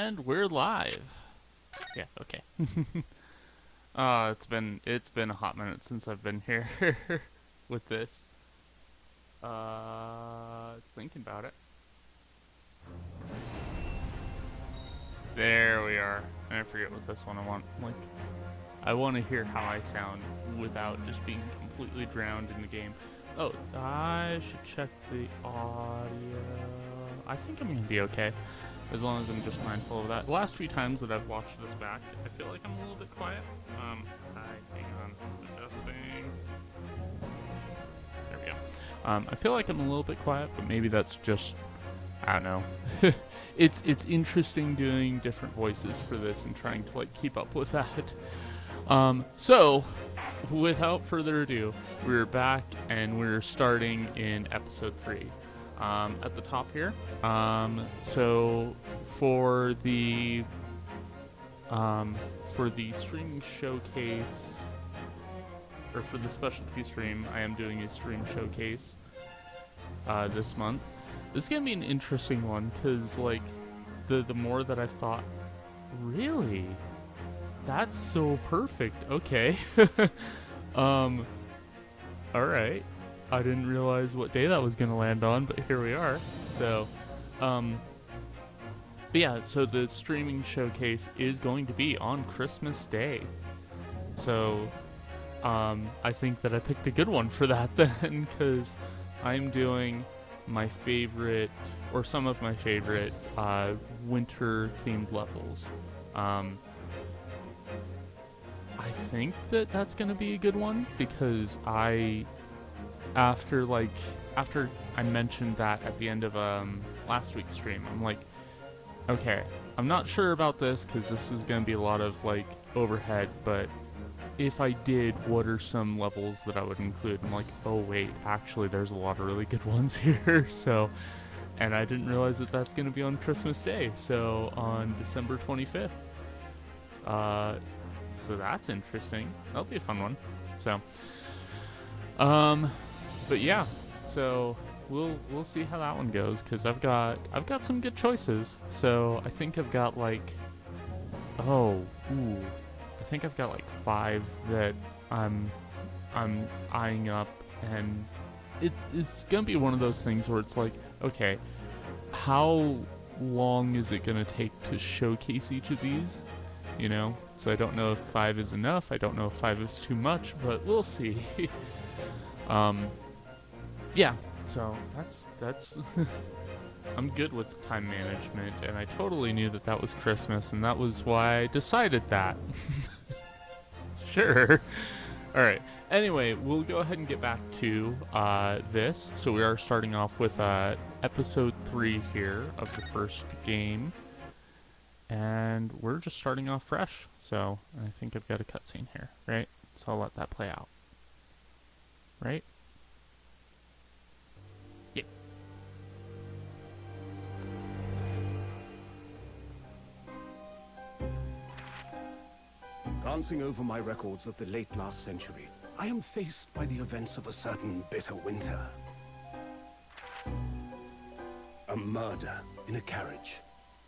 And we're live. Yeah, okay. It's been a hot minute since I've been here with this. It's thinking about it. There we are. I forget what this one I want. I want to hear how I sound without just being completely drowned in the game. Oh, I should check the audio. I think I'm gonna be okay, as long as I'm just mindful of that. The last few times that I've watched this back, I feel like I'm a little bit quiet. Hang on, adjusting. There we go. I feel like I'm a little bit quiet, but maybe that's just, I don't know. It's interesting doing different voices for this and trying to keep up with that. So, without further ado, we're back and we're starting in episode 3. At the top here. So for the streaming showcase, or for the specialty stream, I am doing a stream showcase this month. This is gonna be an interesting one because the more that I've thought, really, that's so perfect. Okay. All right. I didn't realize what day that was going to land on, but here we are. So, but yeah, so the streaming showcase is going to be on Christmas Day. So, I think that I picked a good one for that then, because I'm doing my favorite, or some of my favorite, winter-themed levels. I think that that's going to be a good one, because after I mentioned that at the end of last week's stream, I'm like, okay, I'm not sure about this because this is going to be a lot of overhead, but if I did, what are some levels that I would include? I'm like, oh wait, actually there's a lot of really good ones here. So, and I didn't realize that that's going to be on Christmas Day, so on December 25th. So that's interesting. That'll be a fun one. So, but yeah, so we'll see how that one goes, because I've got some good choices. So I think I've got I think I've got 5 that I'm eyeing up, and it's gonna be one of those things where it's like, okay, how long is it gonna take to showcase each of these? You know, so I don't know if 5 is enough. I don't know if 5 is too much, but we'll see. Yeah, so that's I'm good with time management, and I totally knew that was Christmas, and that was why I decided that. Sure. Alright, anyway, we'll go ahead and get back to this. So we are starting off with episode 3 here of the first game, and we're just starting off fresh. So I think I've got a cutscene here, right? So I'll let that play out. Right? Glancing over my records of the late last century, I am faced by the events of a certain bitter winter. A murder in a carriage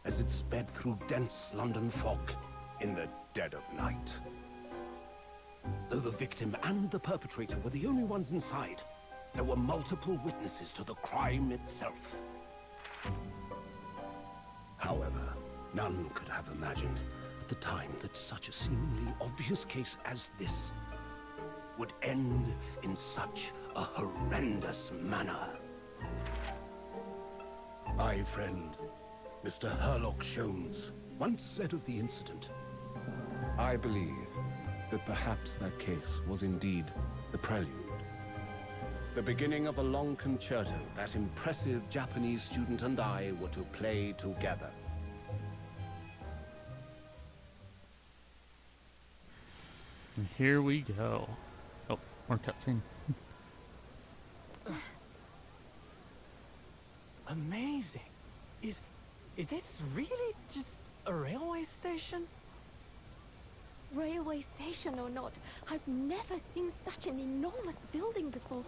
as it sped through dense London fog in the dead of night. Though the victim and the perpetrator were the only ones inside, there were multiple witnesses to the crime itself. However, none could have imagined at the time that such a seemingly obvious case as this would end in such a horrendous manner. My friend, Mr. Herlock Sholmes, once said of the incident, I believe that perhaps that case was indeed the prelude. The beginning of a long concerto that impressive Japanese student and I were to play together. And here we go. Oh, more cutscene. Amazing. Is this really just a railway station? Railway station or not, I've never seen such an enormous building before.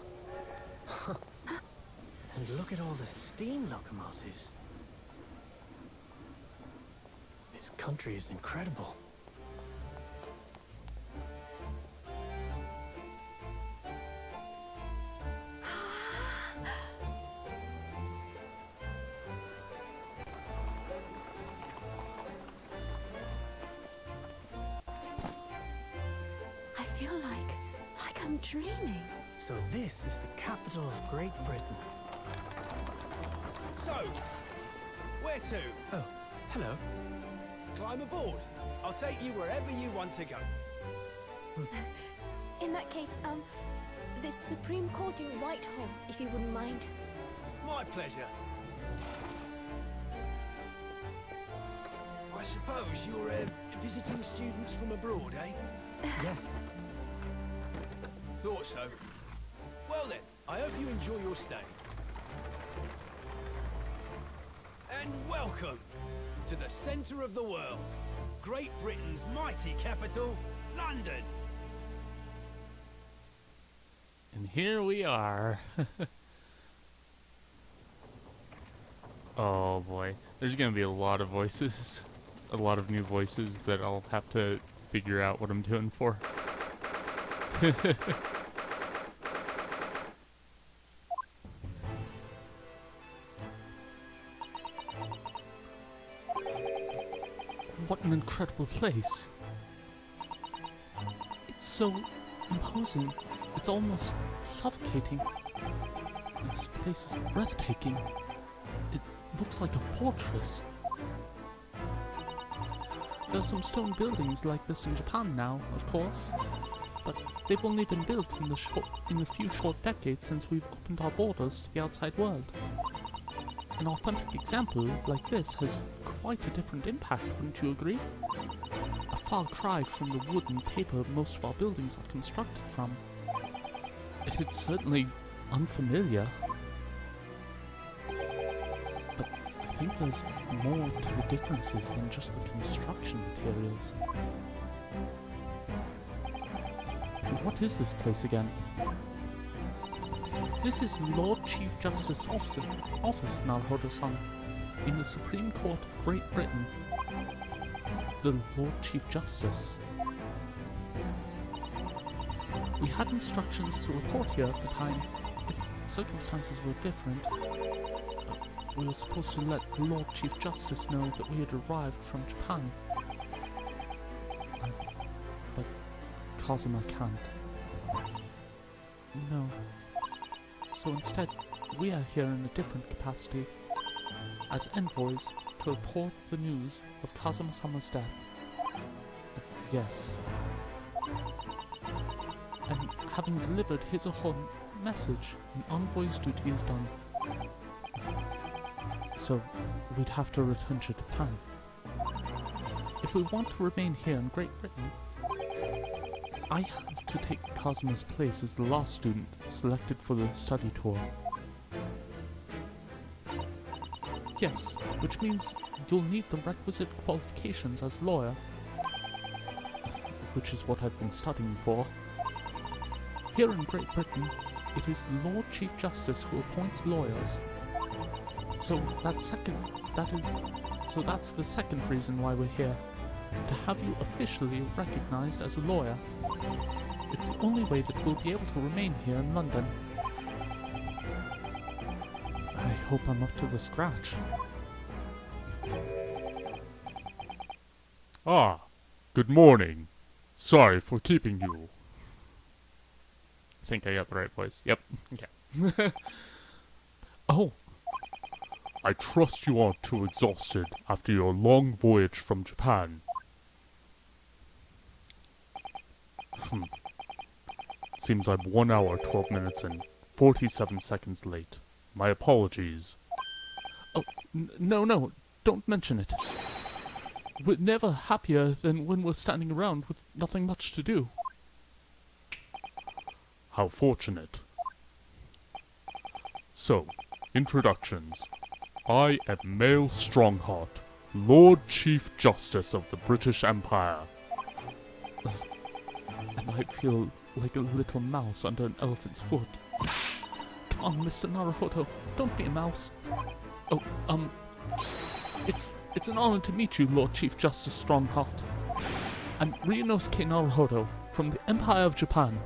And look at all the steam locomotives. This country is incredible. I feel like I'm dreaming. So this is the capital of Great Britain. So, where to? Oh, hello. Climb aboard. I'll take you wherever you want to go. In that case, the Supreme Court in Whitehall, if you wouldn't mind. My pleasure. I suppose you're visiting students from abroad, eh? Yes. Thought so. Well then, I hope you enjoy your stay. And welcome to the centre of the world, Great Britain's mighty capital, London. And here we are. Oh boy. There's gonna be a lot of voices. A lot of new voices that I'll have to figure out what I'm doing for. What an incredible place. It's so imposing. It's almost suffocating. This place is breathtaking. It looks like a fortress. There are some stone buildings like this in Japan now, of course, but they've only been built in the few short decades since we've opened our borders to the outside world. An authentic example like this has quite a different impact, wouldn't you agree? A far cry from the wood and paper most of our buildings are constructed from. It's certainly unfamiliar, but I think there's more to the differences than just the construction materials. And what is this place again? This is Lord Chief Justice Office, Naruhodo-san, in the Supreme Court of Great Britain. The Lord Chief Justice. We had instructions to report here at the time. If circumstances were different, we were supposed to let the Lord Chief Justice know that we had arrived from Japan. But Kazuma can't. No. So instead, we are here in a different capacity, as envoys to report the news of Kazuma-sama's death. Yes. And having delivered his or her message, an envoy's duty is done. So, we'd have to return to Japan. If we want to remain here in Great Britain, I have to take Kazuma's place as the last student selected for the study tour. Yes, which means you'll need the requisite qualifications as lawyer, which is what I've been studying for. Here in Great Britain, it is the Lord Chief Justice who appoints lawyers. So that's the second reason why we're here. To have you officially recognized as a lawyer. It's the only way that we'll be able to remain here in London. I hope I'm up to the scratch. Ah, good morning. Sorry for keeping you. I think I got the right voice. Yep. Okay. Oh. I trust you aren't too exhausted after your long voyage from Japan. Seems I'm 1 hour, 12 minutes, and 47 seconds late. My apologies. Oh, no, don't mention it. We're never happier than when we're standing around with nothing much to do. How fortunate. So, introductions. I am Male Strongheart, Lord Chief Justice of the British Empire. And I feel like a little mouse under an elephant's foot. Come on, Mr. Naruhodo, don't be a mouse. Oh, it's It's an honor to meet you, Lord Chief Justice Strongheart. I'm Ryunosuke Naruhodo, from the Empire of Japan.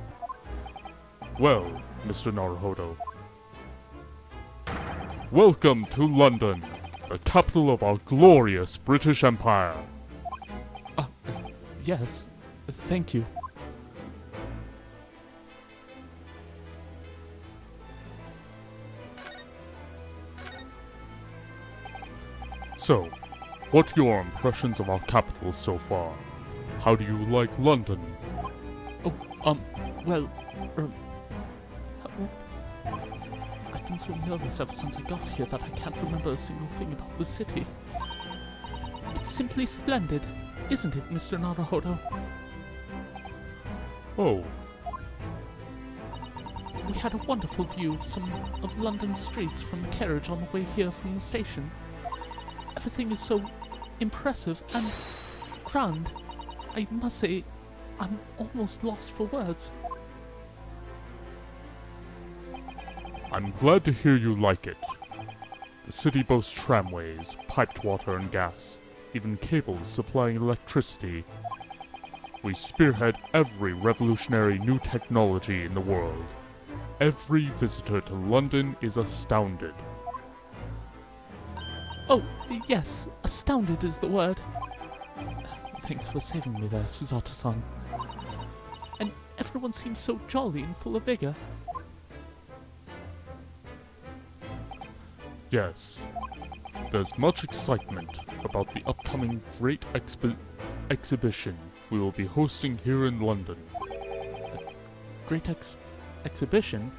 Well, Mr. Naruhodo. Welcome to London, the capital of our glorious British Empire. Yes, thank you. So, what are your impressions of our capital so far? How do you like London? Well, I've been so nervous ever since I got here that I can't remember a single thing about the city. It's simply splendid, isn't it, Mr. Naruhodo? Oh. We had a wonderful view of some of London's streets from the carriage on the way here from the station. Everything is so impressive and grand. I must say, I'm almost lost for words. I'm glad to hear you like it. The city boasts tramways, piped water and gas, even cables supplying electricity. We spearhead every revolutionary new technology in the world. Every visitor to London is astounded. Oh, yes, astounded is the word. Thanks for saving me there, Suzato-san. And everyone seems so jolly and full of vigor. Yes, there's much excitement about the upcoming great exhibition we will be hosting here in London. A great exhibition?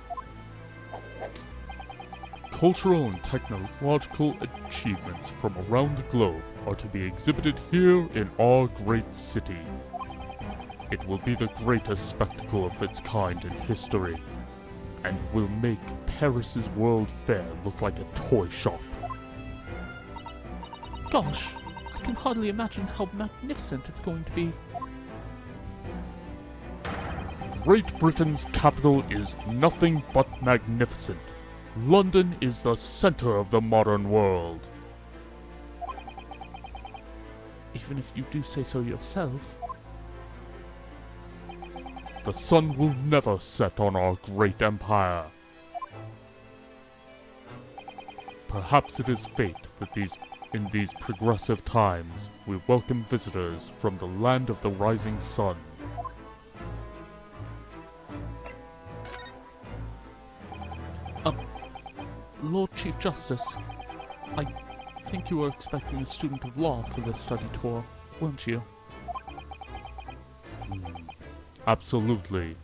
Cultural and technological achievements from around the globe are to be exhibited here in our great city. It will be the greatest spectacle of its kind in history, and will make Paris's World Fair look like a toy shop. Gosh, I can hardly imagine how magnificent it's going to be. Great Britain's capital is nothing but magnificent. London is the center of the modern world. Even if you do say so yourself. The sun will never set on our great empire. Perhaps it is fate that in these progressive times we welcome visitors from the land of the rising sun. Lord Chief Justice, I think you were expecting a student of law for this study tour, weren't you? Absolutely.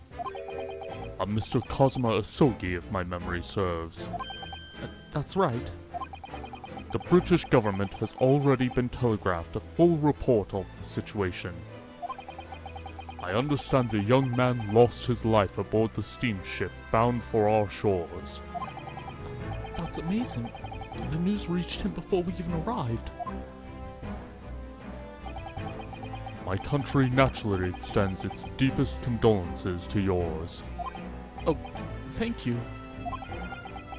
A Mr. Cosima Asogi, if my memory serves. That's right. The British government has already been telegraphed a full report of the situation. I understand the young man lost his life aboard the steamship bound for our shores. That's amazing. The news reached him before we even arrived. My country naturally extends its deepest condolences to yours. Oh, thank you.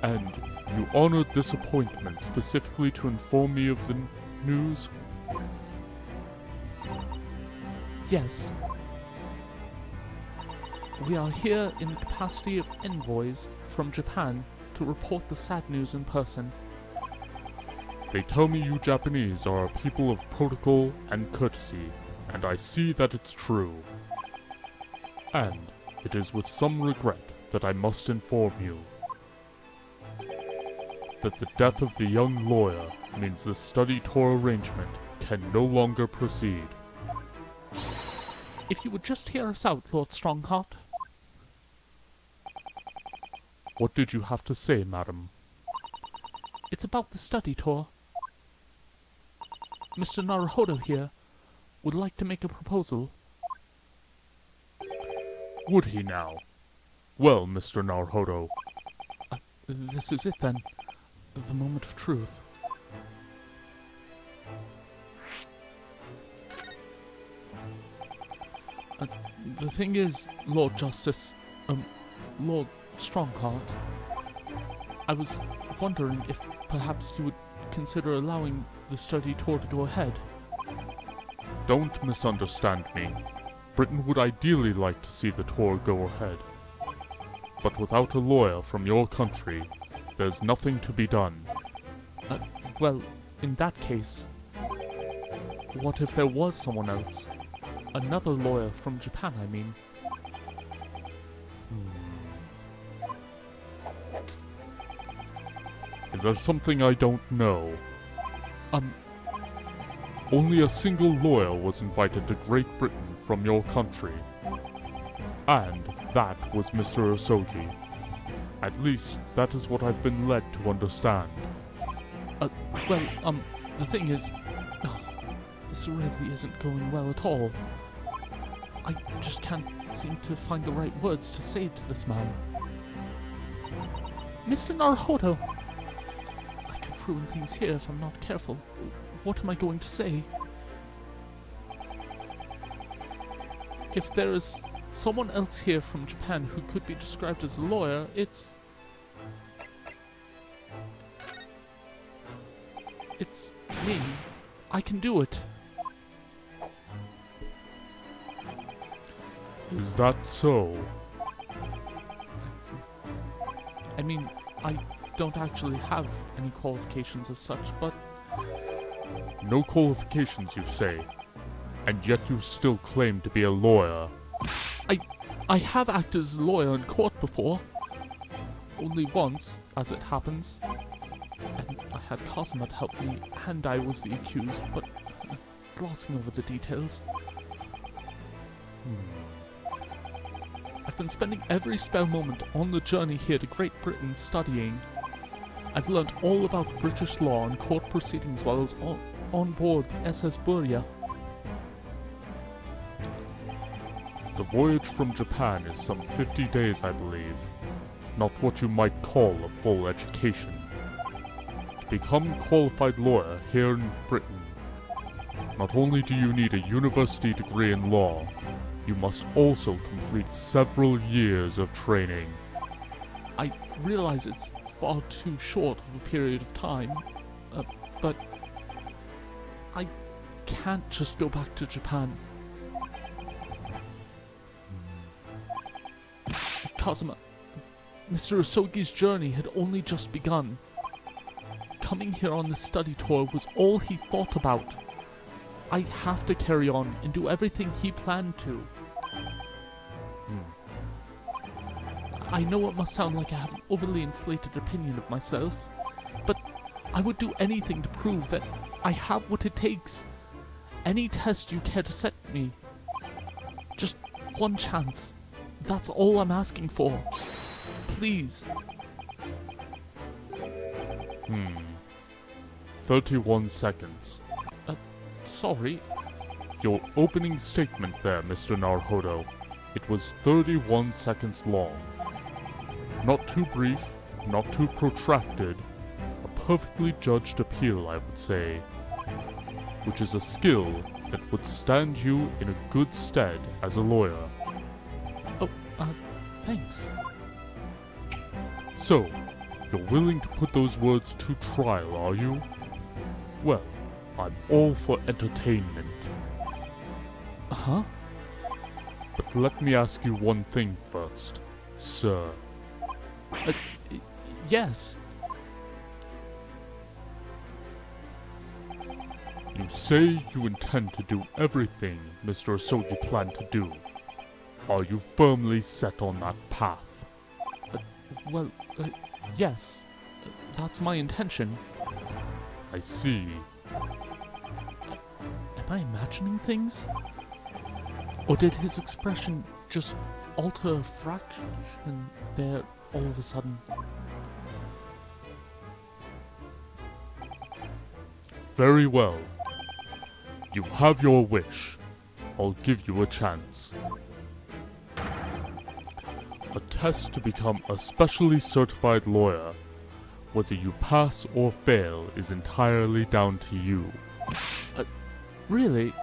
And you honored this appointment specifically to inform me of the news? Yes. We are here in the capacity of envoys from Japan to report the sad news in person. They tell me you Japanese are a people of protocol and courtesy, and I see that it's true. And it is with some regret that I must inform you that the death of the young lawyer means the study tour arrangement can no longer proceed. If you would just hear us out, Lord Strongheart. What did you have to say, madam? It's about the study tour. Mr. Naruhodo here would like to make a proposal. Would he now? Well, Mr. Naruhodo. This is it then. The moment of truth. The thing is, Lord Justice, Lord Strongheart, I was wondering if perhaps you would consider allowing the study tour to go ahead. Don't misunderstand me. Britain would ideally like to see the tour go ahead. But without a lawyer from your country, there's nothing to be done. Well, in that case, what if there was someone else? Another lawyer from Japan, I mean. Is there something I don't know? Only a single lawyer was invited to Great Britain from your country. And that was Mr. Osogi. At least, that is what I've been led to understand. The thing is... Oh, this really isn't going well at all. I just can't seem to find the right words to say to this man. Mr. Naruhodo! I could ruin things here if I'm not careful. What am I going to say? If there is someone else here from Japan who could be described as a lawyer, it's me. I can do it. Is that so? I mean, I don't actually have any qualifications as such, but... No qualifications, you say? And yet you still claim to be a lawyer? I have acted as a lawyer in court before. Only once, as it happens. And I had Cosima to help me, and I was the accused, but glossing over the details. I've been spending every spare moment on the journey here to Great Britain studying. I've learnt all about British law and court proceedings while I was on board the SS Buria. The voyage from Japan is some 50 days, I believe. Not what you might call a full education. To become a qualified lawyer here in Britain, not only do you need a university degree in law, you must also complete several years of training. I realize it's far too short of a period of time, but I can't just go back to Japan. Kazuma, Mr. Osogi's journey had only just begun. Coming here on this study tour was all he thought about. I have to carry on and do everything he planned to. I know it must sound like I have an overly inflated opinion of myself, but I would do anything to prove that I have what it takes. Any test you care to set me. Just one chance. That's all I'm asking for. Please. 31 seconds. Sorry. Your opening statement there, Mr. Naruhodo. It was 31 seconds long. Not too brief, not too protracted. A perfectly judged appeal, I would say. Which is a skill that would stand you in a good stead as a lawyer. Thanks. So, you're willing to put those words to trial, are you? Well, I'm all for entertainment. Huh? But let me ask you one thing first, sir. Yes. You say you intend to do everything Mr. Osogi planned to do. Are you firmly set on that path? Yes. That's my intention. I see. Am I imagining things? Or did his expression just alter a fraction there all of a sudden? Very well. You have your wish. I'll give you a chance. A test to become a specially certified lawyer. Whether you pass or fail is entirely down to you. Really?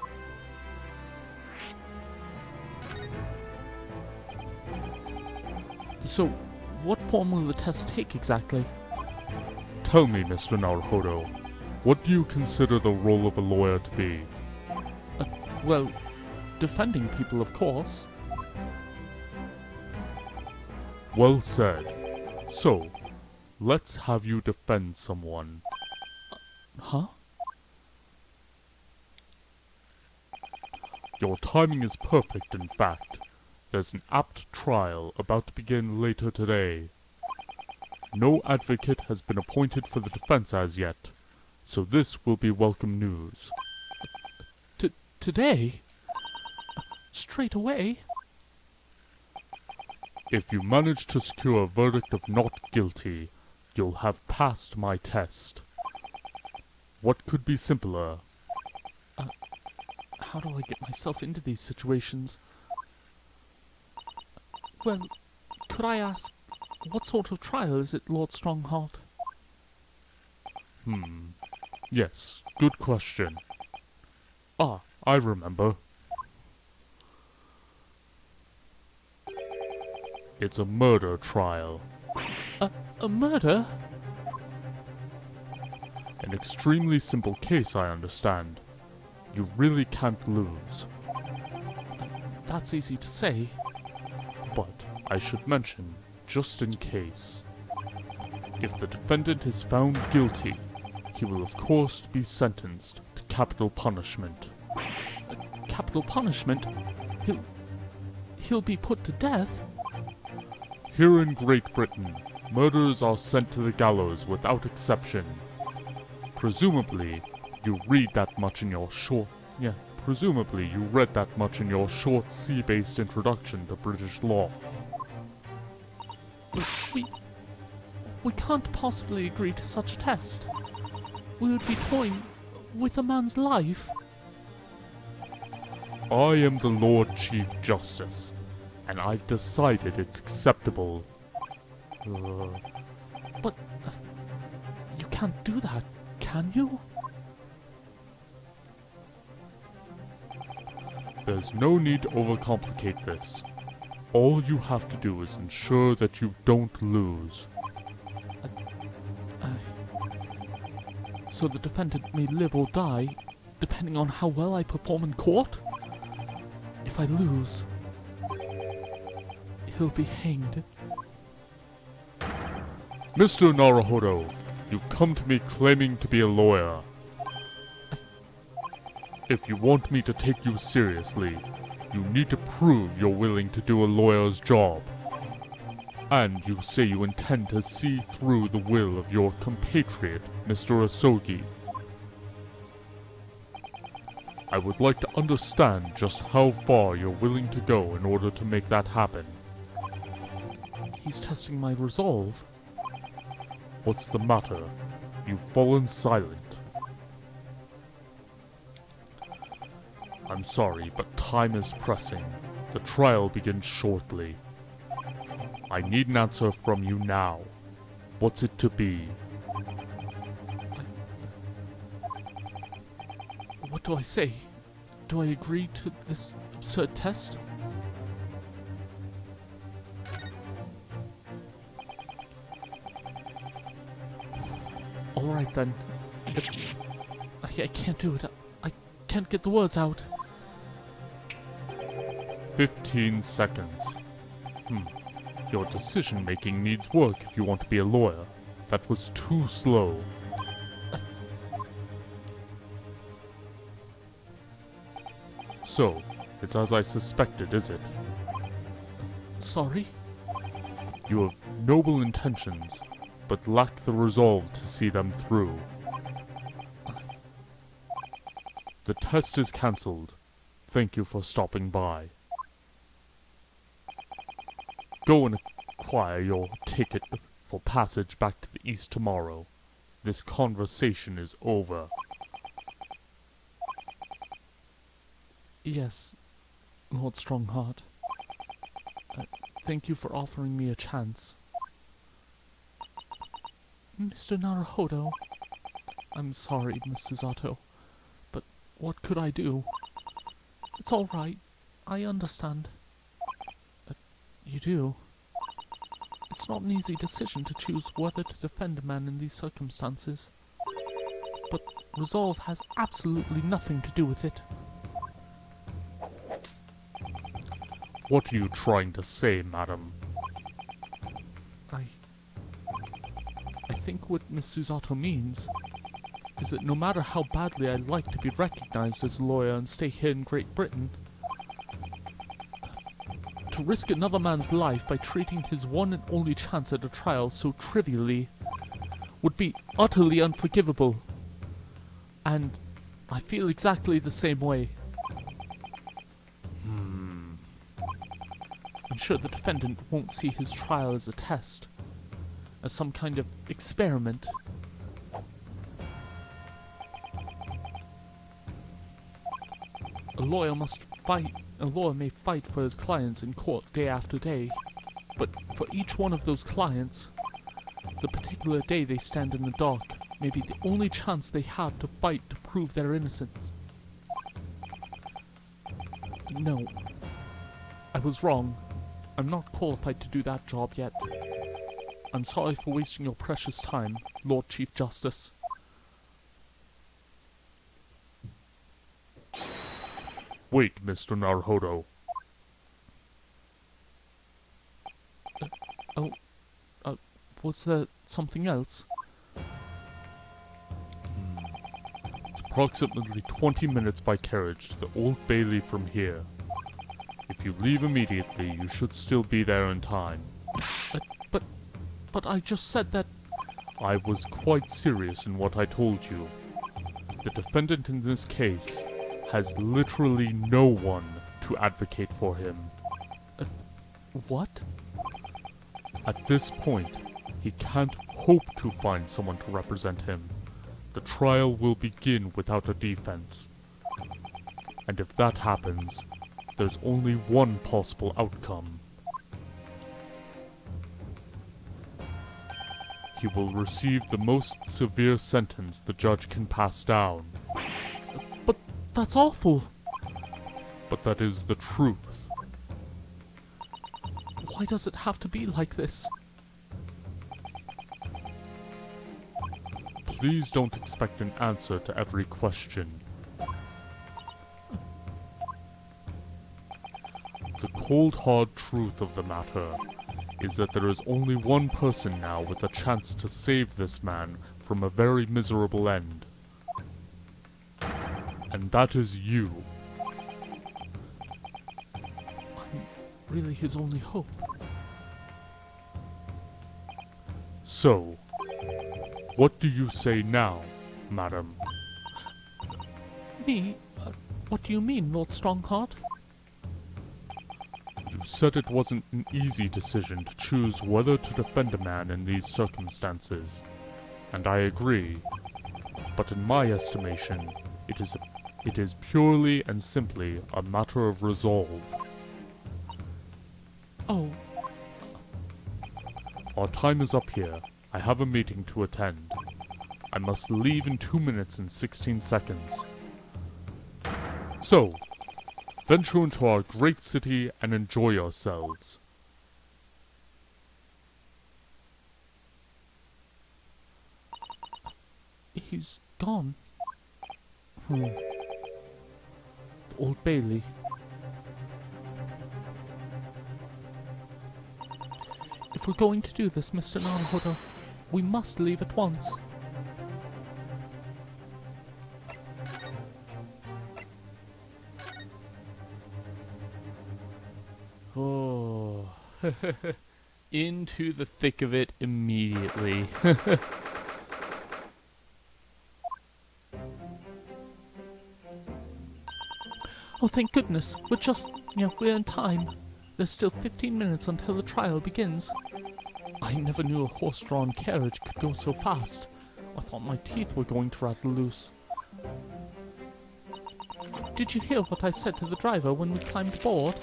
So, what form will the test take exactly? Tell me, Mr. Naruhodo, What do you consider the role of a lawyer to be? Well, defending people, of course. Well said. So, let's have you defend someone. Huh? Your timing is perfect, in fact. There's an apt trial about to begin later today. No advocate has been appointed for the defense as yet, so this will be welcome news. Today? Straight away? If you manage to secure a verdict of not guilty, you'll have passed my test. What could be simpler? How do I get myself into these situations? Well, could I ask, what sort of trial is it, Lord Strongheart? Yes, good question. Ah, I remember. It's a murder trial. A murder? An extremely simple case, I understand. You really can't lose. That's easy to say. But I should mention, just in case, if the defendant is found guilty, he will of course be sentenced to capital punishment. Capital punishment? He'll be put to death? Here in Great Britain, murderers are sent to the gallows without exception. Presumably, you read that much in your presumably you read that much in your short sea-based introduction to British law. We can't possibly agree to such a test. We would be toying with a man's life. I am the Lord Chief Justice, and I've decided it's acceptable. But you can't do that, can you? There's no need to overcomplicate this. All you have to do is ensure that you don't lose. So the defendant may live or die, depending on how well I perform in court? If I lose, he'll be hanged. Mr. Naruhodo, you've come to me claiming to be a lawyer. If you want me to take you seriously, you need to prove you're willing to do a lawyer's job. And you say you intend to see through the will of your compatriot, Mr. Asogi. I would like to understand just how far you're willing to go in order to make that happen. He's testing my resolve. What's the matter? You've fallen silent. I'm sorry, but time is pressing. The trial begins shortly. I need an answer from you now. What's it to be? What do I say? Do I agree to this absurd test? Alright then. If I can't do it. I can't get the words out. 15 seconds. Your decision-making needs work if you want to be a lawyer. That was too slow. So, it's as I suspected, is it? Sorry? You have noble intentions, but lack the resolve to see them through. The test is cancelled. Thank you for stopping by. Go and acquire your ticket for passage back to the east tomorrow. This conversation is over. Yes, Lord Strongheart. Thank you for offering me a chance. Mr. Naruhodo, I'm sorry, Mrs. Otto, but what could I do? It's all right. I understand. You do. It's not an easy decision to choose whether to defend a man in these circumstances. but resolve has absolutely nothing to do with it. What are you trying to say, madam? I think what Miss Susato means is that no matter how badly I'd like to be recognized as a lawyer and stay here in Great Britain, to risk another man's life by treating his one and only chance at a trial so trivially would be utterly unforgivable. And I feel exactly the same way. I'm sure the defendant won't see his trial as a test, as some kind of experiment. A lawyer may fight for his clients in court day after day, but for each one of those clients, the particular day they stand in the dock may be the only chance they have to fight to prove their innocence. No, I was wrong. I'm not qualified to do that job yet. I'm sorry for wasting your precious time, Lord Chief Justice. Wait, Mr. Naruhodo. Was there something else? It's approximately 20 minutes by carriage to the Old Bailey from here. If you leave immediately, you should still be there in time. But I just said that... I was quite serious in what I told you. The defendant in this case has literally no one to advocate for him. What? At this point, he can't hope to find someone to represent him. The trial will begin without a defense. And if that happens, there's only one possible outcome. He will receive the most severe sentence the judge can pass down. But that's awful. But that is the truth. Why does it have to be like this? Please don't expect an answer to every question. The cold hard truth of the matter is that there is only one person now with a chance to save this man from a very miserable end. And that is you. I'm really his only hope. So, what do you say now, madam? Me? What do you mean, Lord Strongheart? You said it wasn't an easy decision to choose whether to defend a man in these circumstances, and I agree. But in my estimation, it is purely and simply a matter of resolve. Oh. Our time is up here. I have a meeting to attend. I must leave in 2 minutes and 16 seconds. So, venture into our great city and enjoy yourselves. He's gone. The Old Bailey. If we're going to do this, Mr. Naruhodo, we must leave at once. Oh. Into the thick of it immediately. Oh, thank goodness. We're in time. There's still 15 minutes until the trial begins. I never knew a horse-drawn carriage could go so fast. I thought my teeth were going to rattle loose. Did you hear what I said to the driver when we climbed aboard?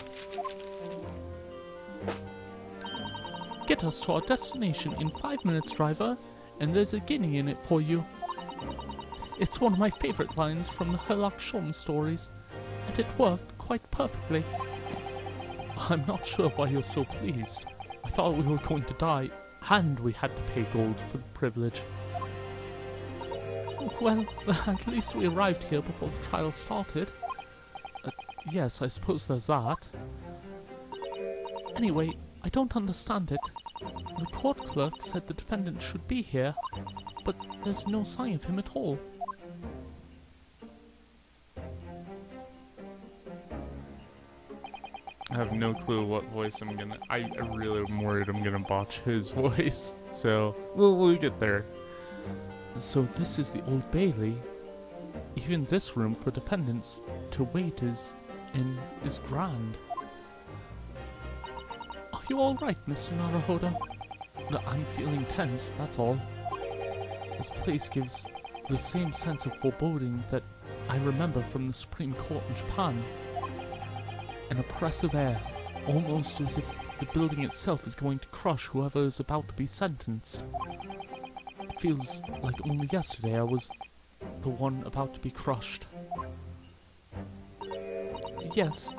Get us to our destination in 5 minutes, driver, and there's a guinea in it for you. It's one of my favorite lines from the Herlock Sholmes stories, and it worked quite perfectly. I'm not sure why you're so pleased. I thought we were going to die, and we had to pay gold for the privilege. Well, at least we arrived here before the trial started. Yes, I suppose there's that. Anyway, I don't understand it. The court clerk said the defendant should be here, but there's no sign of him at all. I have no clue what voice I'm gonna... I really am worried I'm gonna botch his voice, so we'll get there. So this is the Old Bailey. Even this room for defendants to wait is grand. Are you alright, Mr. Naruhodo? No, I'm feeling tense, that's all. This place gives the same sense of foreboding that I remember from the Supreme Court in Japan. An oppressive air, almost as if the building itself is going to crush whoever is about to be sentenced. It feels like only yesterday I was the one about to be crushed. Yes,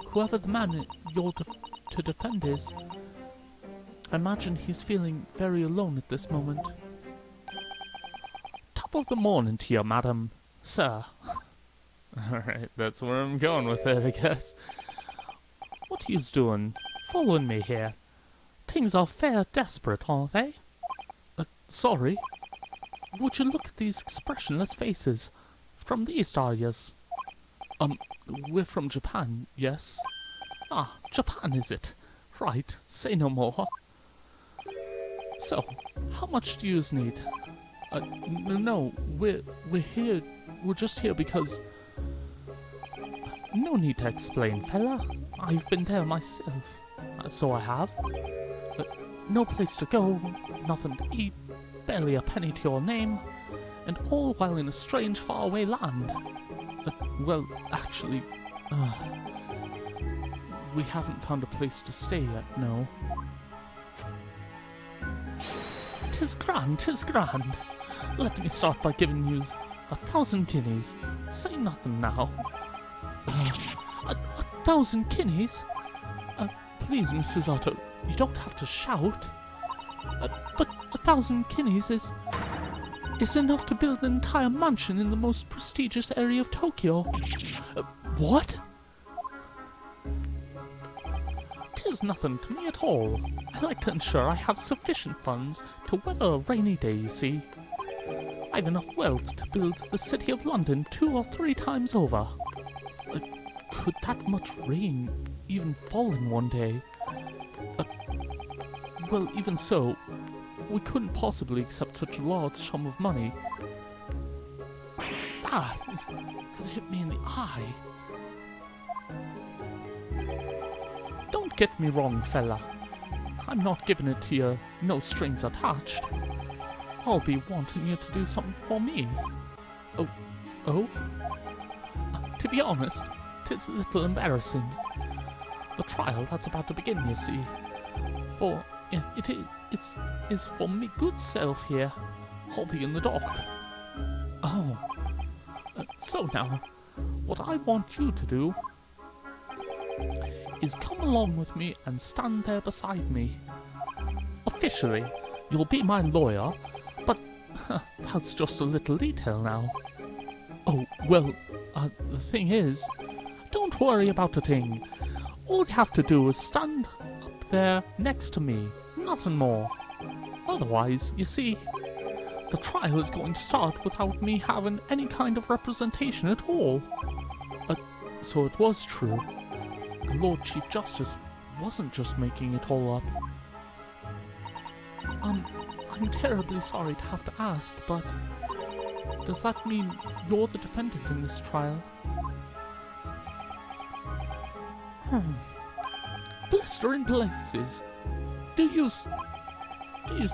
whoever the man you're to defend is, I imagine he's feeling very alone at this moment. Top of the morning to you, madam. Sir. Alright, that's where I'm going with it, I guess. What are yous doing? Following me here? Things are fair desperate, aren't they? Sorry. Would you look at these expressionless faces? From the East, are yous? We're from Japan, yes. Ah, Japan is it? Right, say no more. So, how much do yous need? No, we're here, we're just here because... No need to explain, fella. I've been there myself. So I have. No place to go, nothing to eat, barely a penny to your name, and all while in a strange, faraway land. Well, actually, we haven't found a place to stay yet, no. 'Tis grand, 'tis grand. Let me start by giving yous 1,000 guineas. Say nothing now. 1,000 guineas? Please, Mrs. Otto, you don't have to shout. But 1,000 guineas is enough to build an entire mansion in the most prestigious area of Tokyo. What? 'Tis nothing to me at all. I like to ensure I have sufficient funds to weather a rainy day, you see. I've enough wealth to build the city of London 2 or 3 times over. Could that much rain even fall in one day? Well, even so, we couldn't possibly accept such a large sum of money. Ah! That hit me in the eye. Don't get me wrong, fella. I'm not giving it to you, no strings attached. I'll be wanting you to do something for me. Oh? To be honest, 'tis a little embarrassing. The trial that's about to begin, you see. For it's for me good self here. I'll be in the dock. Oh. So now, what I want you to do is come along with me and stand there beside me. Officially, you'll be my lawyer, but that's just a little detail now. Oh, well, the thing is, don't worry about a thing. All you have to do is stand up there next to me, nothing more. Otherwise, you see, the trial is going to start without me having any kind of representation at all. So it was true. The Lord Chief Justice wasn't just making it all up. I'm terribly sorry to have to ask, but does that mean you're the defendant in this trial? Blistering blazes! Do yous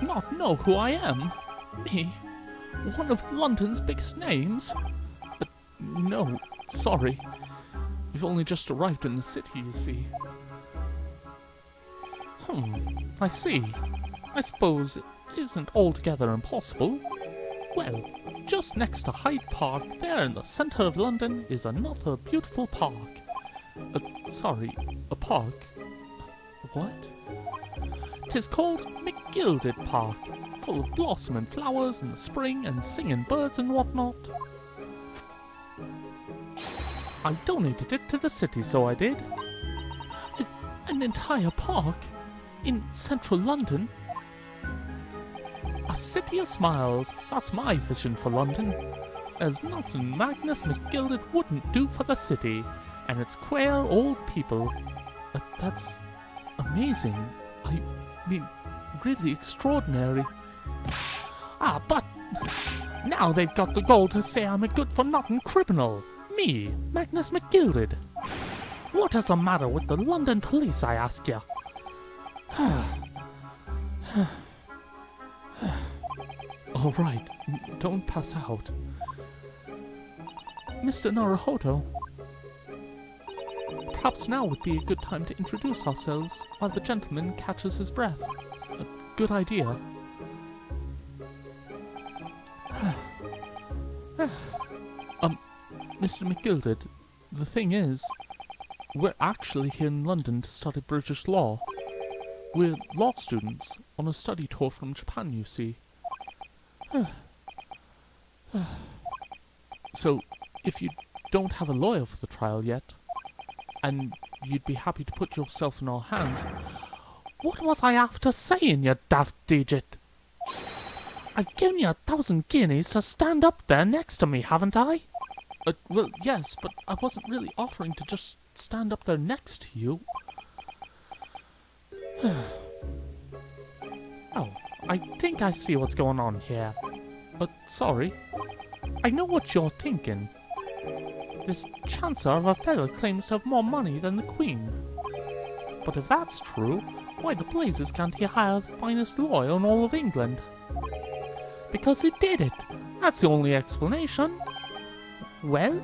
not know who I am? Me? One of London's biggest names? No, sorry. We've only just arrived in the city, you see. I see. I suppose it isn't altogether impossible. Well, just next to Hyde Park, there in the centre of London, is another beautiful park. Sorry, a park? What? 'Tis called McGilded Park, full of blossom and flowers in the spring and singing birds and whatnot. I donated it to the city, so I did. An entire park in central London. A city of smiles, that's my vision for London. There's nothing Magnus McGilded wouldn't do for the city, and its queer old people. That's amazing. I mean, really extraordinary. But now they've got the gall to say I'm a good-for-nothing criminal. Me, Magnus McGilded. What is the matter with the London police, I ask you? All right, don't pass out. Mr. Naruhodo, perhaps now would be a good time to introduce ourselves while the gentleman catches his breath. A good idea. Mr. McGilded, the thing is, we're actually here in London to study British law. We're law students on a study tour from Japan, you see. So, if you don't have a lawyer for the trial yet, and you'd be happy to put yourself in our hands... What was I after saying, you daft digit? I've given you 1,000 guineas to stand up there next to me, haven't I? Well, yes, but I wasn't really offering to just stand up there next to you. Oh, I think I see what's going on here. Sorry. I know what you're thinking. This Chancellor of a fellow claims to have more money than the Queen. But if that's true, why the blazes can't he hire the finest lawyer in all of England? Because he did it. That's the only explanation. Well,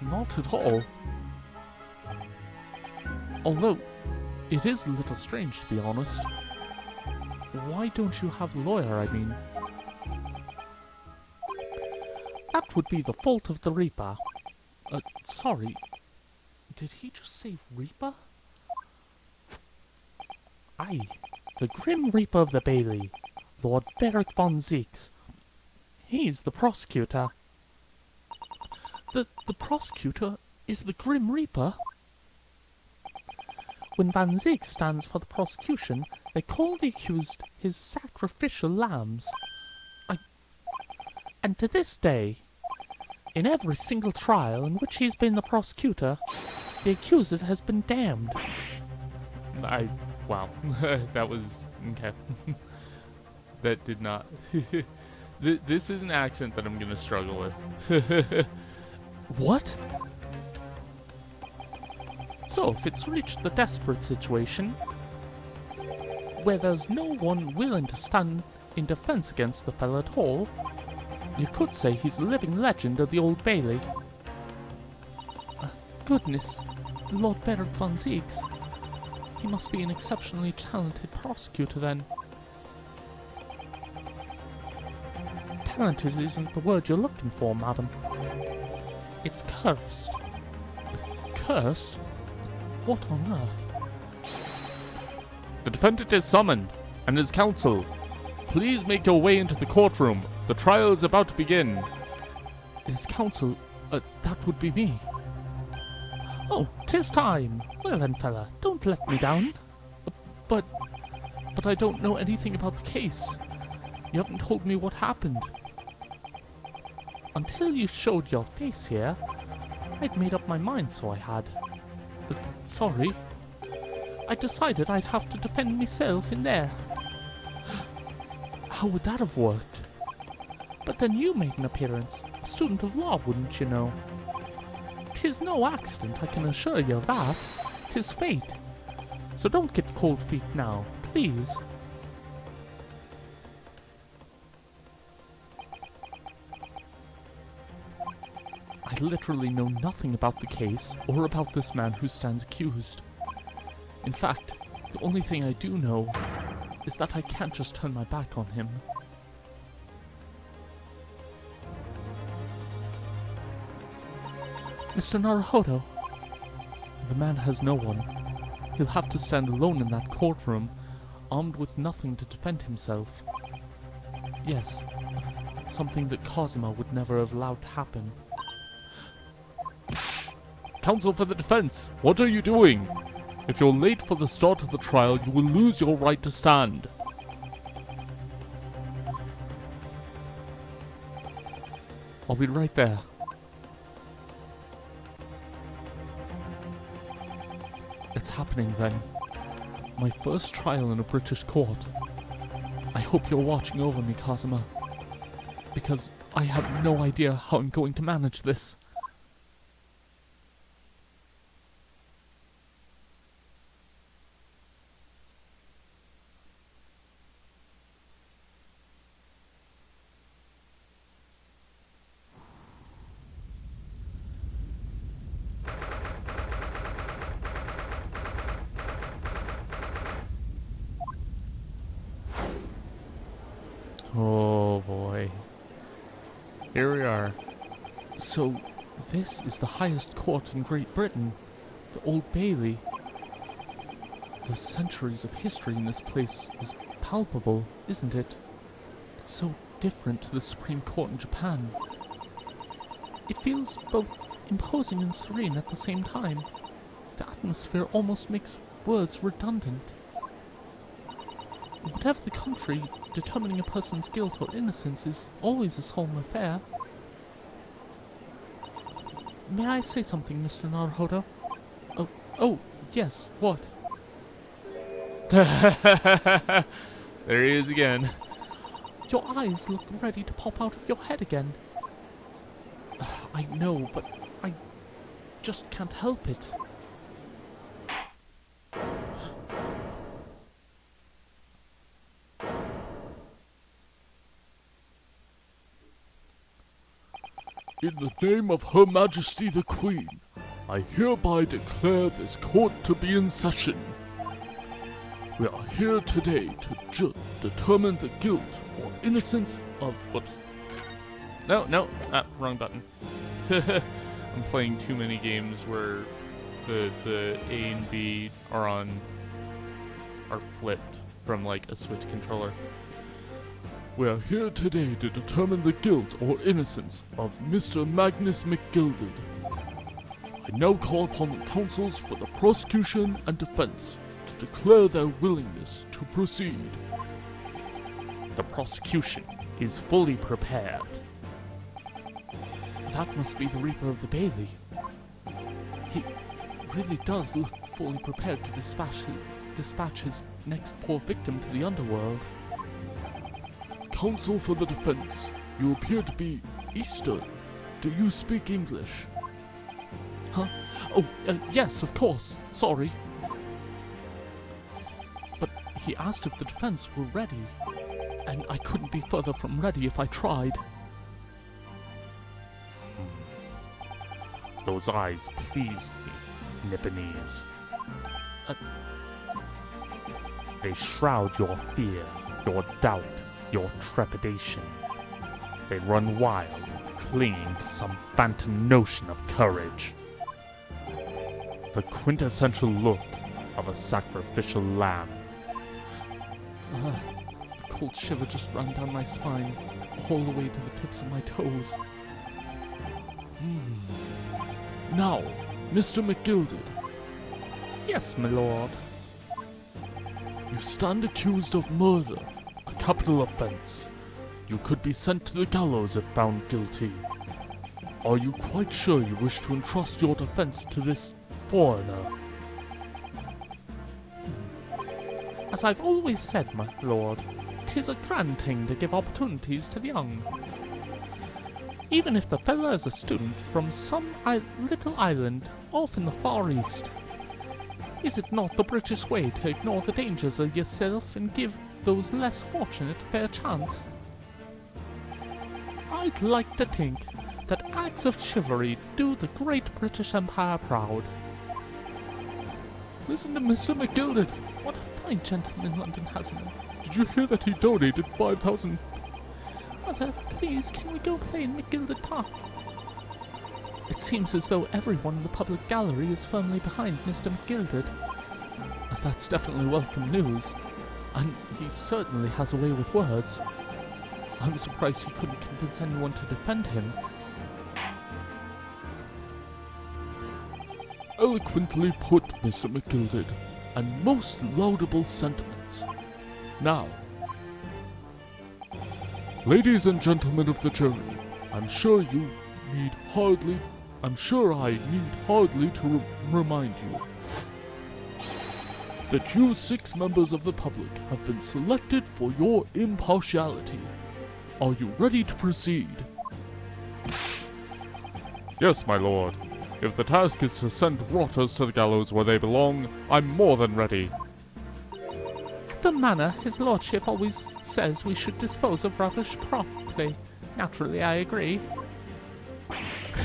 not at all. Although, it is a little strange to be honest. Why don't you have a lawyer, I mean? That would be the fault of the Reaper. Sorry. Did he just say Reaper? Aye, the Grim Reaper of the Bailey, Lord Beric von Zeeks. He's the prosecutor. The prosecutor is the Grim Reaper? When Van Zeeks stands for the prosecution, they call the accused his sacrificial lambs. And to this day, in every single trial in which he's been the prosecutor, the accused has been damned. Wow. That was... okay. That did not... This is an accent that I'm gonna struggle with. What? So, if it's reached the desperate situation, where there's no one willing to stand in defense against the fellow at all, you could say he's a living legend of the Old Bailey. Goodness, Lord Beric von Zeeks. He must be an exceptionally talented prosecutor then. Talented isn't the word you're looking for, madam. It's cursed. Cursed? What on earth? The defendant is summoned, and his counsel. Please make your way into the courtroom. The trial is about to begin. His counsel? That would be me. Oh, 'tis time. Well then, fella, don't let me down. But I don't know anything about the case. You haven't told me what happened. Until you showed your face here, I'd made up my mind, so I had. Sorry. I decided I'd have to defend myself in there. How would that have worked? But then you made an appearance, a student of law, wouldn't you know? 'Tis no accident, I can assure you of that. 'Tis fate. So don't get cold feet now, please. I literally know nothing about the case or about this man who stands accused. In fact, the only thing I do know is that I can't just turn my back on him. Mr. Naruhodo, the man has no one. He'll have to stand alone in that courtroom. armed with nothing to defend himself. Yes, something that Cosima would never have allowed to happen. Counsel for the defense, what are you doing? If you're late for the start of the trial, you will lose your right to stand. I'll be right there. It's happening then. My first trial in a British court. I hope you're watching over me, Cosima. Because I have no idea how I'm going to manage this. Oh boy. Here we are. So, this is the highest court in Great Britain. The Old Bailey. The centuries of history in this place is palpable, isn't it? It's so different to the Supreme Court in Japan. It feels both imposing and serene at the same time. The atmosphere almost makes words redundant. Whatever the country, determining a person's guilt or innocence is always a solemn affair. May I say something, Mr. Naruhodo? Oh, yes, what? There he is again. Your eyes look ready to pop out of your head again. I know, but I just can't help it. In the name of Her Majesty the Queen, I hereby declare this court to be in session. We are here today to determine the guilt or innocence of... Whoops. No, wrong button. I'm playing too many games where the A and B are flipped from like a Switch controller. We are here today to determine the guilt or innocence of Mr. Magnus McGilded. I now call upon the counsels for the prosecution and defense to declare their willingness to proceed. The prosecution is fully prepared. That must be the Reaper of the Bailey. He really does look fully prepared to dispatch his next poor victim to the underworld. Counsel for the defense, you appear to be Eastern. Do you speak English? Huh? Oh, yes, of course. Sorry. But he asked if the defense were ready, and I couldn't be further from ready if I tried. Those eyes please me, Nipponese. They shroud your fear, your doubt, your trepidation. They run wild, clinging to some phantom notion of courage. The quintessential look of a sacrificial lamb. A cold shiver just ran down my spine, all the way to the tips of my toes. Now, Mr. McGilded. Yes, my lord. You stand accused of murder, a capital offense. You could be sent to the gallows if found guilty. Are you quite sure you wish to entrust your defense to this foreigner? As I've always said, my lord, 'tis a grand thing to give opportunities to the young. Even if the fella is a student from some little island off in the Far East. Is it not the British way to ignore the dangers of yourself and give those less fortunate a fair chance? I'd like to think that acts of chivalry do the great British Empire proud. Listen to Mr. McGilded. What a fine gentleman London has him. Did you hear that he donated 5,000... Mother, please, can we go play in McGilded Park? It seems as though everyone in the public gallery is firmly behind Mr. McGilded. That's definitely welcome news. And he certainly has a way with words. I'm surprised he couldn't convince anyone to defend him. Eloquently put, Mr. McGilded, and most laudable sentiments. Now, ladies and gentlemen of the jury, I'm sure I need hardly to remind you that you 6 members of the public have been selected for your impartiality. Are you ready to proceed? Yes, my lord. If the task is to send rotters to the gallows where they belong, I'm more than ready. The manner his lordship always says we should dispose of rubbish properly. Naturally, I agree.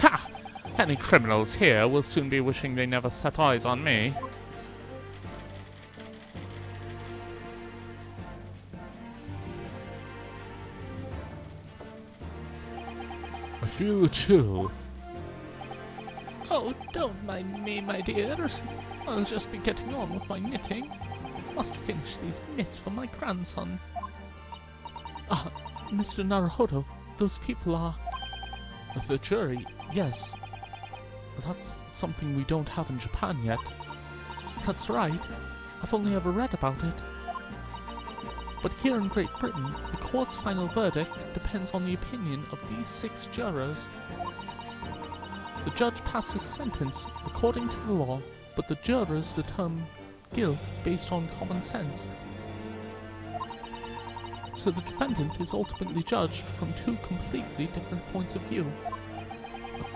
Ha! Any criminals here will soon be wishing they never set eyes on me. I feel a chill. Oh, don't mind me, my dears. I'll just be getting on with my knitting. Must finish these mitts for my grandson. Ah, Mr. Naruhodo, those people are... The jury, yes. That's something we don't have in Japan yet. That's right. I've only ever read about it. But here in Great Britain, the court's final verdict depends on the opinion of these 6 jurors. The judge passes sentence according to the law, but the jurors determine guilt based on common sense. So the defendant is ultimately judged from 2 completely different points of view.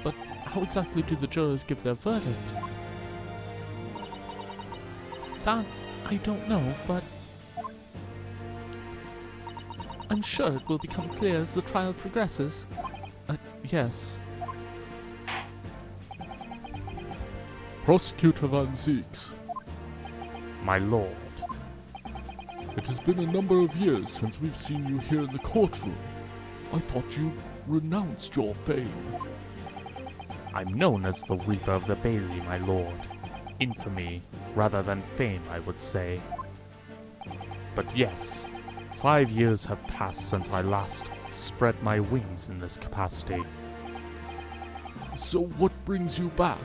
But how exactly do the jurors give their verdict? That I don't know, but I'm sure it will become clear as the trial progresses. Yes. Prosecutor Van Zieks, My lord. it has been a number of years since we've seen you here in the courtroom. I thought you renounced your fame. I'm known as the Reaper of the Bailey, my lord. Infamy, rather than fame, I would say. But yes, 5 years have passed since I last spread my wings in this capacity. So what brings you back?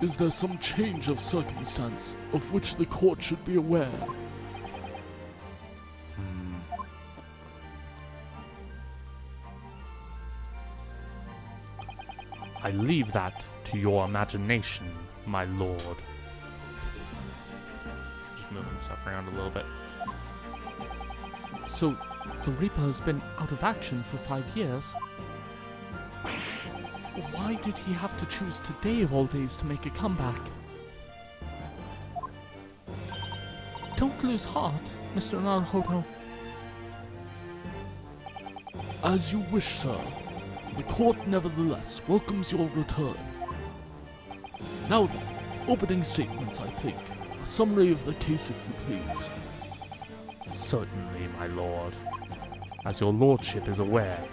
Is there some change of circumstance of which the court should be aware? I leave that to your imagination, my lord. Just moving stuff around a little bit. So, the Reaper has been out of action for 5 years. Why did he have to choose today of all days to make a comeback? Don't lose heart, Mr. Naruhodo. As you wish, sir. The court nevertheless welcomes your return. Now then, opening statements, I think. A summary of the case, if you please. Certainly, my lord. As your lordship is aware,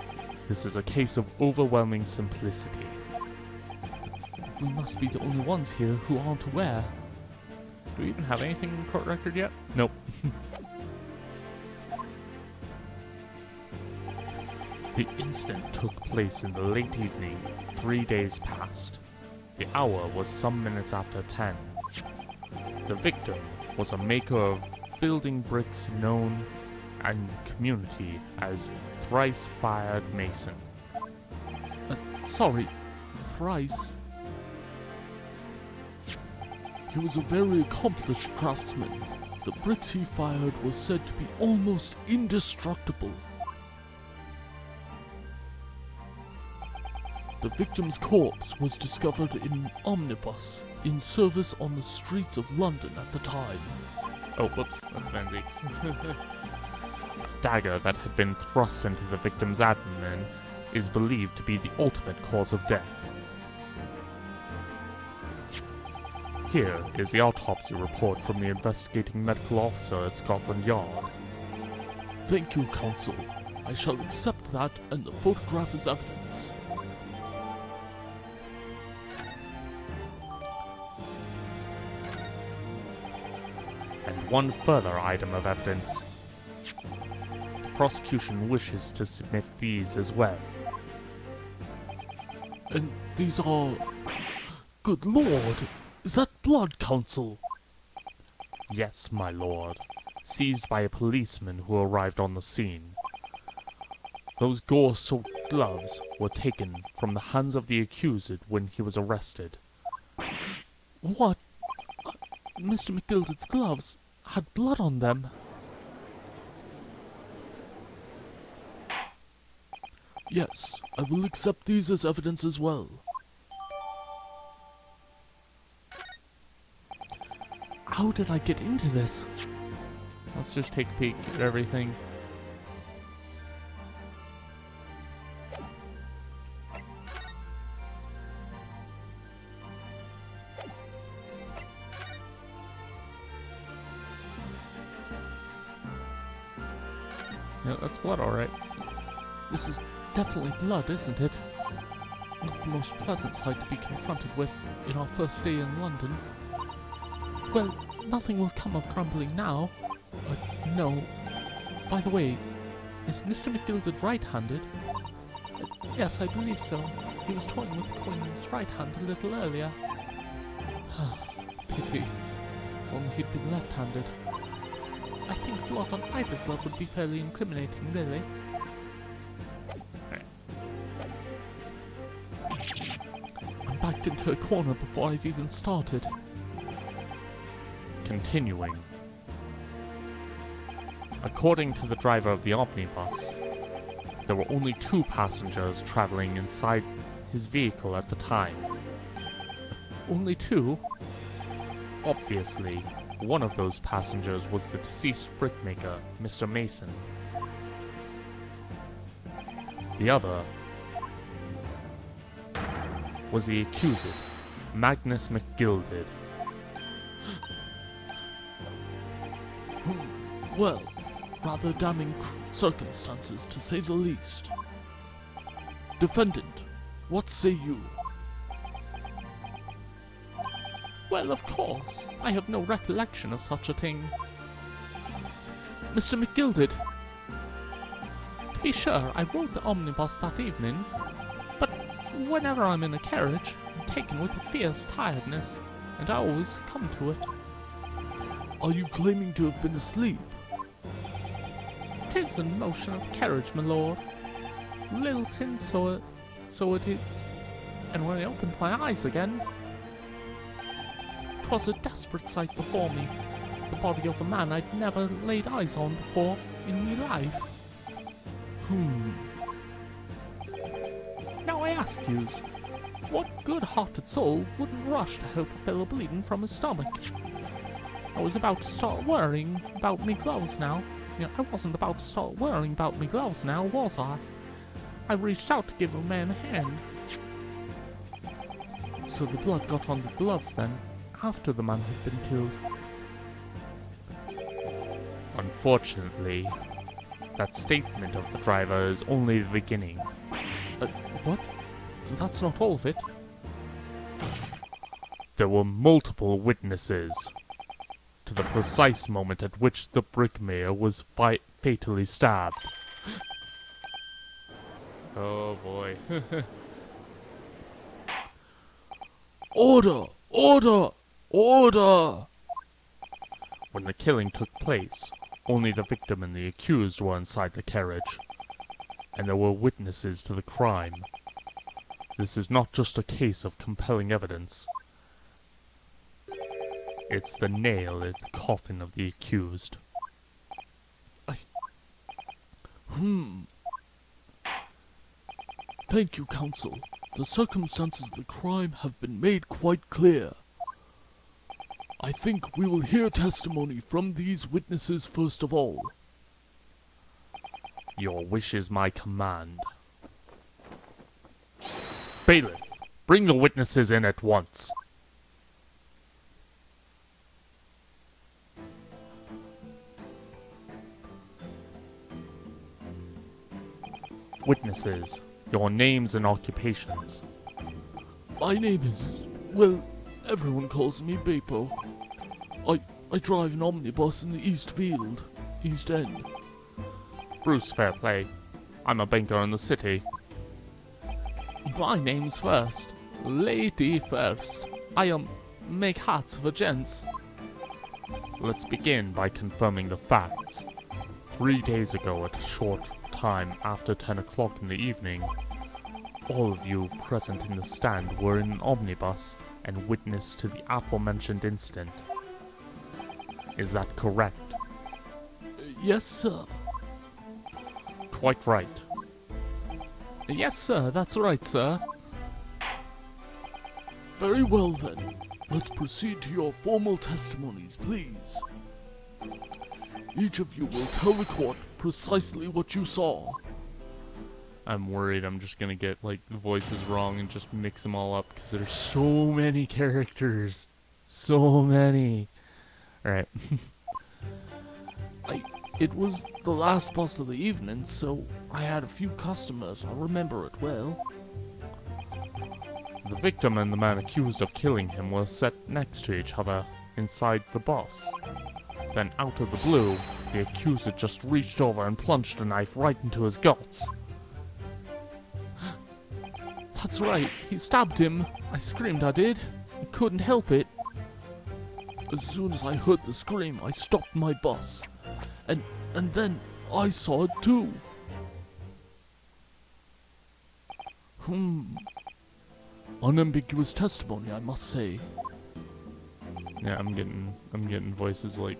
this is a case of overwhelming simplicity. We must be the only ones here who aren't aware. Do we even have anything in the court record yet? Nope. The incident took place in the late evening, 3 days past. The hour was some minutes after 10. The victim was a maker of building bricks known in the community as Thrice Fired Mason. Sorry, thrice. He was a very accomplished craftsman. The bricks he fired were said to be almost indestructible. The victim's corpse was discovered in an omnibus in service on the streets of London at the time. Oh, whoops, that's Van Zieks. A dagger that had been thrust into the victim's abdomen is believed to be the ultimate cause of death. Here is the autopsy report from the investigating medical officer at Scotland Yard. Thank you, counsel. I shall accept that and the photograph as evidence. And one further item of evidence. The prosecution wishes to submit these as well. And these are... Good lord! Is that blood, Counsel? Yes, my lord. Seized by a policeman who arrived on the scene. Those gore-soaked gloves were taken from the hands of the accused when he was arrested. What? Mr. McGilded's gloves had blood on them. Yes, I will accept these as evidence as well. How did I get into this? Let's just take a peek at everything. Yeah, that's blood, alright. This is definitely blood, isn't it? Not the most pleasant sight to be confronted with in our first day in London. Well, nothing will come of grumbling now. No. By the way, is Mr. McGilded right-handed? Yes, I believe so. He was toying with the coin in his right hand a little earlier. Pity. If only he'd been left-handed. I think blood on either glove would be fairly incriminating, really. I'm backed into a corner before I've even started. Continuing. According to the driver of the omnibus, there were only 2 passengers traveling inside his vehicle at the time. Only 2? Obviously, one of those passengers was the deceased brickmaker, Mr. Mason. The other was the accused, Magnus McGilded. Well, rather damning circumstances, to say the least. Defendant, what say you? Well, of course. I have no recollection of such a thing. Mr. McGilded, To be sure, I rode the omnibus that evening, but whenever I'm in a carriage, I'm taken with a fierce tiredness, and I always succumb to it. are you claiming to have been asleep? 'Tis the motion of carriage, my lord. Lilting, so it is. And when I opened my eyes again, 'twas a desperate sight before me. The body of a man I'd never laid eyes on before in me life. Now I ask yous, what good-hearted soul wouldn't rush to help a fellow bleeding from his stomach? I was about to start worrying about me gloves now. I wasn't about to start worrying about me gloves now, was I? I reached out to give a man a hand. So the blood got on the gloves then, after the man had been killed? Unfortunately, that statement of the driver is only the beginning. What? That's not all of it. There were multiple witnesses to the precise moment at which the brickmaker was fatally stabbed. Oh boy. Order! Order! Order! When the killing took place, only the victim and the accused were inside the carriage, and there were witnesses to the crime. This is not just a case of compelling evidence. It's the nail in the coffin of the accused. Thank you, counsel. The circumstances of the crime have been made quite clear. I think we will hear testimony from these witnesses first of all. Your wish is my command. Bailiff, bring the witnesses in at once. Witnesses, your names and occupations. My name is... well, everyone calls me Beppo. I drive an omnibus in the East Field, East End. Bruce, fair play. I'm a banker in the city. My name's First. Lady First. I make hats for gents. Let's begin by confirming the facts. 3 days ago, at a short time after 10 o'clock in the evening, all of you present in the stand were in an omnibus and witness to the aforementioned incident. Is that correct? Yes, sir. Quite right. Yes, sir, that's right, sir. Very well, then. Let's proceed to your formal testimonies, please. Each of you will tell the court precisely what you saw. I'm worried I'm just gonna get, like, the voices wrong and just mix them all up, because there's so many characters. So many. Alright. It was the last bus of the evening, so I had a few customers. I remember it well. The victim and the man accused of killing him were set next to each other inside the bus. Then, out of the blue, the accuser just reached over and plunged a knife right into his guts. That's right, he stabbed him. I screamed, I did. I couldn't help it. As soon as I heard the scream, I stopped my bus. And then I saw it too. Unambiguous testimony, I must say. Yeah, I'm getting voices, like,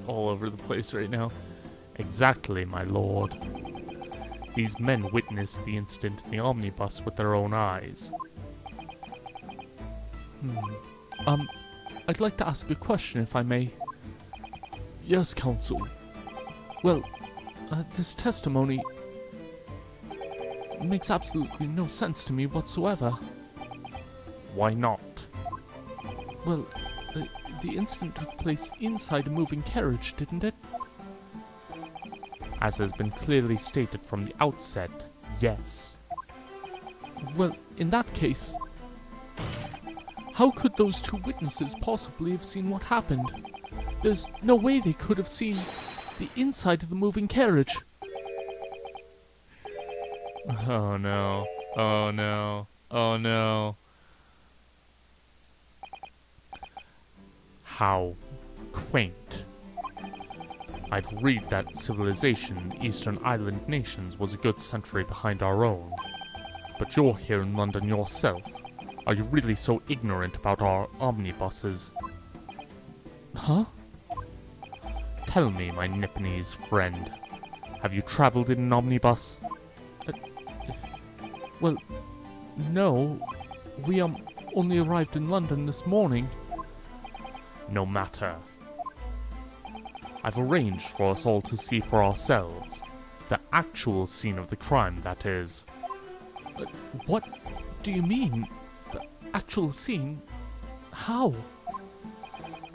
all over the place right now. Exactly, my lord. These men witnessed the incident in the omnibus with their own eyes. I'd like to ask a question, if I may. Yes, counsel. Well, this testimony makes absolutely no sense to me whatsoever. Why not? Well, the incident took place inside a moving carriage, didn't it? As has been clearly stated from the outset, yes. Well, in that case, how could those two witnesses possibly have seen what happened? There's no way they could have seen the inside of the moving carriage. Oh no. Oh no. Oh no. How quaint. I'd read that civilization in the Eastern Island nations was a good century behind our own. But you're here in London yourself. Are you really so ignorant about our omnibuses? Huh? Tell me, my Nipponese friend, have you travelled in an omnibus? Well, no. We only arrived in London this morning. No matter. I've arranged for us all to see for ourselves. The actual scene of the crime, that is. What do you mean? The actual scene? How?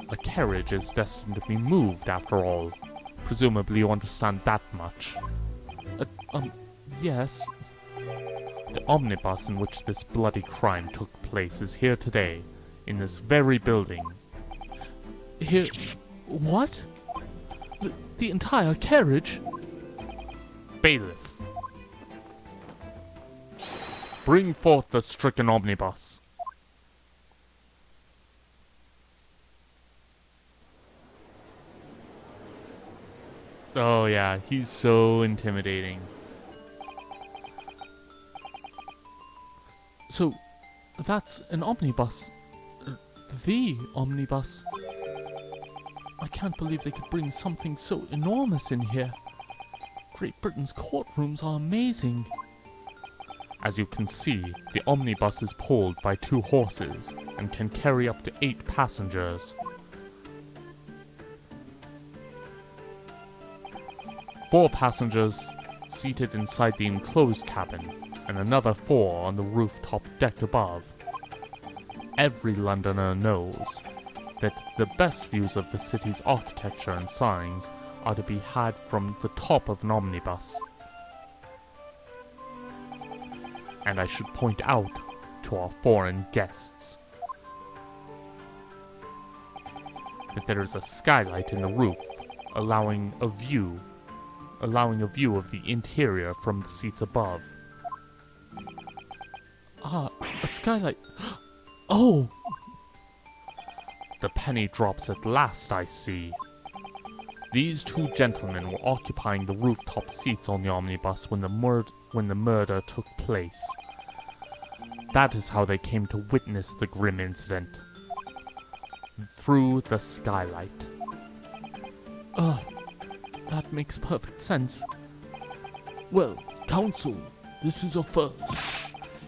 A carriage is destined to be moved, after all. Presumably you understand that much. Yes. The omnibus in which this bloody crime took place is here today, in this very building. Here... what? The entire carriage? Bailiff! Bring forth the stricken omnibus. Oh yeah, he's so intimidating. So, that's an omnibus. The omnibus. I can't believe they could bring something so enormous in here. Great Britain's courtrooms are amazing. As you can see, the omnibus is pulled by 2 horses and can carry up to 8 passengers. 4 passengers seated inside the enclosed cabin, and another 4 on the rooftop deck above. Every Londoner knows that the best views of the city's architecture and signs are to be had from the top of an omnibus. And I should point out to our foreign guests that there is a skylight in the roof, allowing a view of the interior from the seats above. Ah, a skylight. Oh! The penny drops at last, I see. These two gentlemen were occupying the rooftop seats on the omnibus when the murder took place. That is how they came to witness the grim incident. Through the skylight. That makes perfect sense. Well, Counsel, this is a first.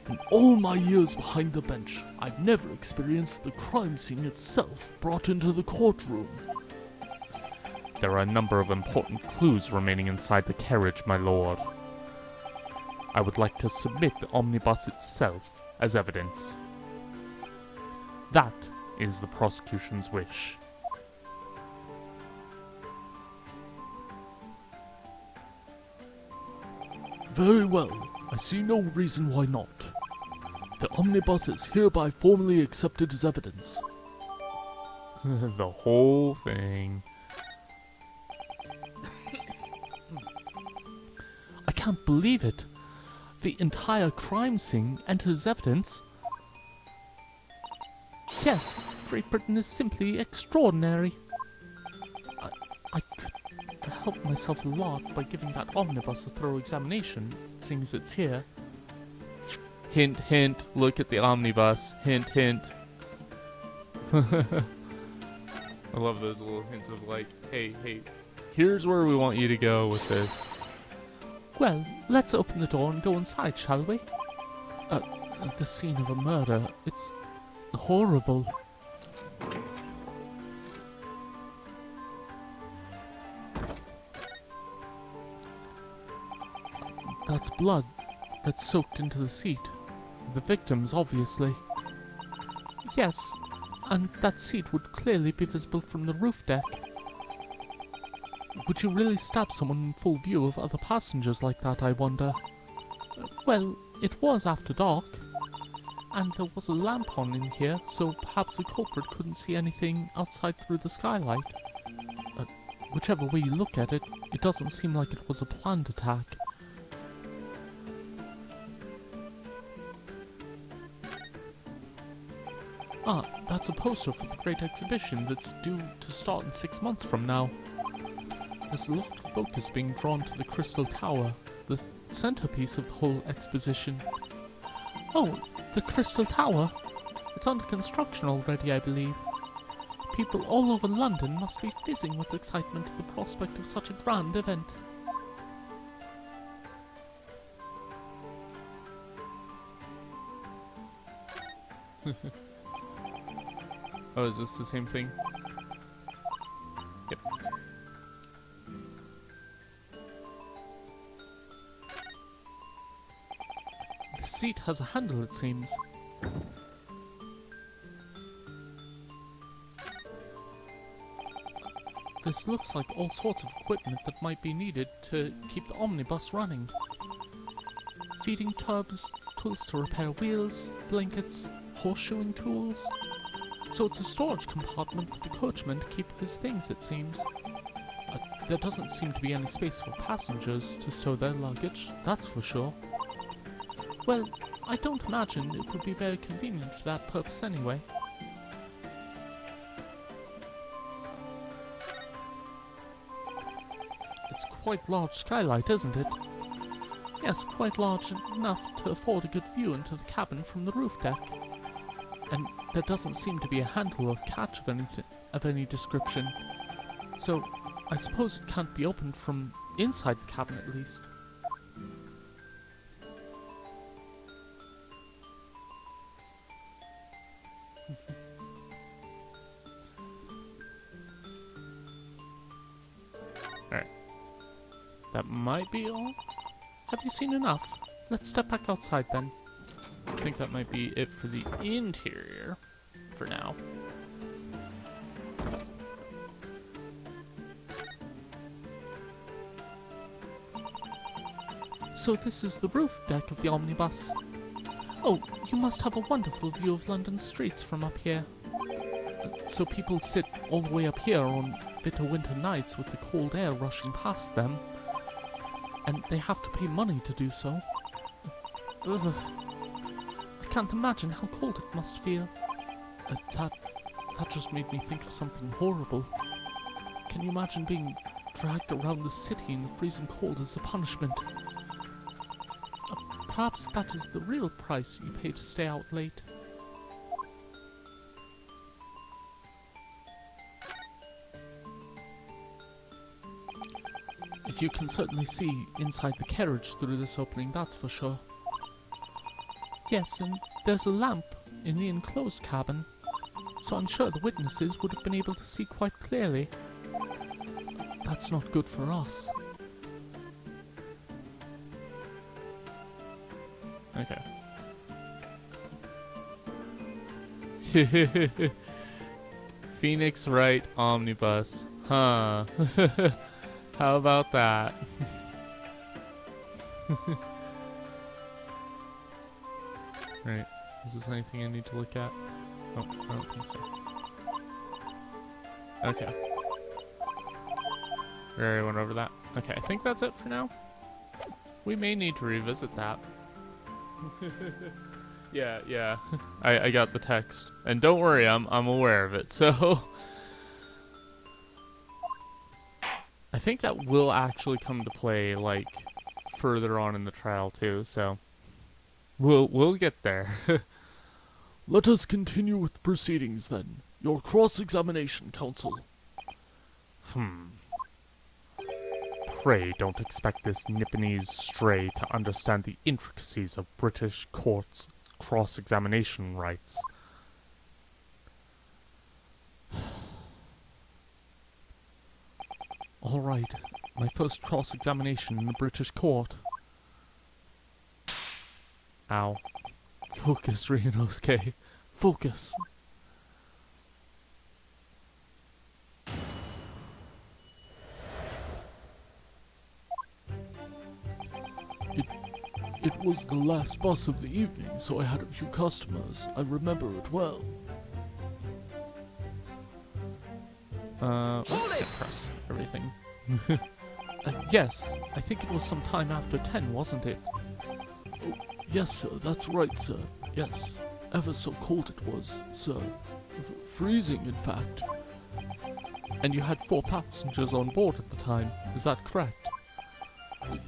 In all my years behind the bench, I've never experienced the crime scene itself brought into the courtroom. There are a number of important clues remaining inside the carriage, my lord. I would like to submit the omnibus itself as evidence. That is the prosecution's wish. Very well. I see no reason why not. The omnibus is hereby formally accepted as evidence. The whole thing. I can't believe it. The entire crime scene enters evidence. Yes, Great Britain is simply extraordinary. I could help myself a lot by giving that omnibus a thorough examination, seeing as it's here. Hint, hint, look at the omnibus. Hint, hint. I love those little hints of like, hey, here's where we want you to go with this. Well, let's open the door and go inside, shall we? The scene of a murder. It's horrible. That's blood that's soaked into the seat. The victim's, obviously. Yes, and that seat would clearly be visible from the roof deck. Would you really stab someone in full view of other passengers like that, I wonder? Well, it was after dark. And there was a lamp on in here, so perhaps the culprit couldn't see anything outside through the skylight. Whichever way you look at it, it doesn't seem like it was a planned attack. Ah, that's a poster for the great exhibition that's due to start in 6 months from now. There's a lot of focus being drawn to the Crystal Tower, the centerpiece of the whole exposition. Oh, the Crystal Tower? It's under construction already, I believe. People all over London must be fizzing with excitement at the prospect of such a grand event. Oh, is this the same thing? Yep. The seat has a handle, it seems. This looks like all sorts of equipment that might be needed to keep the omnibus running. Feeding tubs, tools to repair wheels, blankets, horseshoeing tools. So it's a storage compartment for the coachman to keep his things, it seems. There doesn't seem to be any space for passengers to store their luggage, that's for sure. Well, I don't imagine it would be very convenient for that purpose anyway. It's quite large skylight, isn't it? Yes, quite large enough to afford a good view into the cabin from the roof deck. And there doesn't seem to be a handle or catch of any description. So, I suppose it can't be opened from inside the cabin at least. Alright. That might be all. Have you seen enough? Let's step back outside then. I think that might be it for the interior for now. So this is the roof deck of the omnibus. Oh, you must have a wonderful view of London streets from up here. So people sit all the way up here on bitter winter nights with the cold air rushing past them, and they have to pay money to do so. Ugh. I can't imagine how cold it must feel. That just made me think of something horrible. Can you imagine being dragged around the city in the freezing cold as a punishment? Perhaps that is the real price you pay to stay out late. You can certainly see inside the carriage through this opening, that's for sure. Yes, and there's a lamp in the enclosed cabin, so I'm sure the witnesses would have been able to see quite clearly. That's not good for us. Okay. Phoenix Wright Omnibus. Huh. How about that? Right. Is this anything I need to look at? Oh, I don't think so. Okay. We already went over that. Okay, I think that's it for now. We may need to revisit that. Yeah. I got the text. And don't worry, I'm aware of it, so... I think that will actually come to play, like, further on in the trial, too, so... We'll get there. Let us continue with the proceedings, then. Your cross-examination, counsel. Pray don't expect this Nipponese stray to understand the intricacies of British courts' cross-examination rights. All right, my first cross-examination in the British court. Ow. Focus, Ryunosuke. Focus. It was the last bus of the evening, so I had a few customers. I remember it well. Can't press everything. Yes, I think it was some time after 10, wasn't it? Oh, yes, sir, that's right, sir. Yes. Ever so cold it was, sir. Freezing, in fact. And you had 4 passengers on board at the time, is that correct?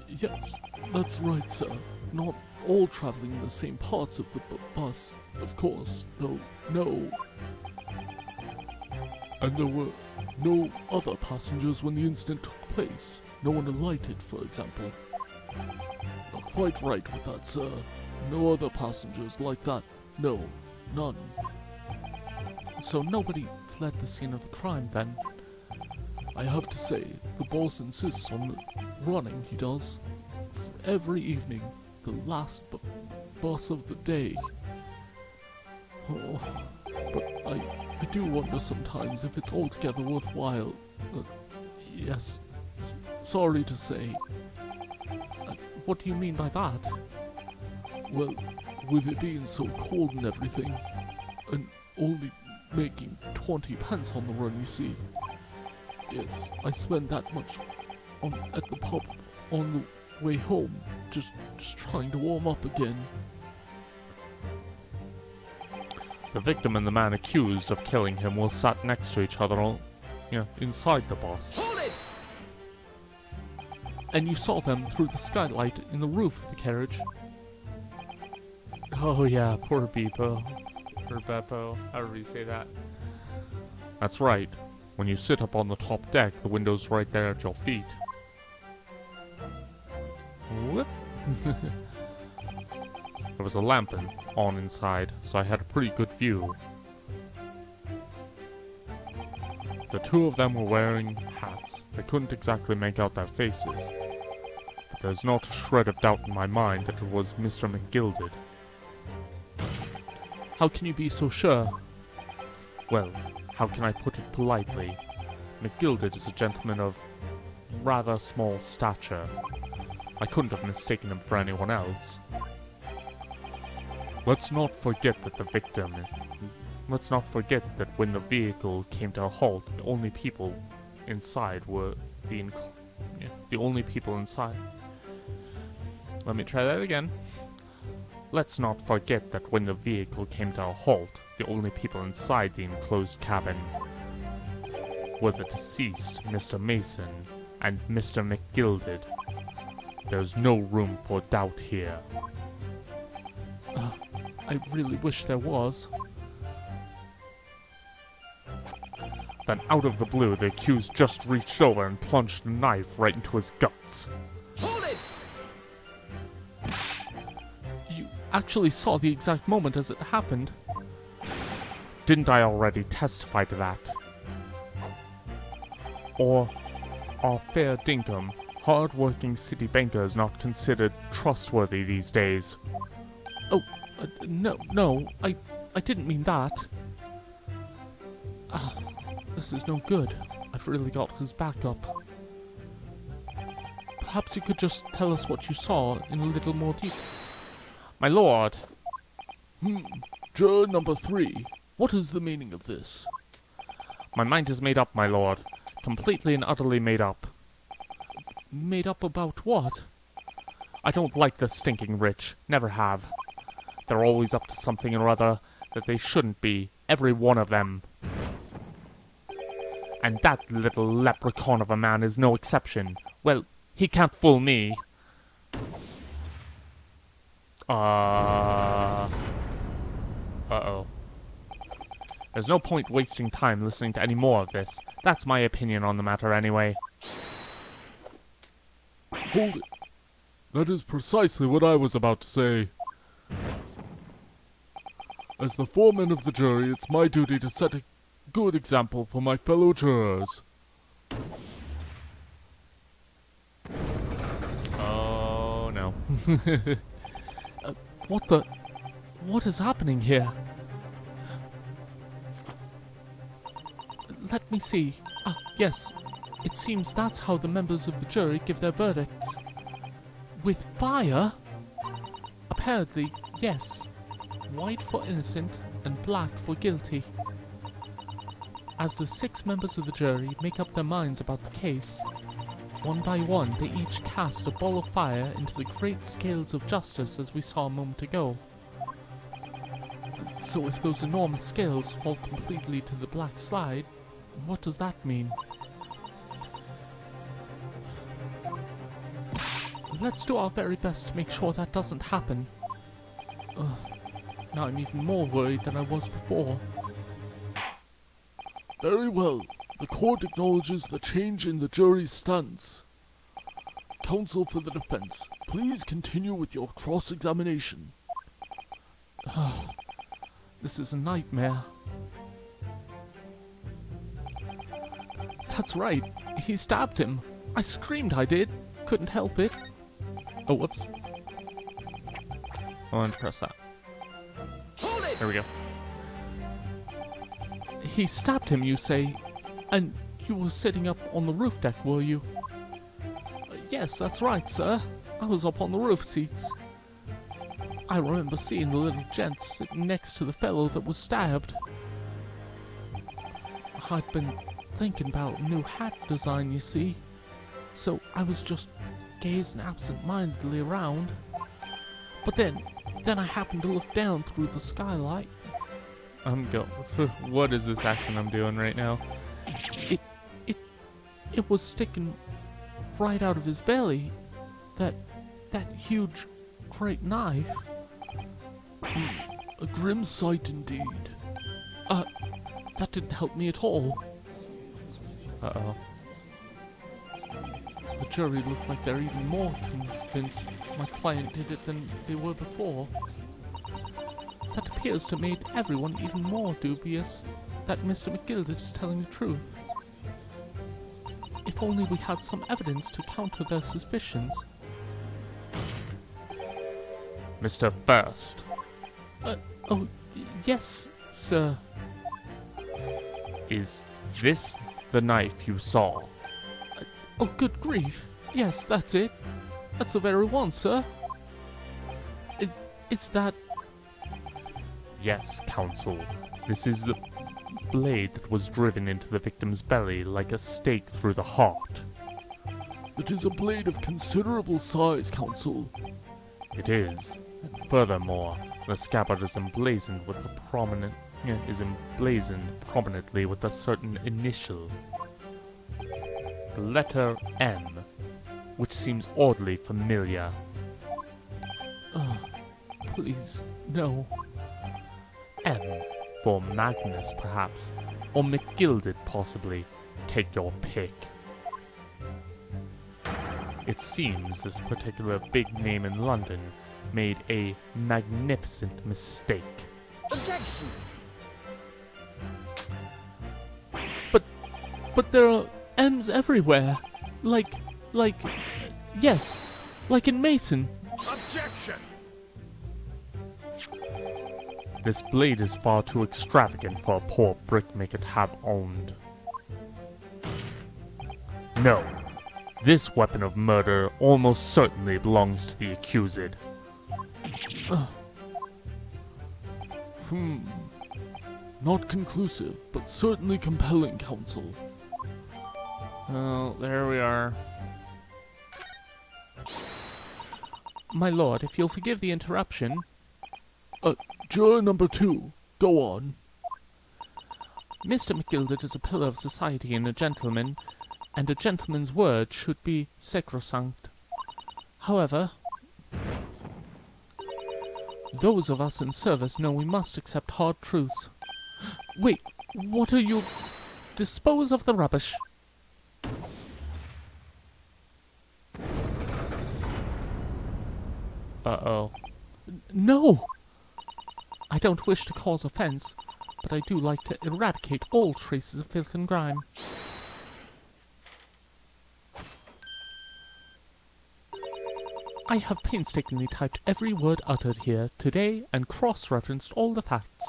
Yes, that's right, sir. Not all traveling in the same parts of the bus, of course, though no. And there were no other passengers when the incident took place. No one alighted, for example. You're quite right with that, sir. No other passengers like that. No, none. So nobody fled the scene of the crime, then? I have to say, the boss insists on running, he does. Every evening, the last bus of the day. Oh, but I do wonder sometimes if it's altogether worthwhile. Yes, sorry to say. What do you mean by that? Well, with it being so cold and everything, and only making 20 pence on the run, you see. Yes, I spend that much at the pub on the way home, just trying to warm up again. The victim and the man accused of killing him were sat next to each other, inside the bus. Hold it! And you saw them through the skylight in the roof of the carriage. Oh yeah, poor Beppo. Or Beppo, however you say that. That's right. When you sit up on the top deck, the window's right there at your feet. Whoop. There was a lamp on inside, so I had a pretty good view. The 2 of them were wearing hats. I couldn't exactly make out their faces. But there's not a shred of doubt in my mind that it was Mr. McGilded. How can you be so sure? Well, how can I put it politely? McGilded is a gentleman of rather small stature. I couldn't have mistaken him for anyone else. Let's not forget that the victim, let's not forget that when the vehicle came to a halt, the only people inside were the only people inside. Let me try that again. Let's not forget that when the vehicle came to a halt, the only people inside the enclosed cabin were the deceased Mr. Mason and Mr. McGilded. There's no room for doubt here. I really wish there was. Then out of the blue, the accused just reached over and plunged a knife right into his guts. Hold it! You actually saw the exact moment as it happened. Didn't I already testify to that? Or are fair dinkum, hard-working city bankers not considered trustworthy these days? Oh, no, I didn't mean that. This is no good. I've really got his back up. Perhaps you could just tell us what you saw in a little more detail. My lord, Juror number 3, what is the meaning of this? my mind is made up, my lord. Completely and utterly made up. Made up about what? I don't like the stinking rich. Never have. They're always up to something or other that they shouldn't be. Every one of them. And that little leprechaun of a man is no exception. Well, he can't fool me. Uh-oh. There's no point wasting time listening to any more of this. That's my opinion on the matter anyway. Hold it. That is precisely what I was about to say. As the foreman of the jury, it's my duty to set a good example for my fellow jurors. Oh, no. What is happening here? Let me see. Ah, yes. It seems that's how the members of the jury give their verdicts. With fire? Apparently, yes. White for innocent and black for guilty. As the 6 members of the jury make up their minds about the case, one by one they each cast a ball of fire into the great scales of justice as we saw a moment ago. So if those enormous scales fall completely to the black side, what does that mean? Let's do our very best to make sure that doesn't happen. Now I'm even more worried than I was before. Very well. The court acknowledges the change in the jury's stance. Counsel for the defense, please continue with your cross-examination. This is a nightmare. That's right. He stabbed him. I screamed, I did. Couldn't help it. Oh, whoops. I want to press that. There we go. He stabbed him, you say? And you were sitting up on the roof deck, were you? Yes, that's right, sir. I was up on the roof seats. I remember seeing the little gent sitting next to the fellow that was stabbed. I'd been thinking about a new hat design, you see. So I was just gazing absent-mindedly around. But then I happened to look down through the skylight. What is this accent I'm doing right now? It was sticking right out of his belly. That huge, great knife. A grim sight indeed. That didn't help me at all. Uh-oh. The jury looked like they're even more convinced my client did it than they were before. That appears to have made everyone even more dubious that Mr. McGilded is telling the truth. If only we had some evidence to counter their suspicions. Mr. First. Yes, sir. Is this the knife you saw? Oh, good grief. Yes, that's it. That's the very one, sir. Is that... Yes, Counsel. This is the blade that was driven into the victim's belly like a stake through the heart. It is a blade of considerable size, Counsel. It is. And furthermore, the scabbard is emblazoned prominently with a certain initial. The letter M, which seems oddly familiar. Please, no. M, for Magnus, perhaps, or McGilded, possibly. Take your pick. It seems this particular big name in London made a magnificent mistake. Objection! But there are M's everywhere. Yes, like in Mason. Objection! This blade is far too extravagant for a poor brickmaker to have owned. No, this weapon of murder almost certainly belongs to the accused. Not conclusive, but certainly compelling, Counsel. Oh, there we are. My lord, if you'll forgive the interruption. Juror number 2, go on. Mr. McGilded is a pillar of society and a gentleman's word should be sacrosanct. However, those of us in service know we must accept hard truths. Wait, what are you... Dispose of the rubbish. Uh-oh. No! I don't wish to cause offense, but I do like to eradicate all traces of filth and grime. I have painstakingly typed every word uttered here today and cross-referenced all the facts.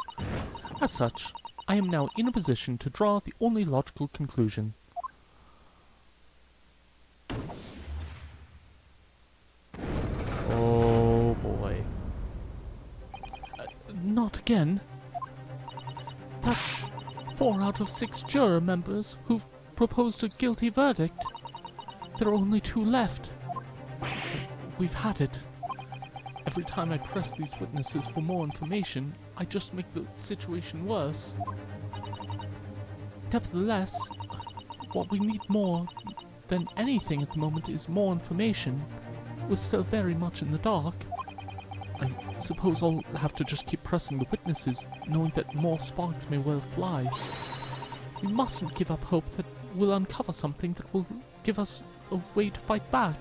As such, I am now in a position to draw the only logical conclusion. Oh boy. Not again. That's 4 out of 6 juror members who've proposed a guilty verdict. There are only 2 left. We've had it. Every time I press these witnesses for more information, I just make the situation worse. Nevertheless, what we need more than anything at the moment is more information. We're still very much in the dark. I suppose I'll have to just keep pressing the witnesses, knowing that more sparks may well fly. We mustn't give up hope that we'll uncover something that will give us a way to fight back.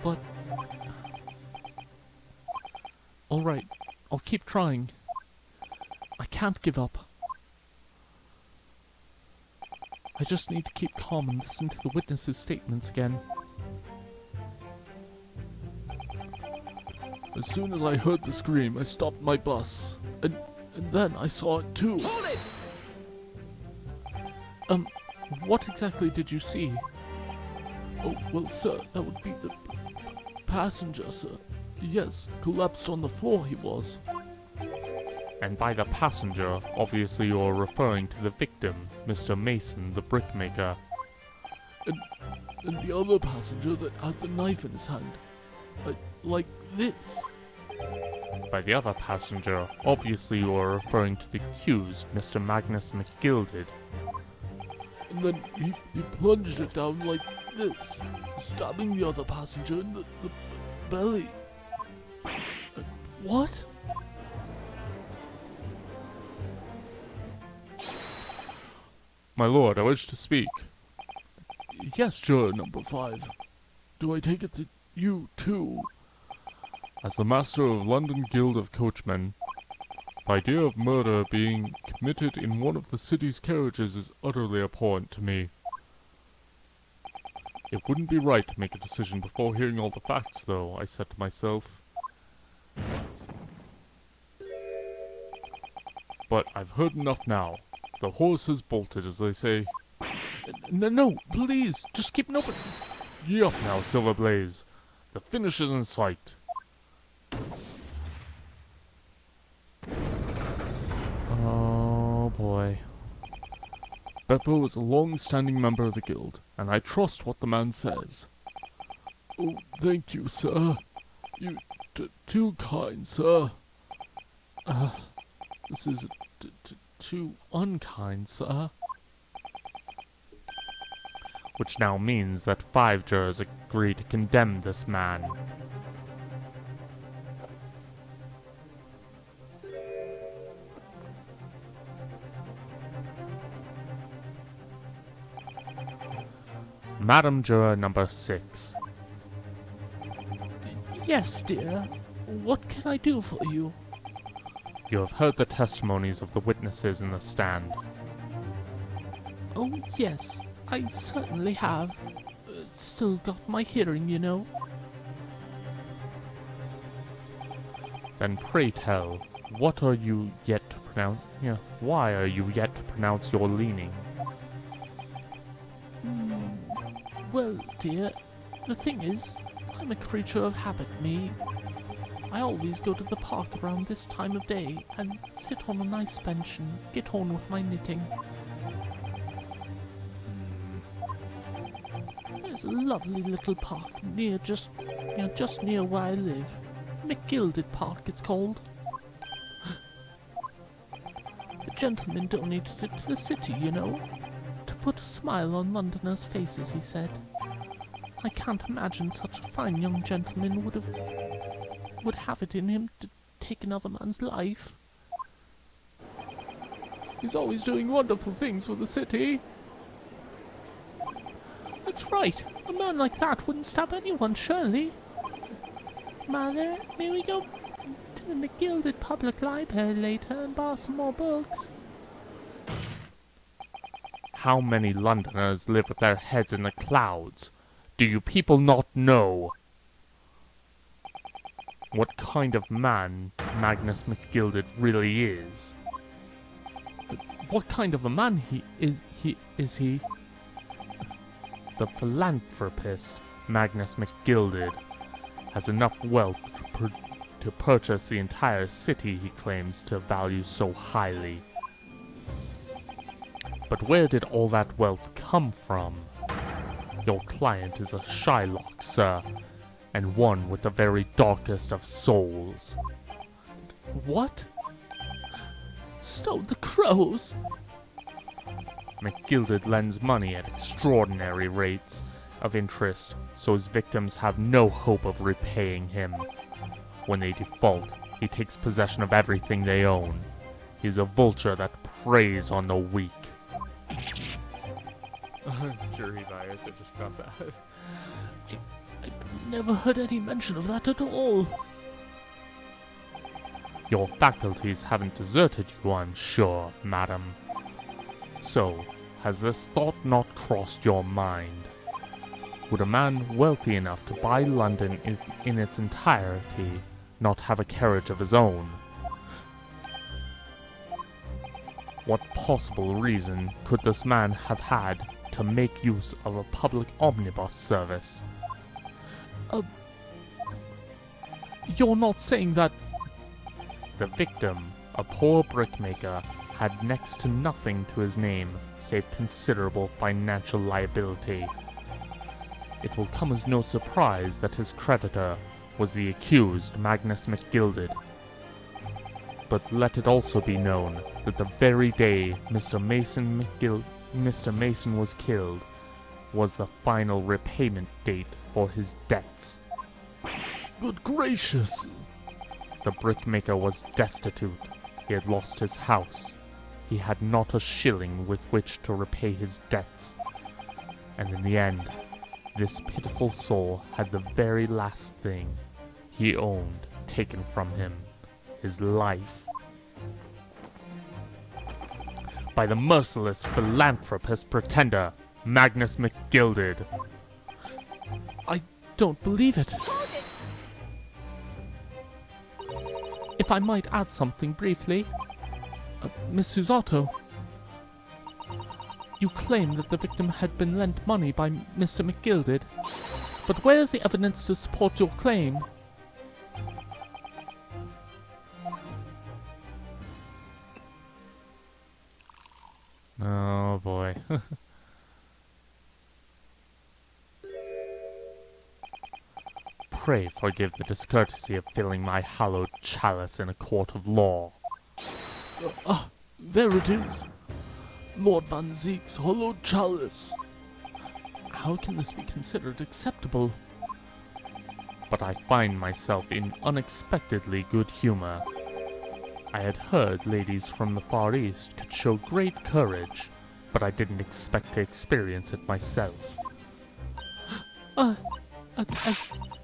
But... Alright, I'll keep trying. I can't give up. I just need to keep calm and listen to the witnesses' statements again. As soon as I heard the scream, I stopped my bus. And then I saw it too. Hold it! What exactly did you see? Oh, well, sir, that would be the passenger, sir. Yes, collapsed on the floor he was. And by the passenger, obviously you're referring to the victim, Mr. Mason, the brickmaker. And the other passenger that had the knife in his hand. Like this. By the other passenger, obviously you are referring to the accused, Mr. Magnus McGilded. And then he plunged it down like this, stabbing the other passenger in the belly. What? My lord, I wish to speak. Yes, juror number 5. Do I take it that you, too? As the master of London Guild of Coachmen, the idea of murder being committed in one of the city's carriages is utterly abhorrent to me. It wouldn't be right to make a decision before hearing all the facts, though, I said to myself. But I've heard enough now. The horse has bolted, as they say. No, please, just keep an open... Ye up now, Silver Blaze. The finish is in sight. boy. Beppo is a long-standing member of the guild, and I trust what the man says. Oh, thank you, sir. You too kind, sir. This is too unkind, sir. Which now means that 5 jurors agree to condemn this man. Madam Juror number 6. Yes, dear. What can I do for you? You have heard the testimonies of the witnesses in the stand. Oh, yes, I certainly have. Still got my hearing, you know. Then pray tell, what are you yet to pronounce? Why are you yet to pronounce your leaning? Well, dear, the thing is, I'm a creature of habit, me. I always go to the park around this time of day and sit on a nice bench and get on with my knitting. There's a lovely little park just near where I live. McGilded Park, it's called. The gentleman donated it to the city, you know, to put a smile on Londoners' faces, he said. I can't imagine such a fine young gentleman would have it in him to take another man's life. He's always doing wonderful things for the city. That's right. A man like that wouldn't stab anyone, surely. Mother, may we go to the McGilded Public Library later and borrow some more books? How many Londoners live with their heads in the clouds? Do you people not know what kind of man Magnus McGilded really is? What kind of a man is he? The philanthropist Magnus McGilded has enough wealth to purchase the entire city he claims to value so highly. But where did all that wealth come from? Your client is a Shylock, sir, and one with the very darkest of souls. What? Stole the crows? McGilded lends money at extraordinary rates of interest, so his victims have no hope of repaying him. When they default, he takes possession of everything they own. He's a vulture that preys on the weak. Jury bias, I just got that. I've never heard any mention of that at all. Your faculties haven't deserted you, I'm sure, madam. So, has this thought not crossed your mind? Would a man wealthy enough to buy London in its entirety not have a carriage of his own? What possible reason could this man have had to make use of a public omnibus service? You're not saying that... The victim, a poor brickmaker, had next to nothing to his name save considerable financial liability. It will come as no surprise that his creditor was the accused Magnus McGilded. But let it also be known that the very day Mr. Mason was killed was the final repayment date for his debts. Good gracious! The brickmaker was destitute. He had lost his house. He had not a shilling with which to repay his debts. And in the end, this pitiful soul had the very last thing he owned taken from him, his life. By the merciless philanthropist pretender, Magnus McGilded. I don't believe it. If I might add something briefly. Miss Susato, you claim that the victim had been lent money by Mr. McGilded, but where is the evidence to support your claim? Oh boy. Pray forgive the discourtesy of filling my hallowed chalice in a court of law. There it is. Lord Van Zeek's hollowed chalice. How can this be considered acceptable? But I find myself in unexpectedly good humor. I had heard ladies from the Far East could show great courage, but I didn't expect to experience it myself.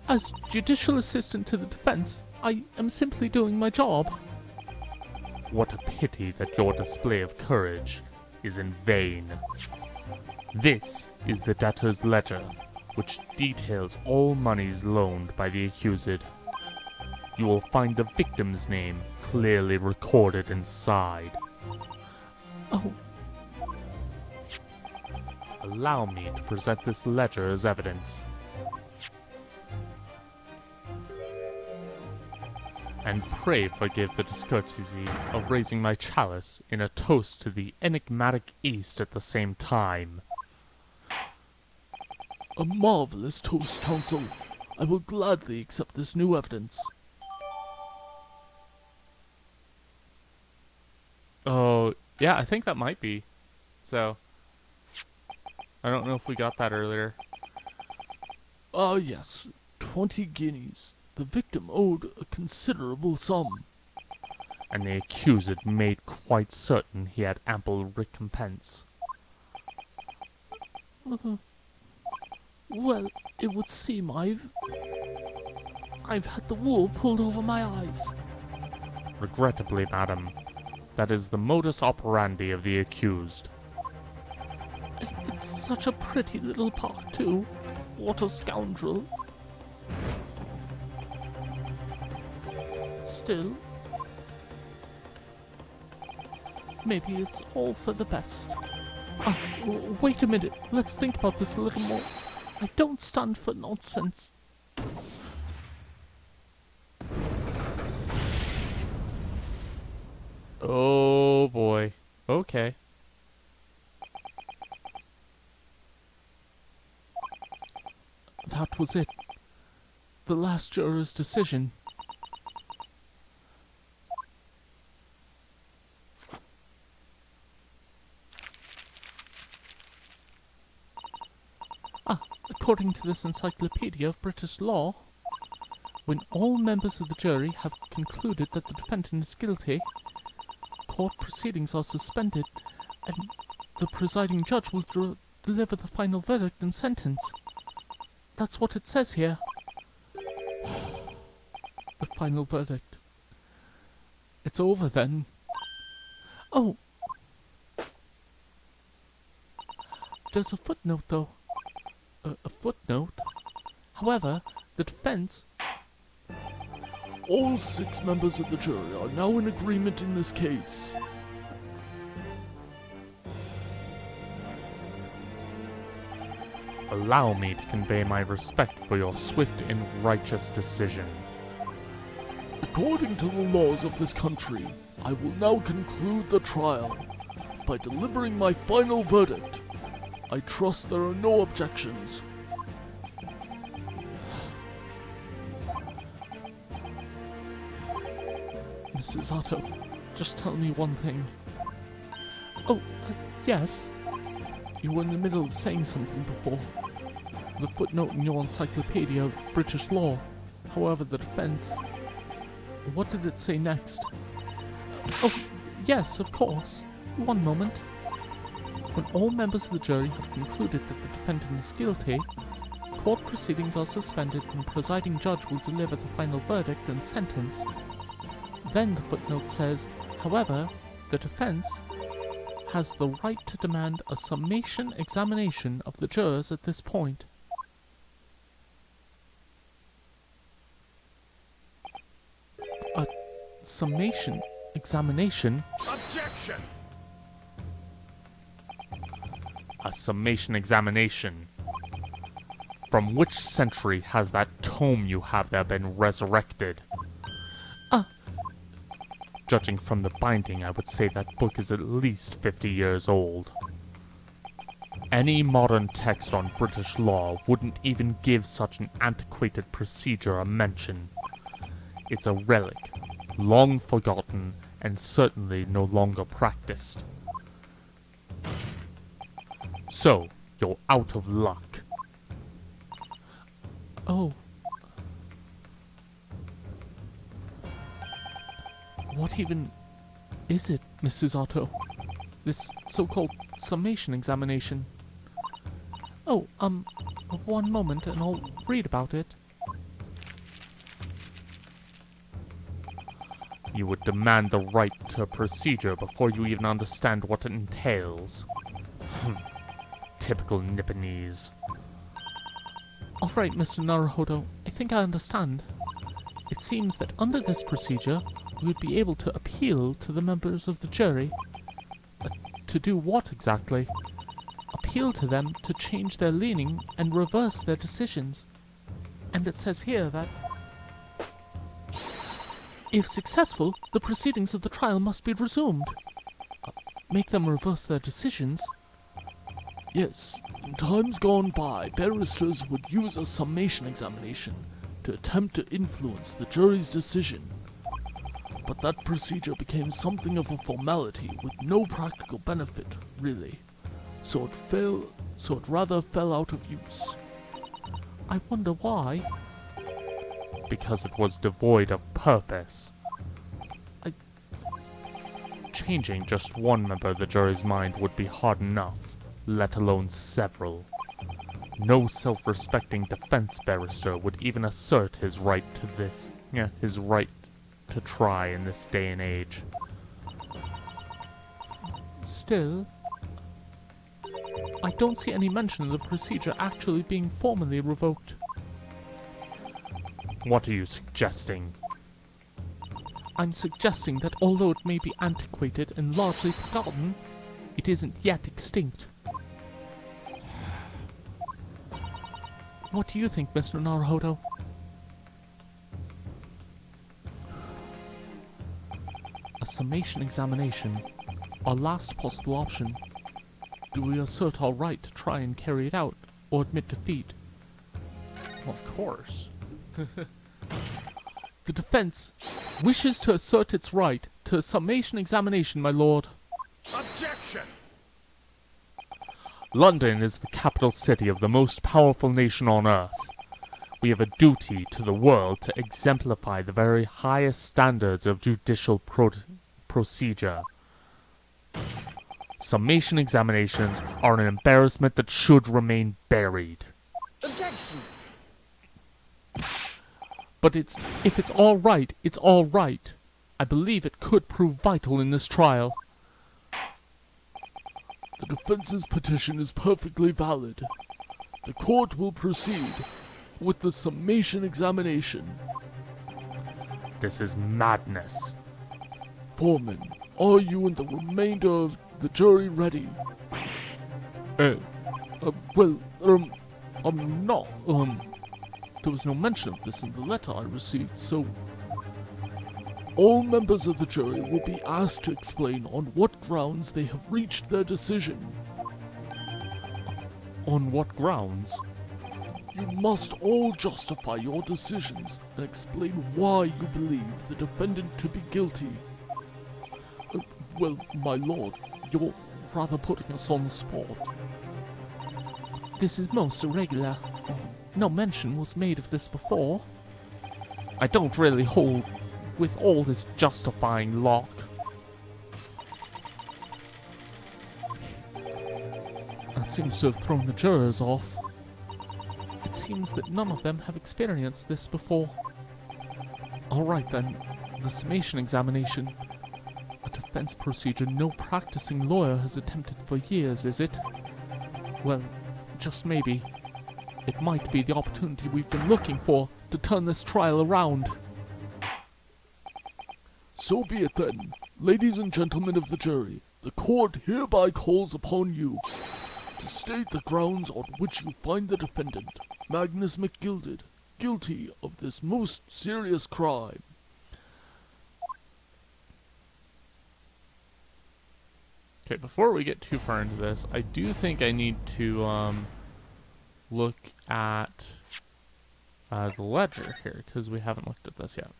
As judicial assistant to the defense, I am simply doing my job. What a pity that your display of courage is in vain. This is the debtor's ledger, which details all monies loaned by the accused. You will find the victim's name clearly recorded inside. Oh, Allow me to present this ledger as evidence. And pray forgive the discourtesy of raising my chalice in a toast to the enigmatic East at the same time. a marvelous toast, Counsel. I will gladly accept this new evidence. Oh, yeah, I think that might be. So, I don't know if we got that earlier. Ah, yes, 20 guineas. The victim owed a considerable sum. And the accused made quite certain he had ample recompense. Well, it would seem I've had the wool pulled over my eyes. Regrettably, madam, that is the modus operandi of the accused. It's such a pretty little park, too. What a scoundrel. Still, maybe it's all for the best. Wait a minute. Let's think about this a little more. I don't stand for nonsense. Oh boy. Okay. That was it. The last juror's decision. According to this encyclopedia of British law, when all members of the jury have concluded that the defendant is guilty, court proceedings are suspended and the presiding judge will deliver the final verdict and sentence. That's what it says here. The final verdict. It's over then. Oh. There's a footnote though. A footnote? However, the defense... All 6 members of the jury are now in agreement in this case. Allow me to convey my respect for your swift and righteous decision. According to the laws of this country, I will now conclude the trial by delivering my final verdict. I trust there are no objections. Mrs. Otto, just tell me one thing. Oh, yes. You were in the middle of saying something before. The footnote in your encyclopedia of British law. However, the defense... What did it say next? Oh, yes, of course. One moment. When all members of the jury have concluded that the defendant is guilty, court proceedings are suspended and the presiding judge will deliver the final verdict and sentence. Then the footnote says, however, the defense has the right to demand a summation examination of the jurors at this point. A summation examination? Objection! A summation examination. From which century has that tome you have there been resurrected? judging from the binding, I would say that book is at least 50 years old. Any modern text on British law wouldn't even give such an antiquated procedure a mention. It's a relic, long forgotten, and certainly no longer practiced. So, you're out of luck. Oh. What even is it, Mrs. Otto? This so-called summation examination? Oh, one moment and I'll read about it. You would demand the right to a procedure before you even understand what it entails. Typical Nipponese. Alright, Mr. Naruhodo, I think I understand. It seems that under this procedure, we would be able to appeal to the members of the jury. To do what exactly? Appeal to them to change their leaning and reverse their decisions. And it says here that if successful, the proceedings of the trial must be resumed. Make them reverse their decisions? Yes, in times gone by, barristers would use a summation examination to attempt to influence the jury's decision. But that procedure became something of a formality with no practical benefit, really. So it rather fell out of use. I wonder why. Because it was devoid of purpose. Changing just one member of the jury's mind would be hard enough, let alone several. No self-respecting defense barrister would even assert his right to try in this day and age. Still, I don't see any mention of the procedure actually being formally revoked. What are you suggesting? I'm suggesting that although it may be antiquated and largely forgotten, it isn't yet extinct. What do you think, Mr. Naruhodo? A summation examination, our last possible option. Do we assert our right to try and carry it out, or admit defeat? Of course. The defense wishes to assert its right to a summation examination, my lord. Objection! London is the capital city of the most powerful nation on earth. We have a duty to the world to exemplify the very highest standards of judicial procedure. Summation examinations are an embarrassment that should remain buried. Objection! But if it's all right, it's all right. I believe it could prove vital in this trial. The defense's petition is perfectly valid. The court will proceed with the summation examination. This is madness. Foreman, are you and the remainder of the jury ready? I'm not. There was no mention of this in the letter I received, so... All members of the jury will be asked to explain on what grounds they have reached their decision. On what grounds? You must all justify your decisions and explain why you believe the defendant to be guilty. Well, my lord, you're rather putting us on the spot. This is most irregular. No mention was made of this before. I don't really hold with all this justifying lock. That seems to have thrown the jurors off. It seems that none of them have experienced this before. Alright then, the summation examination. A defense procedure no practicing lawyer has attempted for years, is it? Well, just maybe. It might be the opportunity we've been looking for to turn this trial around. So be it then, ladies and gentlemen of the jury. The court hereby calls upon you to state the grounds on which you find the defendant, Magnus McGilded, guilty of this most serious crime. Okay, before we get too far into this, I do think I need to look at the ledger here, because we haven't looked at this yet.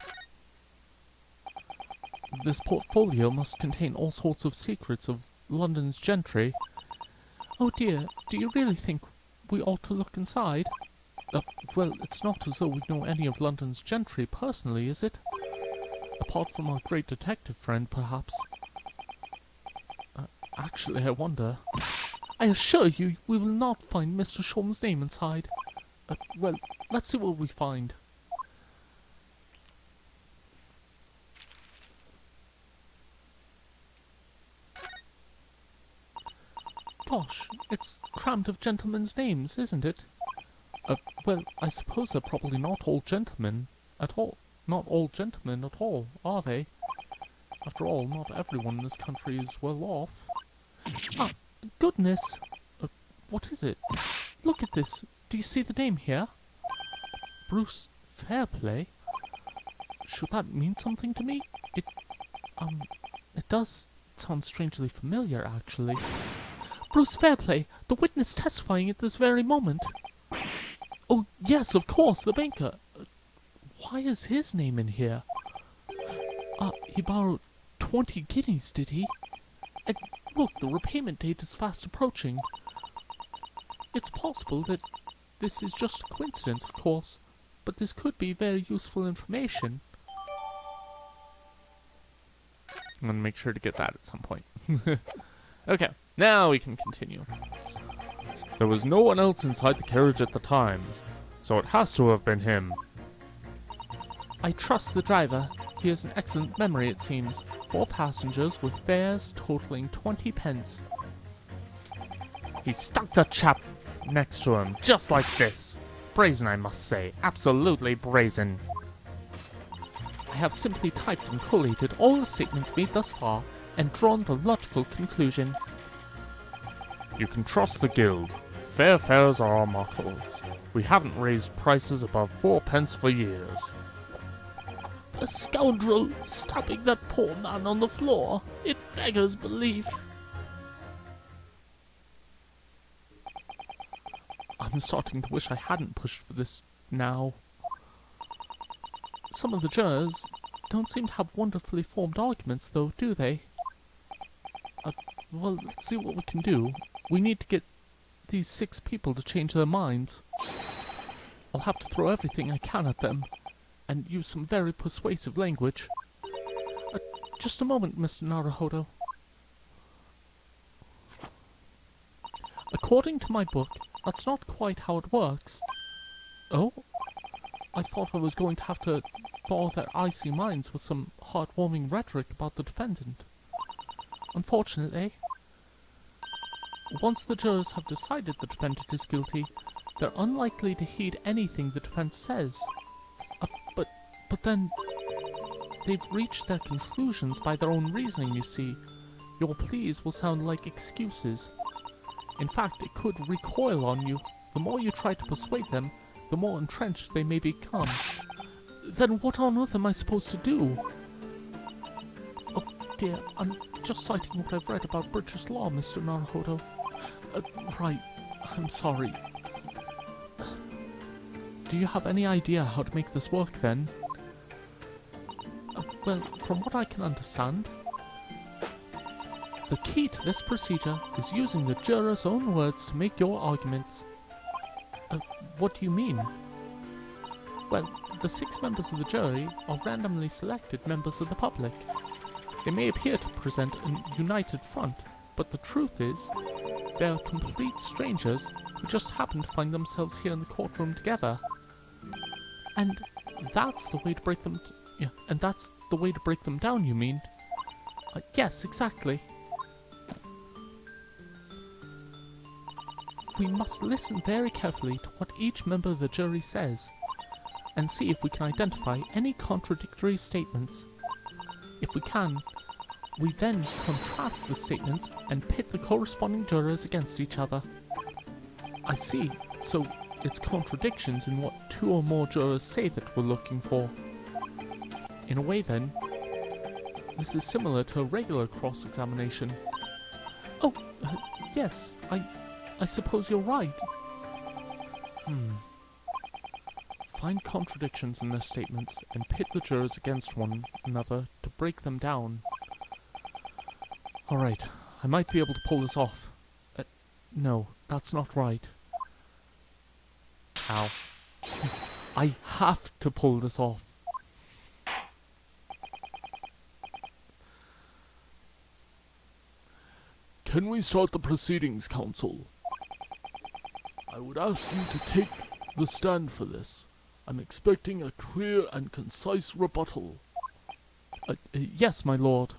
This portfolio must contain all sorts of secrets of London's gentry. Oh dear, do you really think we ought to look inside? Well, it's not as though we know any of London's gentry personally, is it? Apart from our great detective friend, perhaps. Actually, I wonder. I assure you, we will not find Mr. Shorn's name inside. Well, let's see what we find. Gosh, it's crammed of gentlemen's names, isn't it? Well, I suppose they're probably not all gentlemen at all. Not all gentlemen at all, are they? After all, not everyone in this country is well off. Ah, goodness! What is it? Look at this. Do you see the name here? Bruce Fairplay? Should that mean something to me? It does sound strangely familiar, actually. Bruce Fairplay, the witness testifying at this very moment. Oh, yes, of course, the banker. Why is his name in here? He borrowed 20 guineas, did he? And look, the repayment date is fast approaching. It's possible that this is just a coincidence, of course, but this could be very useful information. I'm going to make sure to get that at some point. Okay, now we can continue. There was no one else inside the carriage at the time, so it has to have been him. I trust the driver. He has an excellent memory, it seems. 4 passengers with fares totaling 20 pence. He stuck the chap next to him, just like this. Brazen, I must say. Absolutely brazen. I have simply typed and collated all the statements made thus far and drawn the logical conclusion. You can trust the guild. Fair fares are our mottos. We haven't raised prices above 4 pence for years. The scoundrel stabbing that poor man on the floor. It beggars belief. I'm starting to wish I hadn't pushed for this now. Some of the jurors don't seem to have wonderfully formed arguments, though, do they? Well, let's see what we can do. We need to get these 6 people to change their minds. I'll have to throw everything I can at them, and use some very persuasive language. Just a moment, Mr. Naruhodo. According to my book, that's not quite how it works. Oh? I thought I was going to have to thaw their icy minds with some heartwarming rhetoric about the defendant. Unfortunately, once the jurors have decided the defendant is guilty, they're unlikely to heed anything the defense says. But then, they've reached their conclusions by their own reasoning, you see. Your pleas will sound like excuses. In fact, it could recoil on you. The more you try to persuade them, the more entrenched they may become. Then what on earth am I supposed to do? Oh dear, I'm just citing what I've read about British law, Mr. Naruhodo. Right, I'm sorry. Do you have any idea how to make this work, then? Well, from what I can understand, the key to this procedure is using the jurors' own words to make your arguments. What do you mean? Well, the 6 members of the jury are randomly selected members of the public. They may appear to present a united front, but the truth is, they are complete strangers who just happen to find themselves here in the courtroom together. And that's the way to break them... and that's the way to break them down, you mean? Yes, exactly. We must listen very carefully to what each member of the jury says, and see if we can identify any contradictory statements. If we can, we then contrast the statements and pit the corresponding jurors against each other. I see, so it's contradictions in what 2 or more jurors say that we're looking for. In a way then, this is similar to a regular cross-examination. Oh, yes, I suppose you're right. Find contradictions in their statements and pit the jurors against one another to break them down. Alright, I might be able to pull this off. No, that's not right. Ow. I have to pull this off. Can we start the proceedings, counsel? I would ask you to take the stand for this. I'm expecting a clear and concise rebuttal. Yes, my lord.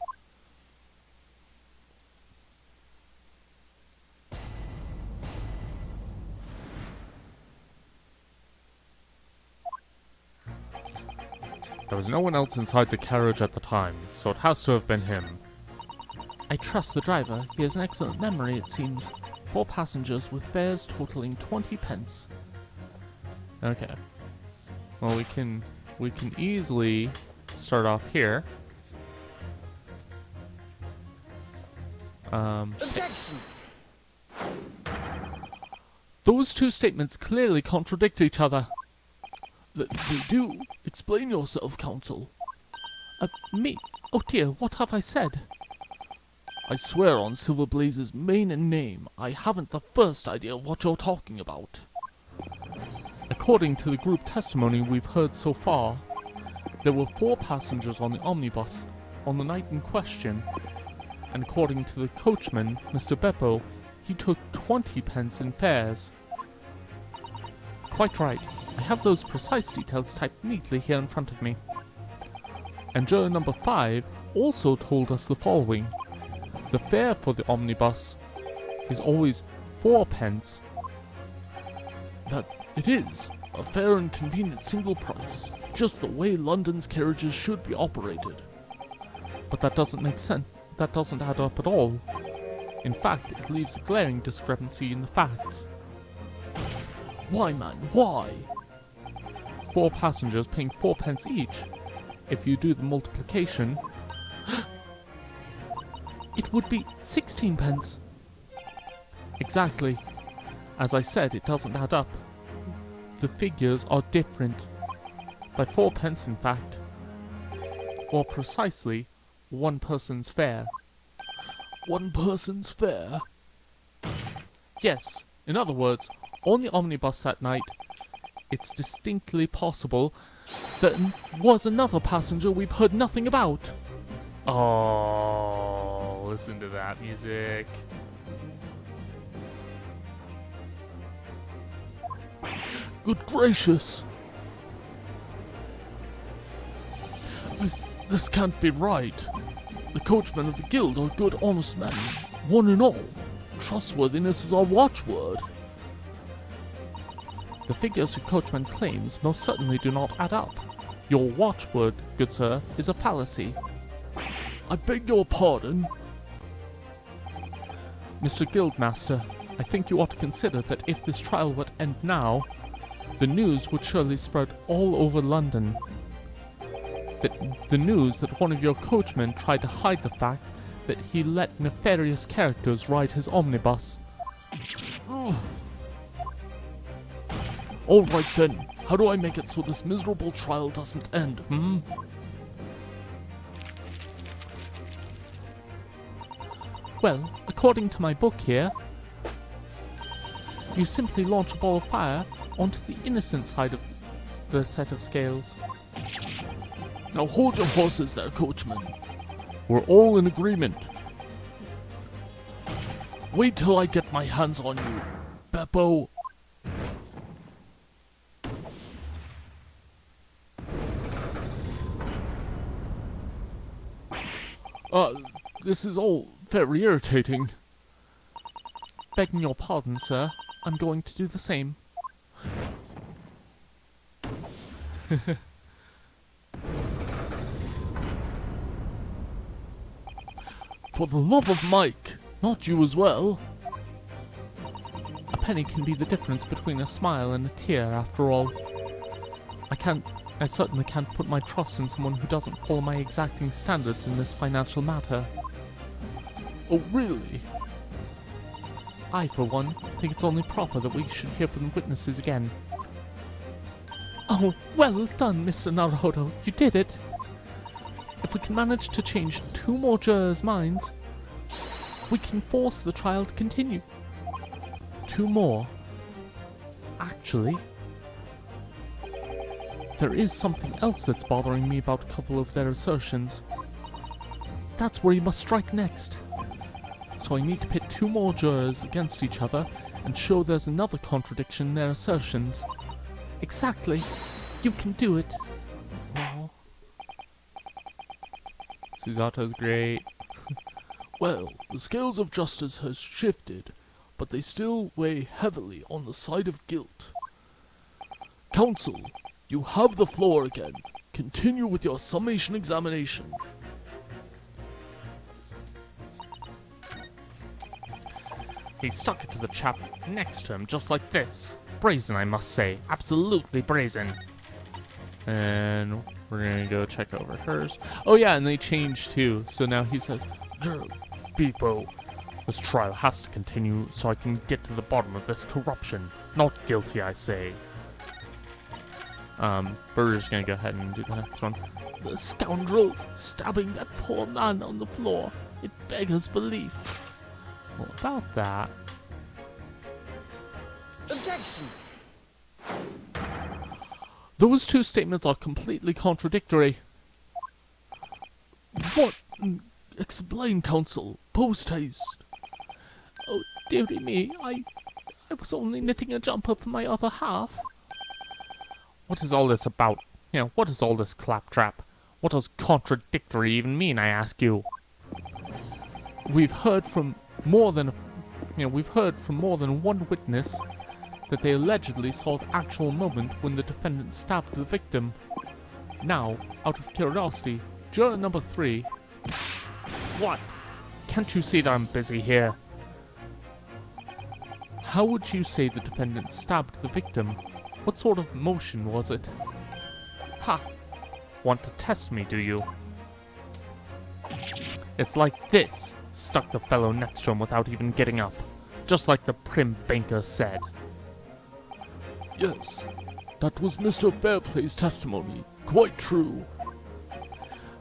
There was no one else inside the carriage at the time, so it has to have been him. I trust the driver. He has an excellent memory, it seems. 4 passengers with fares totaling 20 pence. Okay. Well, we can easily start off here. Objection! Those two statements clearly contradict each other. They do. Explain yourself, counsel. Me? Oh dear, what have I said? I swear on Silverblaze's mane and name, I haven't the first idea of what you're talking about. According to the group testimony we've heard so far, there were 4 passengers on the omnibus on the night in question, and according to the coachman, Mr. Beppo, he took 20 pence in fares. Quite right. I have those precise details typed neatly here in front of me. And juror number 5 also told us the following. The fare for the omnibus is always 4 pence. That it is. A fair and convenient single price. Just the way London's carriages should be operated. But that doesn't make sense. That doesn't add up at all. In fact, it leaves a glaring discrepancy in the facts. Why, man? Why? 4 passengers paying 4 pence each. If you do the multiplication, it would be 16 pence. Exactly. As I said, it doesn't add up. The figures are different. By 4 pence, in fact. Or precisely, 1 person's fare. 1 person's fare? Yes. In other words, on the omnibus that night, it's distinctly possible that was another passenger we've heard nothing about. Oh, listen to that music. Good gracious! This can't be right. The coachmen of the guild are good, honest men, one and all. Trustworthiness is our watchword. The figures your coachman claims most certainly do not add up. Your watchword, good sir, is a fallacy. I beg your pardon? Mr. Guildmaster, I think you ought to consider that if this trial were to end now, the news would surely spread all over London. The news that one of your coachmen tried to hide the fact that he let nefarious characters ride his omnibus. All right then, how do I make it so this miserable trial doesn't end, Well, according to my book here, you simply launch a ball of fire onto the innocent side of the set of scales. Now hold your horses there, coachman. We're all in agreement. Wait till I get my hands on you, Beppo. This is all very irritating. Begging your pardon, sir, I'm going to do the same. For the love of Mike, not you as well. A penny can be the difference between a smile and a tear, after all. I certainly can't put my trust in someone who doesn't follow my exacting standards in this financial matter. Oh, really? I, for one, think it's only proper that we should hear from the witnesses again. Oh, well done, Mr. Naruhodo. You did it. If we can manage to change 2 more jurors' minds, we can force the trial to continue. 2 more. Actually, there is something else that's bothering me about a couple of their assertions. That's where you must strike next. So I need to pit 2 more jurors against each other and show there's another contradiction in their assertions. Exactly. You can do it. Aww. Susato's great. Well, the scales of justice has shifted, but they still weigh heavily on the side of guilt. Counsel, you have the floor again. Continue with your summation examination. He stuck it to the chap next to him just like this. Brazen, I must say. Absolutely brazen. And we're gonna go check over hers. Oh yeah, and they changed too. So now he says, People, this trial has to continue so I can get to the bottom of this corruption. Not guilty, I say. Burger's gonna go ahead and do the next one. The scoundrel stabbing that poor man on the floor. It beggars belief. Well, about that. Objection! Those 2 statements are completely contradictory. What? Explain, counsel. Post haste. Oh, dearie me, I was only knitting a jumper for my other half. What is all this about? What is all this claptrap? What does contradictory even mean, I ask you? We've heard from more than one witness that they allegedly saw the actual moment when the defendant stabbed the victim. Now, out of curiosity, juror number 3. What? Can't you see that I'm busy here? How would you say the defendant stabbed the victim? What sort of motion was it? Ha! Want to test me, do you? It's like this. Stuck the fellow next to him without even getting up. Just like the prim banker said. Yes, that was Mr. Fairplay's testimony. Quite true.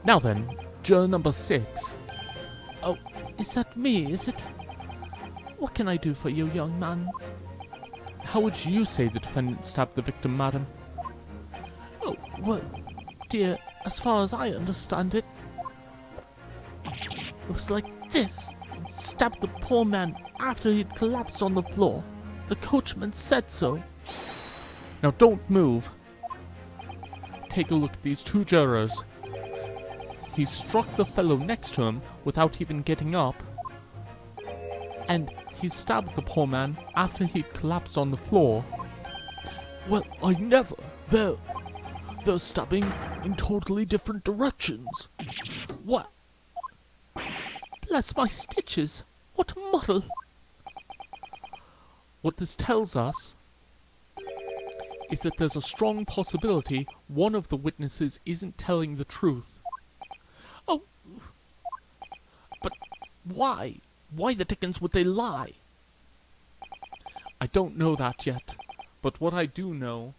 Now then, juror number 6. Oh, is that me, is it? What can I do for you, young man? How would you say the defendant stabbed the victim, madam? Oh, well, dear, as far as I understand it, it was like this. Stabbed the poor man after he'd collapsed on the floor. The coachman said so. Now don't move. Take a look at these 2 jurors. He struck the fellow next to him without even getting up. And he stabbed the poor man after he'd collapsed on the floor. Well, I never. They're stabbing in totally different directions. What? Bless my stitches. What a muddle. What this tells us is that there's a strong possibility one of the witnesses isn't telling the truth. Oh, but why? Why the dickens would they lie? I don't know that yet, but what I do know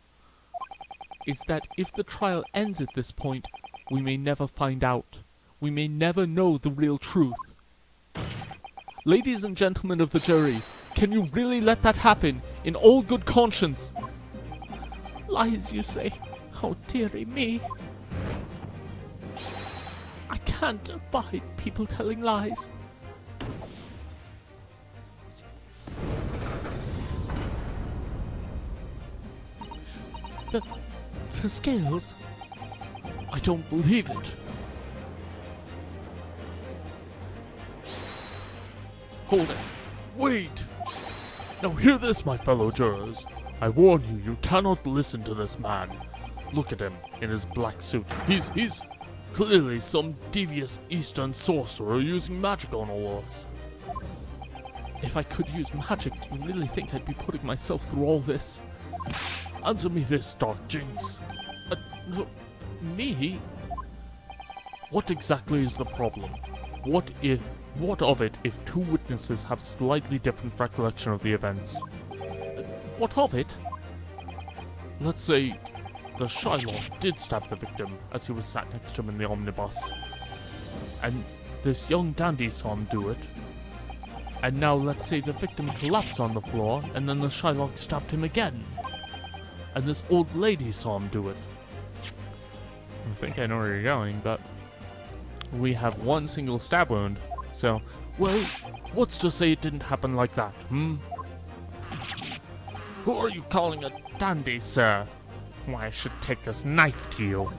is that if the trial ends at this point, we may never find out. We may never know the real truth. Ladies and gentlemen of the jury, can you really let that happen in all good conscience? Lies, you say? Oh, dearie me. I can't abide people telling lies. The scales? I don't believe it. Hold it. Wait! Now hear this, my fellow jurors. I warn you, you cannot listen to this man. Look at him, in his black suit. He's clearly some devious Eastern sorcerer using magic on all of us. If I could use magic, do you really think I'd be putting myself through all this? Answer me this, Dark Jinx. Me? What exactly is the problem? What if What of it if two witnesses have slightly different recollection of the events? What of it? Let's say the Shylock did stab the victim as he was sat next to him in the omnibus. And this young dandy saw him do it. And now let's say the victim collapsed on the floor and then the Shylock stabbed him again. And this old lady saw him do it. I think I know where you're going, but we have one single stab wound, so... Well, what's to say it didn't happen like that, hmm? Who are you calling a dandy, sir? Why, I should take this knife to you.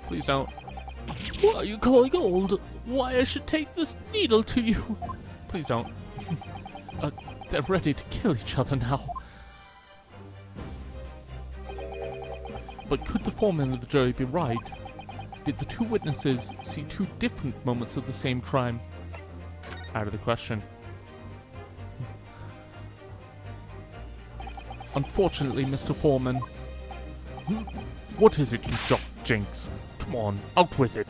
Please don't. Who are you calling old? Why, I should take this needle to you. Please don't. They're ready to kill each other now. But could the foreman of the jury be right? Did the two witnesses see two different moments of the same crime? Out of the question. Unfortunately, Mr. Foreman. What is it, you jock jinx? Come on, out with it.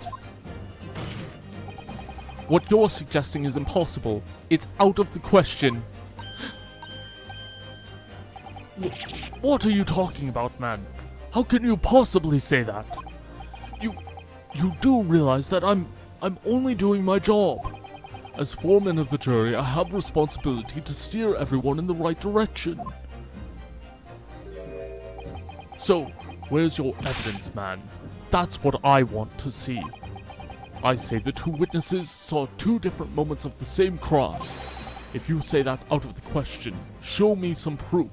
What you're suggesting is impossible. It's out of the question. What are you talking about, man? How can you possibly say that? You do realize that I'm only doing my job. As foreman of the jury, I have responsibility to steer everyone in the right direction. So, where's your evidence, man? That's what I want to see. I say the two witnesses saw two different moments of the same crime. If you say that's out of the question, show me some proof.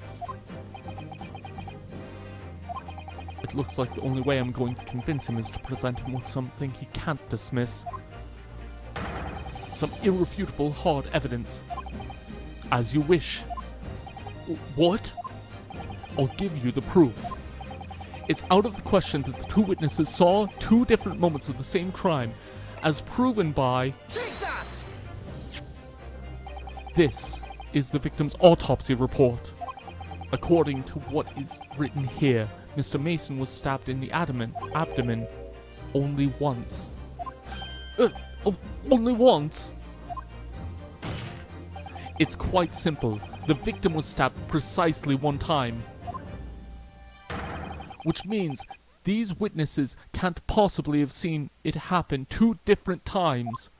It looks like the only way I'm going to convince him is to present him with something he can't dismiss. Some irrefutable hard evidence. As you wish. What? I'll give you the proof. It's out of the question that the two witnesses saw two different moments of the same crime, as proven by... Take that! This is the victim's autopsy report. According to what is written here, Mr. Mason was stabbed in the abdomen only once. Only once? It's quite simple. The victim was stabbed precisely one time. Which means these witnesses can't possibly have seen it happen two different times.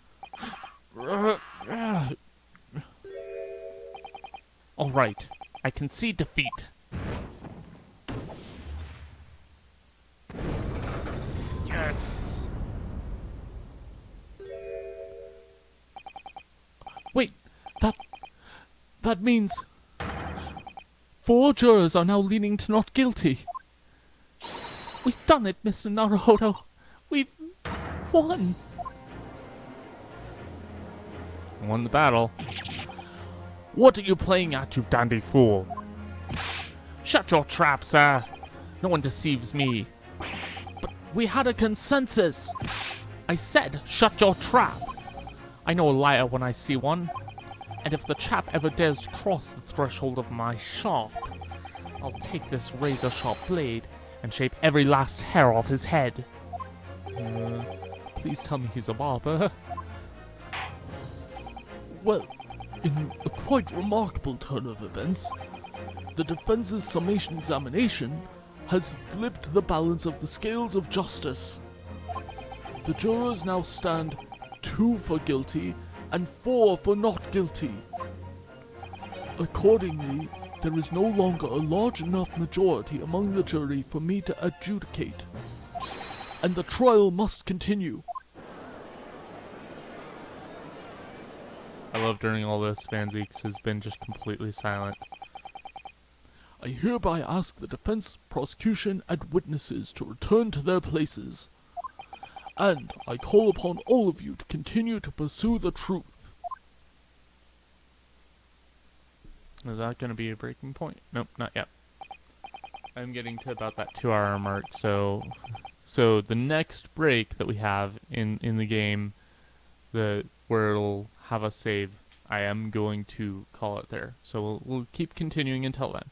Alright, I concede defeat. Yes! Wait, that means 4 jurors are now leaning to not guilty. We've done it, Mr. Naruhodo. We've won. Won the battle. What are you playing at, you dandy fool? Shut your trap, sir. No one deceives me. But we had a consensus. I said, shut your trap. I know a liar when I see one. And if the chap ever dares to cross the threshold of my shop, I'll take this razor-sharp blade and shape every last hair off his head. Please tell me he's a barber. Well, in a quite remarkable turn of events, the defense's summation examination has flipped the balance of the scales of justice. The jurors now stand 2 for guilty and 4 for not guilty. Accordingly, there is no longer a large enough majority among the jury for me to adjudicate, and the trial must continue. I love during all this, Van Zeeks has been just completely silent. I hereby ask the defense, prosecution, and witnesses to return to their places. And I call upon all of you to continue to pursue the truth. Is that going to be a breaking point? Nope, not yet. I'm getting to about that 2-hour mark, so the next break that we have in the game, where it'll have us save, I am going to call it there. So we'll keep continuing until then.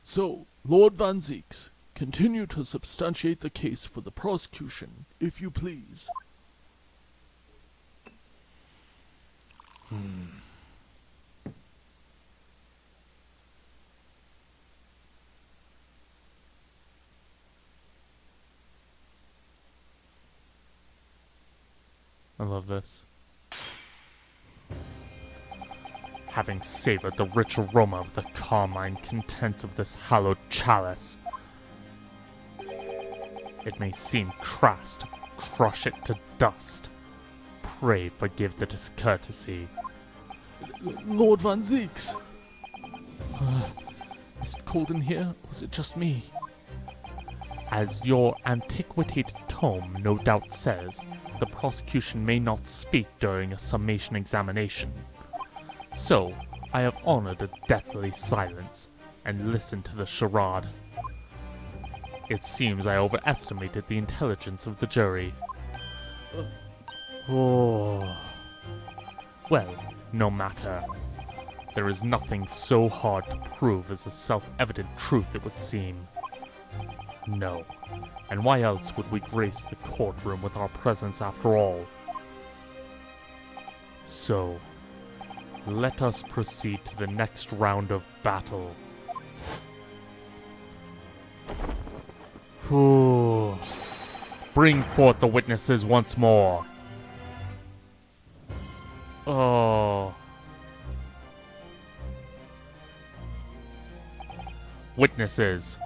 So, Lord Van Zeeks, continue to substantiate the case for the prosecution, if you please. I love this. Having savored the rich aroma of the carmine contents of this hallowed chalice, it may seem crass to crush it to dust. Pray forgive the discourtesy. Lord Van Zeeks! Is it cold in here, or is it just me? As your antiquated tome no doubt says, the prosecution may not speak during a summation examination. So, I have honored a deathly silence and listened to the charade. It seems I overestimated the intelligence of the jury. Oh. Well, no matter. There is nothing so hard to prove as a self-evident truth, it would seem. No. And why else would we grace the courtroom with our presence after all? So, let us proceed to the next round of battle. Whew. Bring forth the witnesses once more. Oh. Witnesses,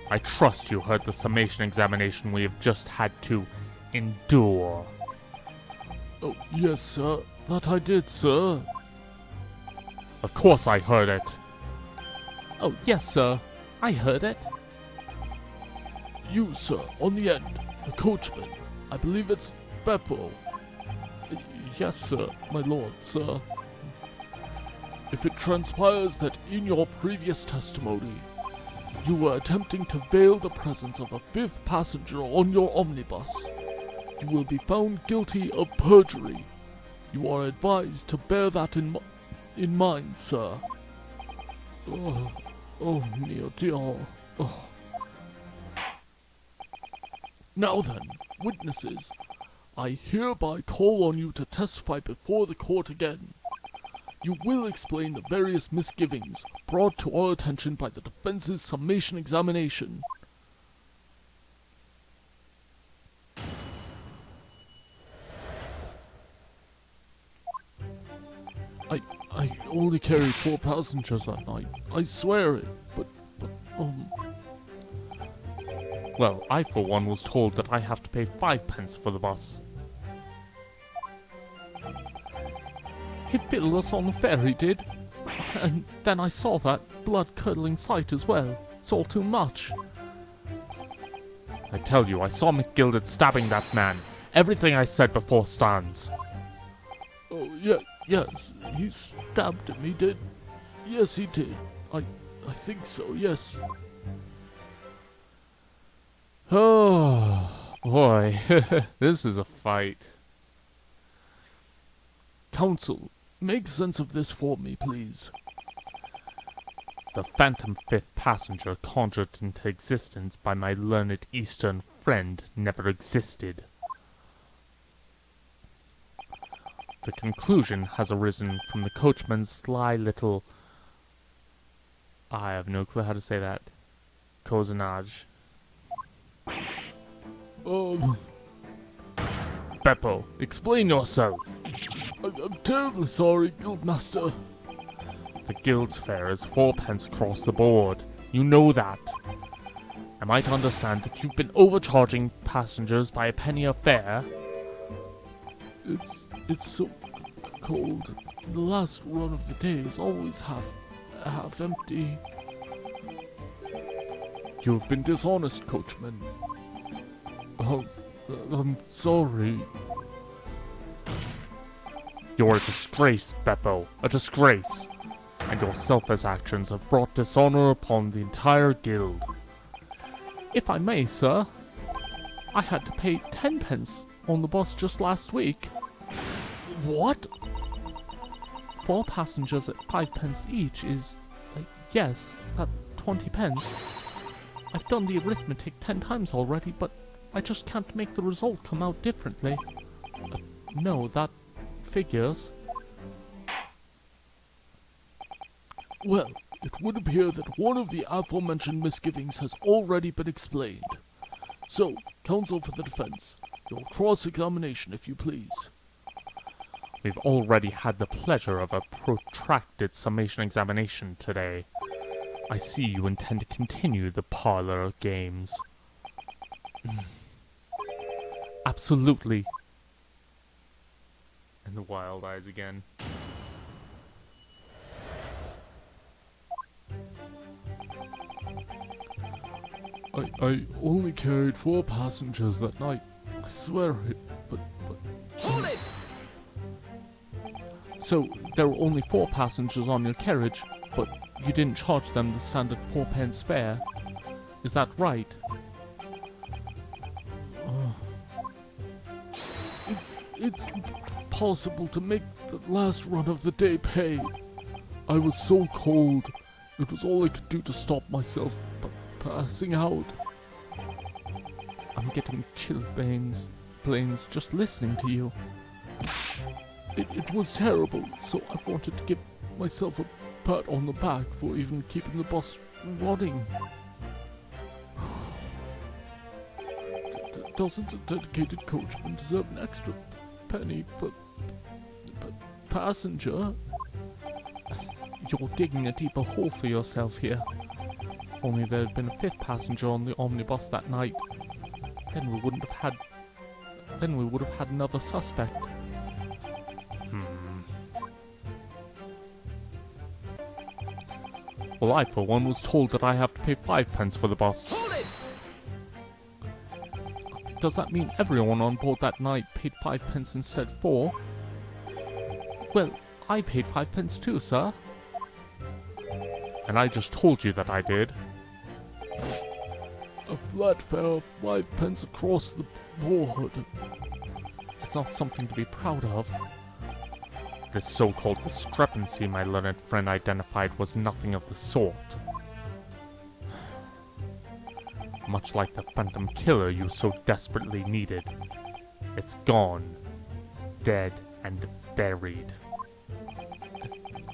I trust you heard the summation examination we have just had to endure. Oh, yes, sir. That I did, sir. Of course I heard it. Oh, yes, sir. I heard it. You, sir, on the end. The coachman. I believe it's Beppo. Yes, sir, my lord, sir. If it transpires that in your previous testimony, you were attempting to veil the presence of a fifth passenger on your omnibus, you will be found guilty of perjury. You are advised to bear that in mind, sir. Oh, mio Dio. Oh. Now then, witnesses, I hereby call on you to testify before the court again. You will explain the various misgivings brought to our attention by the defense's summation examination. I only carried 4 passengers that night. I swear it, but Well, I for one was told that I have to pay 5 pence for the bus. He filled us on the ferry, did. And then I saw that blood-curdling sight as well. It's all too much. I tell you, I saw McGilded stabbing that man. Everything I said before stands. oh, yeah, yes, he stabbed him, he did. Yes, he did. I think so, yes. Oh, boy. This is a fight. Counsel, make sense of this for me, please. The phantom fifth passenger conjured into existence by my learned Eastern friend never existed. The conclusion has arisen from the coachman's sly little... I have no clue how to say that. Cousinage. Beppo, explain yourself. I'm terribly sorry, Guildmaster. The guild's fare is 4 pence across the board. You know that. Am I to understand that you've been overcharging passengers by a penny a fare? It's so cold. The last run of the day is always half empty. You've been dishonest, coachman. Oh, I'm sorry. You're a disgrace, Beppo. A disgrace. And your selfless actions have brought dishonor upon the entire guild. If I may, sir, I had to pay 10 pence on the bus just last week. What? 4 passengers at 5 pence each is, yes, that 20 pence. I've done the arithmetic 10 times already, but I just can't make the result come out differently. No, that figures. Well, it would appear that one of the aforementioned misgivings has already been explained. So, counsel for the defense, your cross-examination, if you please. We've already had the pleasure of a protracted summation examination today. I see you intend to continue the parlor games. Absolutely. And the wild eyes again. I only carried 4 passengers that night. I swear it, but Hold it! So, there were only 4 passengers on your carriage, but you didn't charge them the standard 4 pence fare. Is that right? it's impossible to make the last run of the day pay. I was so cold. It was all I could do to stop myself passing out. I'm getting chilblains just listening to you. It was terrible, so I wanted to give myself a pat on the back for even keeping the bus running. Doesn't a dedicated coachman deserve an extra penny per passenger? You're digging a deeper hole for yourself here. If only there had been a 5th passenger on the omnibus that night, then we would have had another suspect. Well, I for one was told that I have to pay 5 pence for the bus. Hold it! Does that mean everyone on board that night paid 5 pence instead 4? Well, I paid 5 pence too, sir. And I just told you that I did. A flat fare of 5 pence across the board. It's not something to be proud of. This so-called discrepancy my learned friend identified was nothing of the sort. Much like the phantom killer you so desperately needed. It's gone. Dead and buried.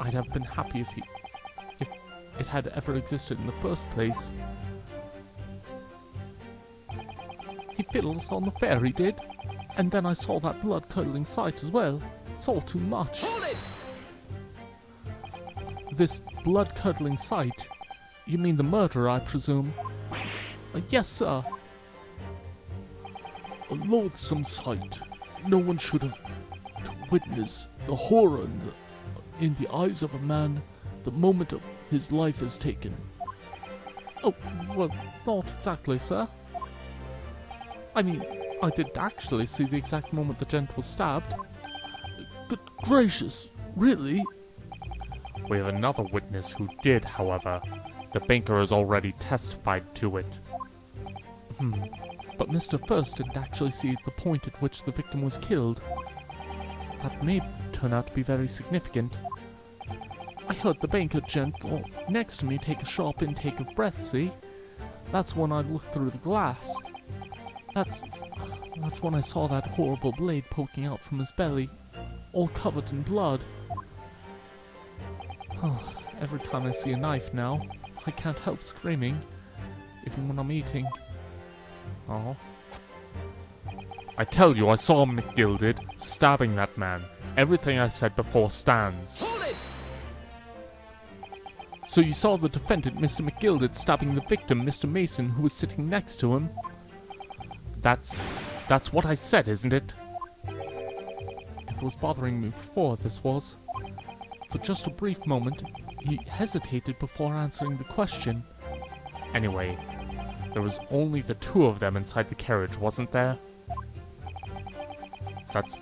I'd have been happy if it had ever existed in the first place. He fiddled us on the fare, he did. And then I saw that blood-curdling sight as well. It's all too much. Hold it! This blood-curdling sight? You mean the murder, I presume? Yes, sir. A loathsome sight. No one should have to witness the horror in the eyes of a man the moment of his life is taken. Oh, well, not exactly, sir. I mean, I did actually see the exact moment the gent was stabbed. Good gracious, really? We have another witness who did, however. The banker has already testified to it. But Mr. First didn't actually see the point at which the victim was killed. That may turn out to be very significant. I heard the banker gent next to me take a sharp intake of breath, see? That's when I looked through the glass. That's when I saw that horrible blade poking out from his belly, all covered in blood. Oh, every time I see a knife now, I can't help screaming, even when I'm eating. Oh. I tell you, I saw McGilded stabbing that man. Everything I said before stands. Hold it! So you saw the defendant, Mr. McGilded, stabbing the victim, Mr. Mason, who was sitting next to him? That's what I said, isn't it? It was bothering me before, this was. For just a brief moment, he hesitated before answering the question. Anyway, there was only the 2 of them inside the carriage, wasn't there? That's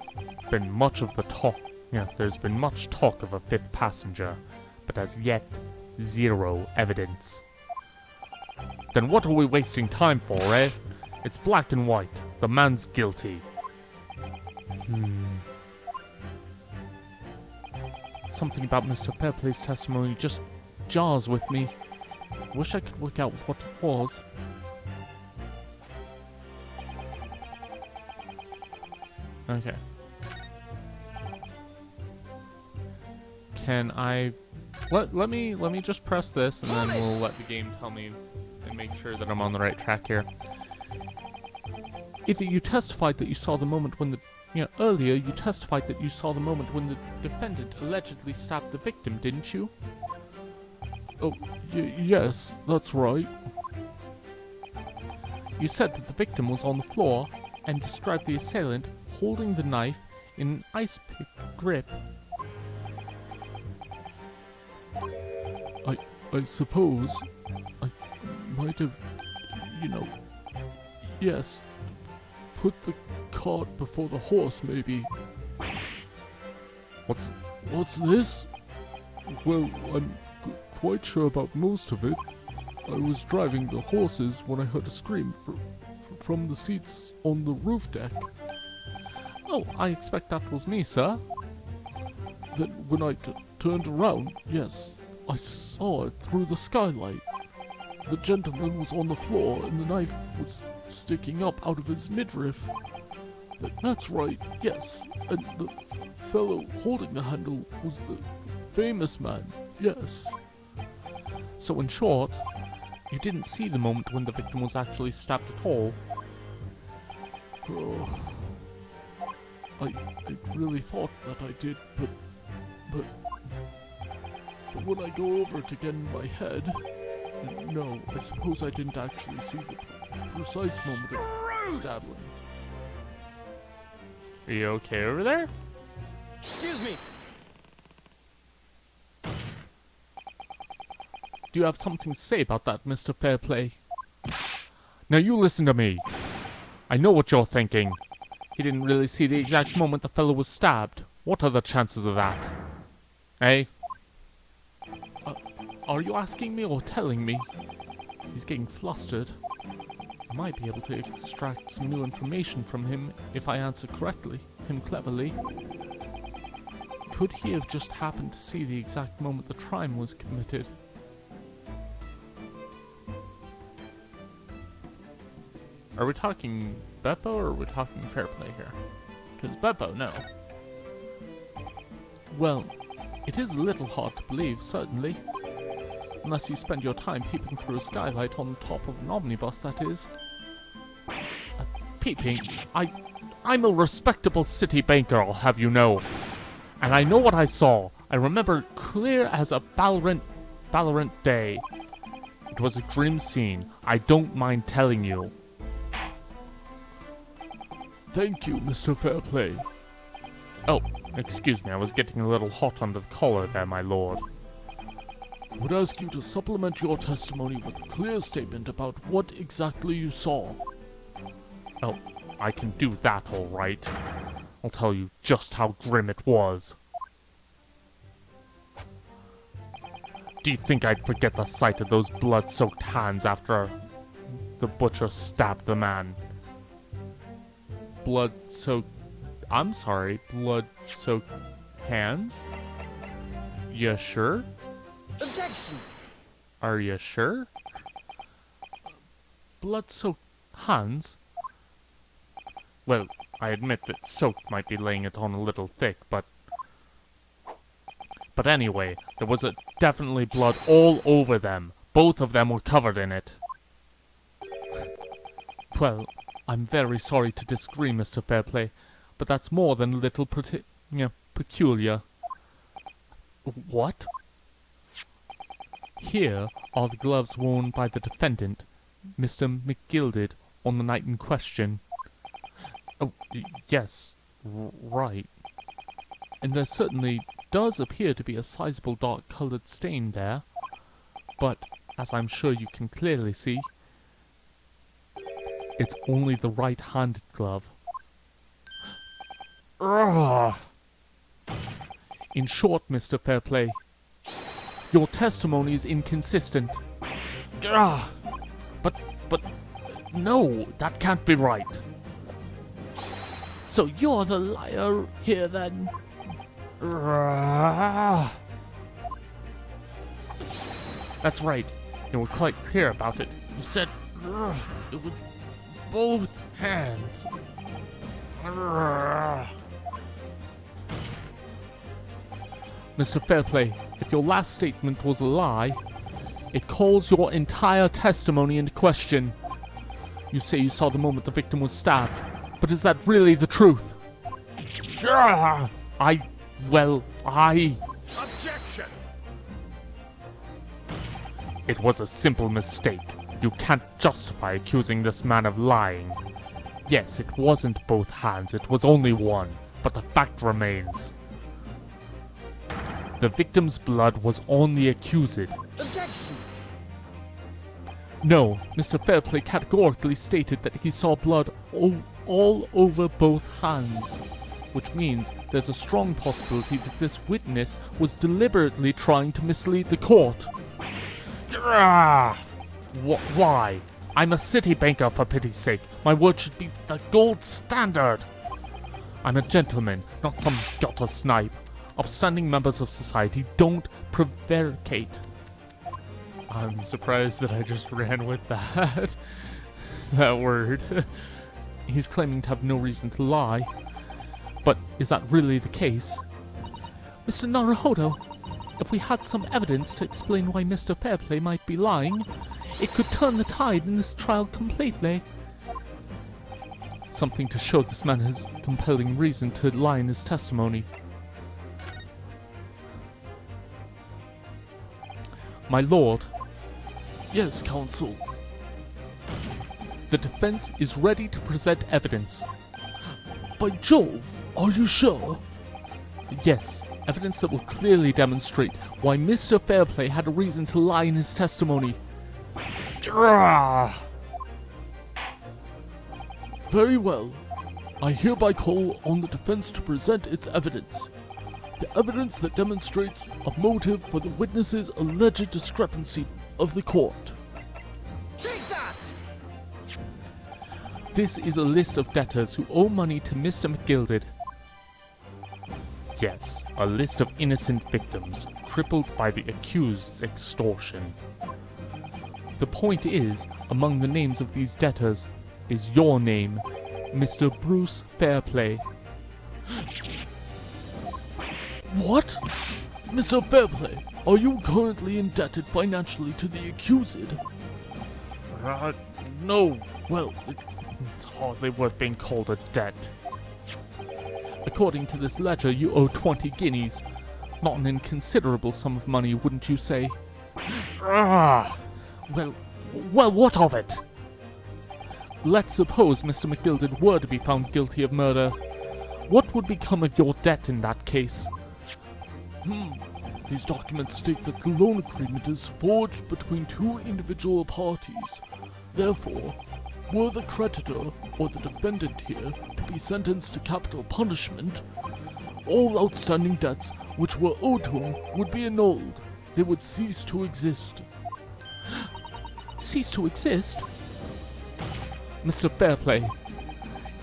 been much of the talk. Yeah, there's been much talk of a 5th passenger, but as yet, 0 evidence. Then what are we wasting time for, eh? It's black and white. The man's guilty. Something about Mr. Fairplay's testimony just jars with me. Wish I could work out what it was. Okay. Can I let me just press this, and then we'll let the game tell me and make sure that I'm on the right track here. Either you testified that you saw the moment when the earlier you testified that you saw the moment when the defendant allegedly stabbed the victim, didn't you? Oh, yes, that's right. You said that the victim was on the floor and described the assailant holding the knife in an ice pick grip. I suppose I might have, yes, put the cart before the horse, maybe. What's this? Well, I'm quite sure about most of it. I was driving the horses when I heard a scream from the seats on the roof deck. Oh, I expect that was me, sir. Then when I turned around, yes, I saw it through the skylight. The gentleman was on the floor and the knife was sticking up out of his midriff. That's right, yes. And the fellow holding the handle was the famous man, yes. So in short, you didn't see the moment when the victim was actually stabbed at all. Oh, I really thought that I did, but when I go over it again in my head, no, I suppose I didn't actually see the precise moment of stabbing. Are you okay over there? Excuse me. Do you have something to say about that, Mr. Fairplay? Now you listen to me. I know what you're thinking. He didn't really see the exact moment the fellow was stabbed. What are the chances of that? Eh? Are you asking me or telling me? He's getting flustered. I might be able to extract some new information from him if I answer correctly, him cleverly. Could he have just happened to see the exact moment the crime was committed? Are we talking Beppo or are we talking Fairplay here? Because Beppo, no. Well, it is a little hard to believe, certainly. Unless you spend your time peeping through a skylight on the top of an omnibus, that is. Peeping? I'm a respectable city banker, I'll have you know. And I know what I saw. I remember clear as a Ballarat day. It was a grim scene. I don't mind telling you. Thank you, Mr. Fairplay. Oh, excuse me, I was getting a little hot under the collar there, my lord. I would ask you to supplement your testimony with a clear statement about what exactly you saw. Oh, I can do that all right. I'll tell you just how grim it was. Do you think I'd forget the sight of those blood-soaked hands after the butcher stabbed the man? Blood-soaked... I'm sorry, blood-soaked hands? You sure? Objection! Are you sure? Blood-soaked hands? Well, I admit that soaked might be laying it on a little thick, but anyway, there was definitely blood all over them. Both of them were covered in it. Well, I'm very sorry to disagree, Mr. Fairplay, but that's more than a little peculiar. What? Here are the gloves worn by the defendant, Mr. McGilded, on the night in question. Oh, yes, right. And there certainly does appear to be a sizable dark-coloured stain there, but, as I'm sure you can clearly see, it's only the right-handed glove. Ugh. In short, Mr. Fairplay, your testimony is inconsistent. Ugh. But, no, that can't be right. So you're the liar here, then? Ugh. That's right. You were quite clear about it. You said it was both hands. Mr. Fairplay, if your last statement was a lie, it calls your entire testimony into question. You say you saw the moment the victim was stabbed, but is that really the truth? Objection! It was a simple mistake. You can't justify accusing this man of lying. Yes, it wasn't both hands, it was only one, but the fact remains. The victim's blood was on the accused. Objection! No, Mr. Fairplay categorically stated that he saw blood all over both hands, which means there's a strong possibility that this witness was deliberately trying to mislead the court. Why? I'm a city banker, for pity's sake. My word should be the gold standard. I'm a gentleman, not some gutter snipe. Upstanding members of society don't prevaricate. I'm surprised that I just ran with that. That word. He's claiming to have no reason to lie. But is that really the case? Mr. Naruhodo, if we had some evidence to explain why Mr. Fairplay might be lying, it could turn the tide in this trial completely. Something to show this man has compelling reason to lie in his testimony. My lord. Yes, counsel. The defense is ready to present evidence. By Jove, are you sure? Yes, evidence that will clearly demonstrate why Mr. Fairplay had a reason to lie in his testimony. Very well. I hereby call on the defense to present its evidence. The evidence that demonstrates a motive for the witness's alleged discrepancy of the court. Take that! This is a list of debtors who owe money to Mr. McGilded. Yes, a list of innocent victims, crippled by the accused's extortion. The point is, among the names of these debtors is your name, Mr. Bruce Fairplay. What? Mr. Fairplay, are you currently indebted financially to the accused? No. Well, it's hardly worth being called a debt. According to this ledger, you owe 20 guineas. Not an inconsiderable sum of money, wouldn't you say? Well, what of it? Let's suppose Mr. McGilded were to be found guilty of murder. What would become of your debt in that case? These documents state that the loan agreement is forged between two individual parties. Therefore, were the creditor or the defendant here to be sentenced to capital punishment, all outstanding debts which were owed to him would be annulled. They would cease to exist. Cease to exist? Mr. Fairplay,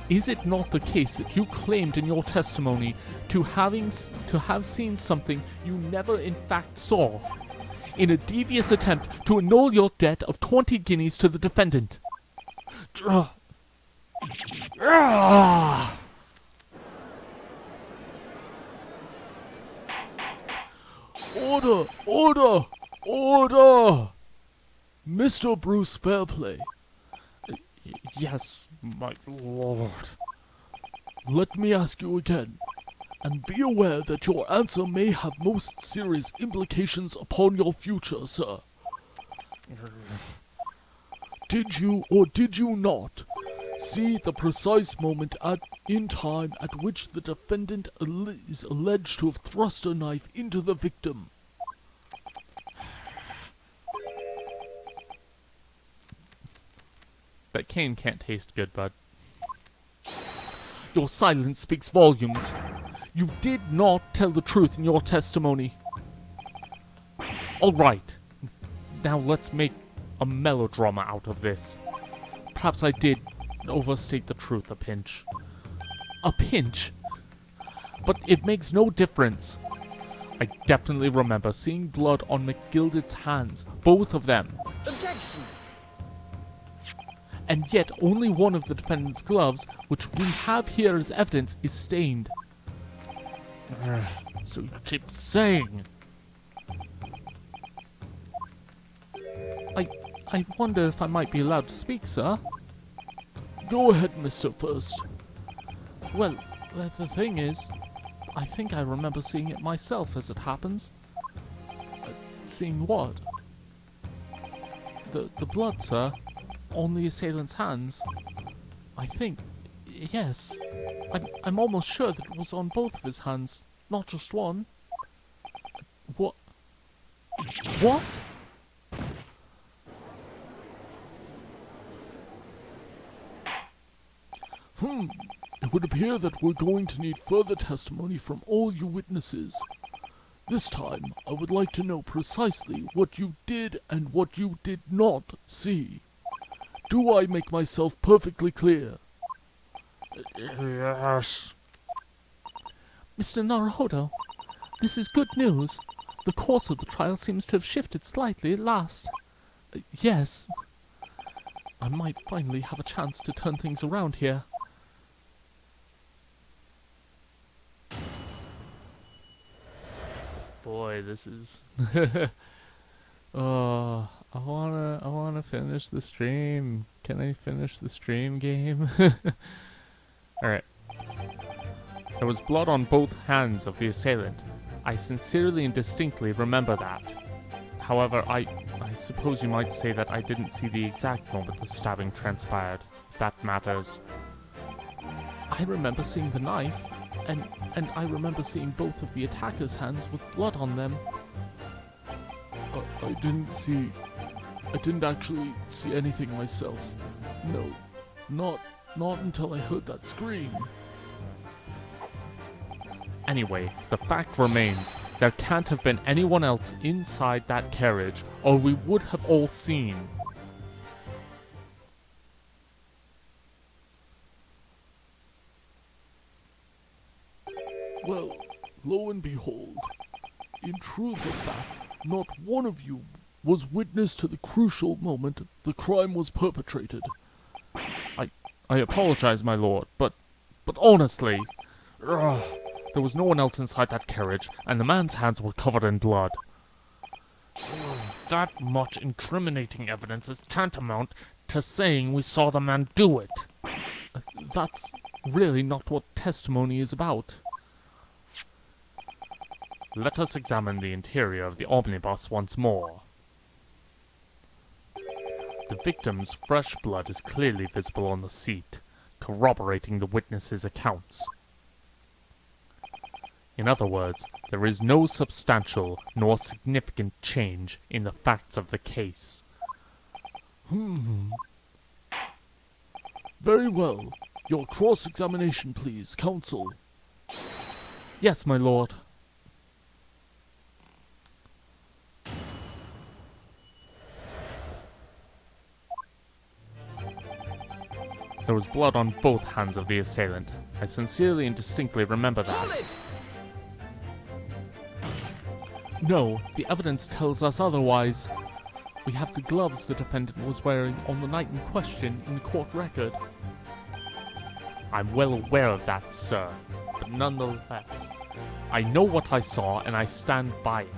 is it not the case that you claimed in your testimony to have seen something you never in fact saw, in a devious attempt to annul your debt of 20 guineas to the defendant? Order! Order! Order! Mr. Bruce Fairplay, Yes, my lord. let me ask you again, and be aware that your answer may have most serious implications upon your future, sir. Did you or did you not see the precise moment in time at which the defendant is alleged to have thrust a knife into the victim? That cane can't taste good, bud. Your silence speaks volumes. You did not tell the truth in your testimony. All right. Now let's make a melodrama out of this. Perhaps I did overstate the truth a pinch. A pinch? But it makes no difference. I definitely remember seeing blood on McGilded's hands, both of them. Objection! And yet only one of the defendant's gloves, which we have here as evidence, is stained. So you keep saying. I wonder if I might be allowed to speak, sir. Go ahead, Mr. First. Well, the thing is, I think I remember seeing it myself as it happens. Seeing what? The blood, sir, on the assailant's hands. I think, yes. I'm almost sure that it was on both of his hands, not just one. What? What? It would appear that we're going to need further testimony from all you witnesses. This time, I would like to know precisely what you did and what you did not see. Do I make myself perfectly clear? Yes. Mr. Naruhodo, this is good news. The course of the trial seems to have shifted slightly at last. Yes. I might finally have a chance to turn things around here. Boy, this is... Oh, I wanna finish the stream. Can I finish the stream game? Alright. There was blood on both hands of the assailant. I sincerely and distinctly remember that. However, I suppose you might say that I didn't see the exact moment the stabbing transpired, if that matters. I remember seeing the knife, and I remember seeing both of the attackers' hands with blood on them. I didn't actually see anything myself. No, not until I heard that scream. Anyway, the fact remains, there can't have been anyone else inside that carriage, or we would have all seen. Well, lo and behold, in truth of fact, not one of you was witness to the crucial moment the crime was perpetrated. I apologize, my lord, but honestly, there was no one else inside that carriage, and the man's hands were covered in blood. That much incriminating evidence is tantamount to saying we saw the man do it. That's really not what testimony is about. Let us examine the interior of the omnibus once more. The victim's fresh blood is clearly visible on the seat, corroborating the witnesses' accounts. In other words, there is no substantial nor significant change in the facts of the case. Very well. Your cross-examination, please, counsel. Yes, my lord. There was blood on both hands of the assailant. I sincerely and distinctly remember that. No, the evidence tells us otherwise. We have the gloves the defendant was wearing on the night in question in the court record. I'm well aware of that, sir, but nonetheless, I know what I saw and I stand by it.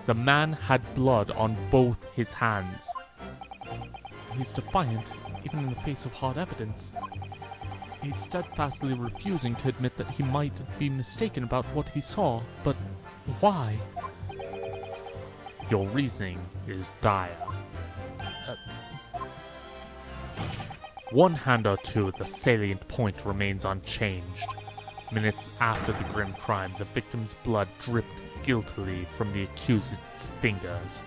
The man had blood on both his hands. He's defiant, even in the face of hard evidence. He's steadfastly refusing to admit that he might be mistaken about what he saw, but why? Your reasoning is dire. One hand or two, the salient point remains unchanged. Minutes after the grim crime, the victim's blood dripped guiltily from the accused's fingers.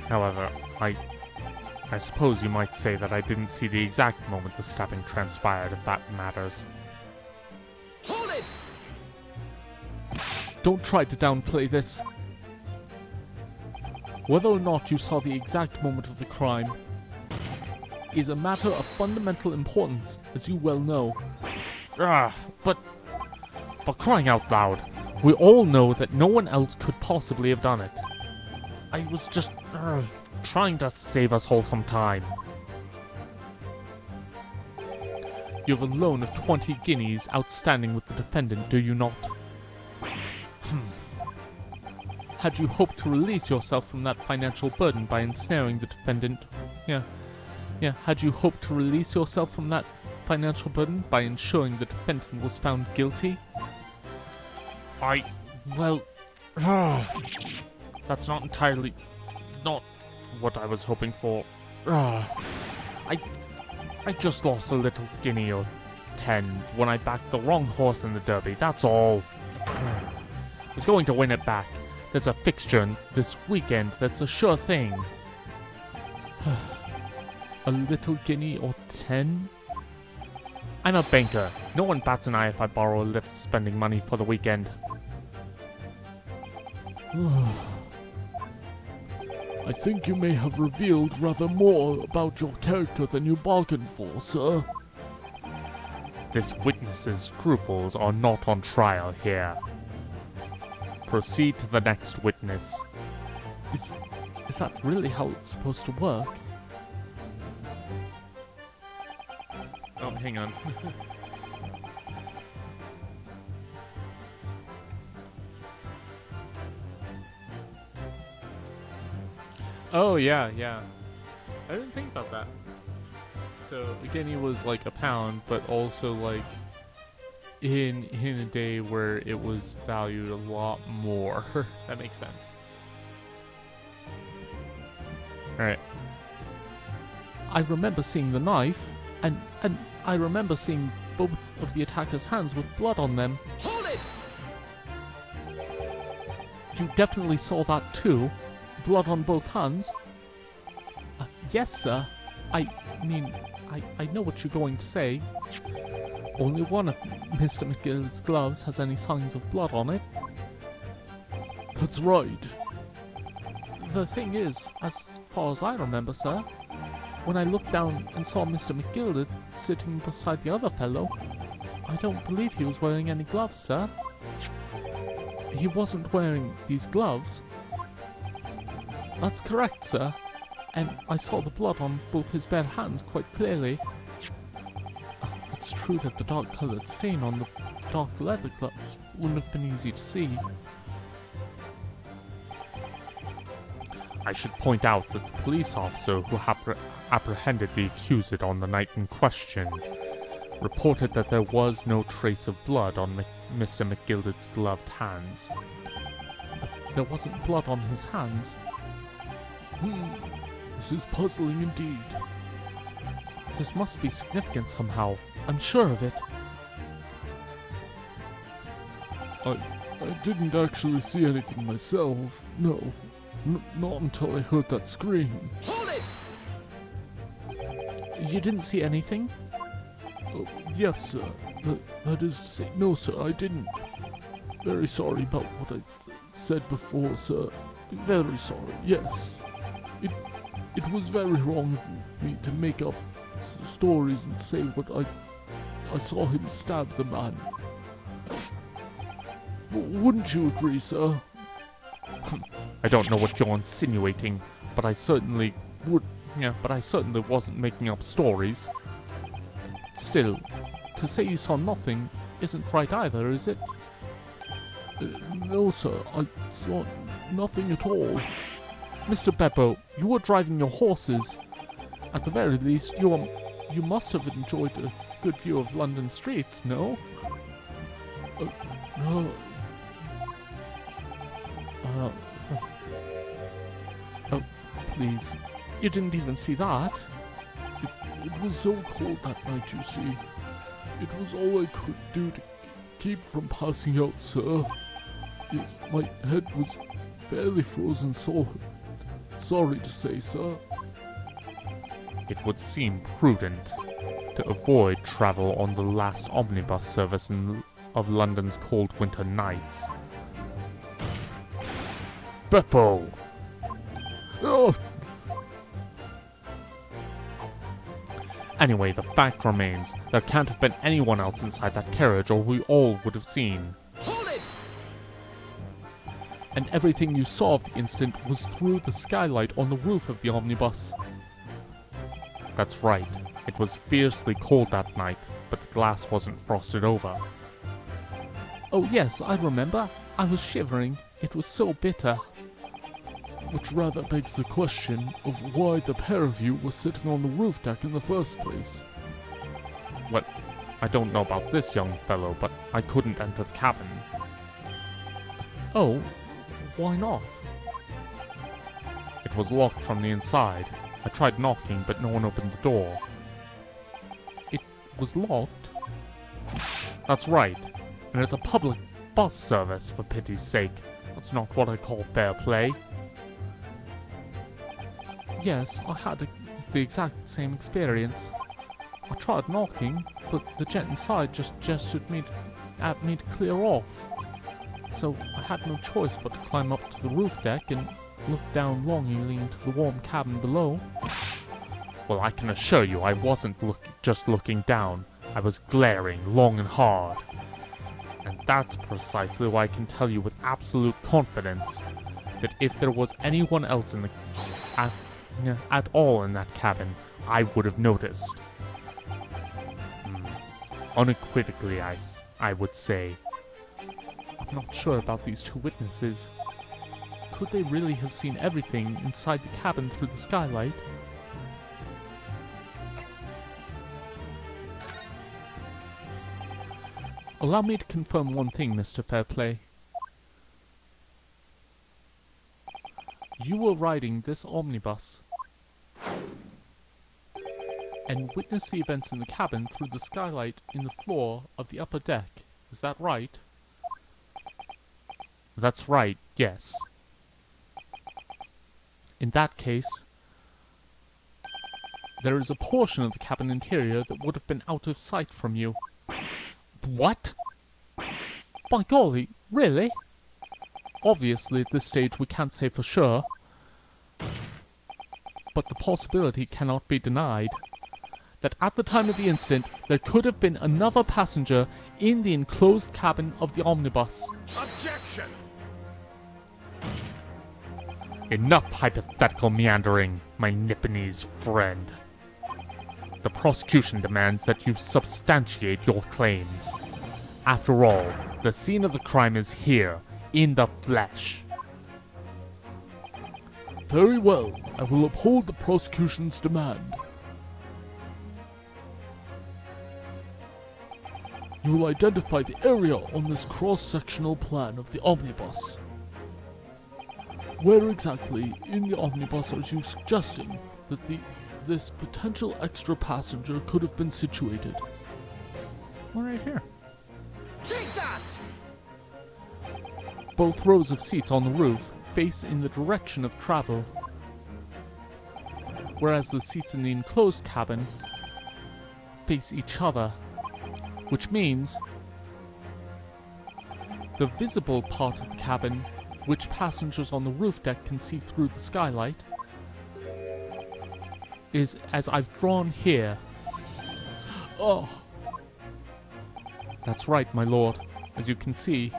However, I suppose you might say that I didn't see the exact moment the stabbing transpired, if that matters. Hold it! Don't try to downplay this. Whether or not you saw the exact moment of the crime is a matter of fundamental importance, as you well know. But for crying out loud, we all know that no one else could possibly have done it. I was just trying to save us all some time. You have a loan of 20 guineas outstanding with the defendant, do you not? Had you hoped to release yourself from that financial burden by ensnaring the defendant? Yeah. Had you hoped to release yourself from that financial burden by ensuring the defendant was found guilty? Well, that's not entirely, not what I was hoping for. I just lost a little guinea or 10 when I backed the wrong horse in the derby, that's all. I was going to win it back. There's a fixture this weekend that's a sure thing. A little guinea or 10? I'm a banker. No one bats an eye if I borrow a little spending money for the weekend. I think you may have revealed rather more about your character than you bargained for, sir. This witness's scruples are not on trial here. Proceed to the next witness. Is that really how it's supposed to work? Oh, hang on. Oh, yeah. I didn't think about that. So, again, he was like a pound, but also like in a day where it was valued a lot more. That makes sense. Alright. I remember seeing the knife, and I remember seeing both of the attacker's hands with blood on them. Hold it! You definitely saw that too? Blood on both hands? Yes, sir. I know what you're going to say. Only one of Mr. McGillicud's gloves has any signs of blood on it. That's right. The thing is, as far as I remember, sir, when I looked down and saw Mr. McGillicud sitting beside the other fellow, I don't believe he was wearing any gloves, sir. He wasn't wearing these gloves. That's correct, sir. And I saw the blood on both his bare hands quite clearly. It's true that the dark-coloured stain on the dark leather gloves wouldn't have been easy to see. I should point out that the police officer who apprehended the accused on the night in question reported that there was no trace of blood on Mr. McGillicud's gloved hands. There wasn't blood on his hands? This is puzzling indeed. This must be significant somehow. I'm sure of it. I didn't actually see anything myself. No. Not until I heard that scream. Hold it! You didn't see anything? Oh, yes, sir. That is to say, no, sir, I didn't. Very sorry about what I said before, sir. Very sorry, yes. It was very wrong of me to make up stories and say what I saw him stab the man. Wouldn't you agree, sir? I don't know what you're insinuating, but I certainly would. Yeah, but I certainly wasn't making up stories. Still, to say you saw nothing isn't right either, is it? No, sir, I saw nothing at all. Mr. Beppo, you were driving your horses. At the very least, you must have enjoyed a good view of London streets, no? No. Oh, please. You didn't even see that? It was so cold that night, you see. It was all I could do to keep from passing out, sir. Yes, my head was fairly frozen solid. Sorry to say, sir. It would seem prudent to avoid travel on the last omnibus service of London's cold winter nights. Beppo! Oh! Anyway, the fact remains, there can't have been anyone else inside that carriage or we all would have seen. Hold it! And everything you saw of the incident was through the skylight on the roof of the omnibus. That's right. It was fiercely cold that night, but the glass wasn't frosted over. Oh yes, I remember. I was shivering. It was so bitter. Which rather begs the question of why the pair of you were sitting on the roof deck in the first place. Well, I don't know about this young fellow, but I couldn't enter the cabin. Oh, why not? It was locked from the inside. I tried knocking, but no one opened the door. It was locked? That's right, and it's a public bus service, for pity's sake. That's not what I call fair play. Yes, I had the exact same experience. I tried knocking, but the gent inside just gestured at me to clear off. So I had no choice but to climb up to the roof deck and look down longingly into the warm cabin below. Well, I can assure you I wasn't just looking down. I was glaring long and hard. And that's precisely why I can tell you with absolute confidence that if there was anyone else at all in that cabin, I would have noticed. Unequivocally, I would say. I'm not sure about these two witnesses. Could they really have seen everything inside the cabin through the skylight? Allow me to confirm one thing, Mr. Fairplay. You were riding this omnibus and witnessed the events in the cabin through the skylight in the floor of the upper deck. Is that right? That's right, yes. In that case, there is a portion of the cabin interior that would have been out of sight from you. What? By golly, really? Obviously, at this stage, we can't say for sure, but the possibility cannot be denied that at the time of the incident, there could have been another passenger in the enclosed cabin of the omnibus. Objection! Enough hypothetical meandering, my Nipponese friend. The prosecution demands that you substantiate your claims. After all, the scene of the crime is here, in the flesh. Very well, I will uphold the prosecution's demand. You will identify the area on this cross-sectional plan of the omnibus. Where exactly in the omnibus are you suggesting that this potential extra passenger could have been situated? Well, right here. Take that! Both rows of seats on the roof face in the direction of travel, whereas the seats in the enclosed cabin face each other, which means the visible part of the cabin, which passengers on the roof deck can see through the skylight, is as I've drawn here. Oh, That's right, my lord. As you can see,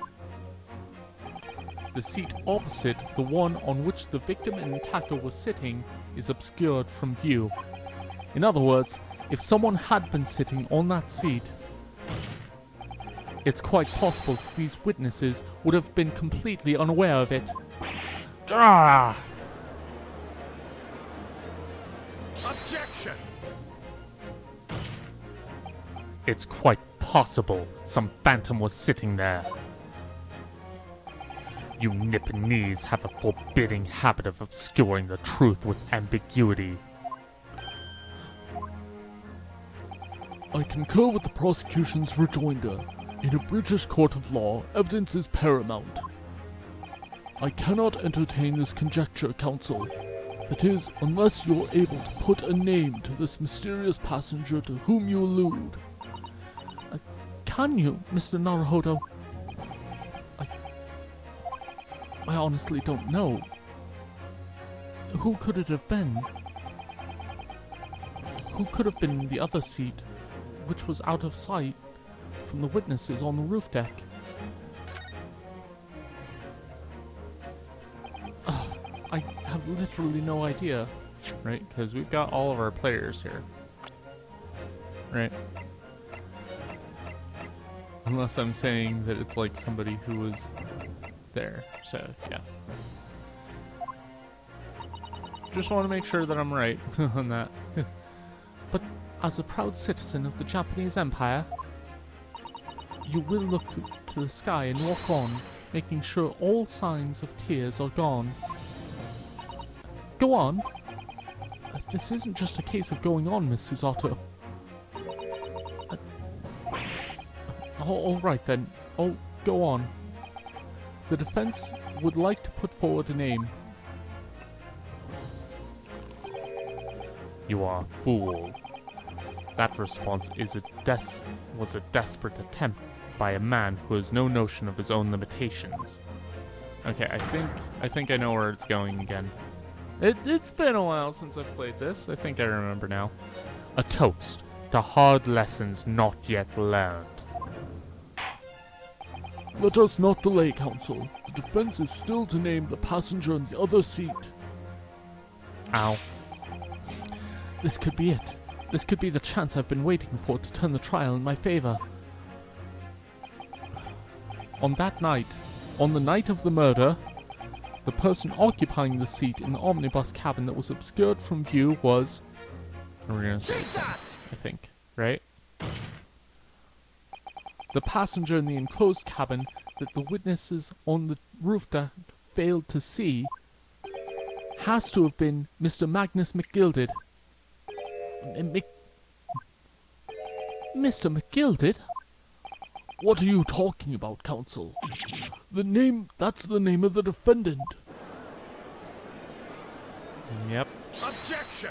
the seat opposite the one on which the victim and attacker was sitting is obscured from view. In other words, if someone had been sitting on that seat, it's quite possible that these witnesses would have been completely unaware of it. Ah! Objection! It's quite possible some phantom was sitting there. You Nipponese have a forbidding habit of obscuring the truth with ambiguity. I concur with the prosecution's rejoinder. In a British court of law, evidence is paramount. I cannot entertain this conjecture, counsel. That is, unless you're able to put a name to this mysterious passenger to whom you allude. Can you, Mr. Naruhodo? I honestly don't know. Who could it have been? Who could have been in the other seat, which was out of sight from the witnesses on the roof deck? I have literally no idea. Right, because we've got all of our players here. Right. Unless I'm saying that it's like somebody who was there. So, yeah. Just want to make sure that I'm right on that. But as a proud citizen of the Japanese Empire, you will look to the sky and walk on, making sure all signs of tears are gone. Go on. This isn't just a case of going on, Miss Susato. All right then. Oh, go on. The defense would like to put forward a name. You are a fool. That response was a desperate attempt by a man who has no notion of his own limitations. Okay, I think I know where it's going again. It's been a while since I've played this. I think I remember now. A toast to hard lessons not yet learned. Let us not delay, Counsel. The defense is still to name the passenger in the other seat. Ow. This could be it. This could be the chance I've been waiting for to turn the trial in my favor. On that night, on the night of the murder, the person occupying the seat in the omnibus cabin that was obscured from view was... We're gonna say Take that! I think, right? The passenger in the enclosed cabin that the witnesses on the roof deck failed to see has to have been Mr. Magnus McGilded. Mr. McGilded? What are you talking about, Counsel? That's the name of the defendant. Yep. Objection!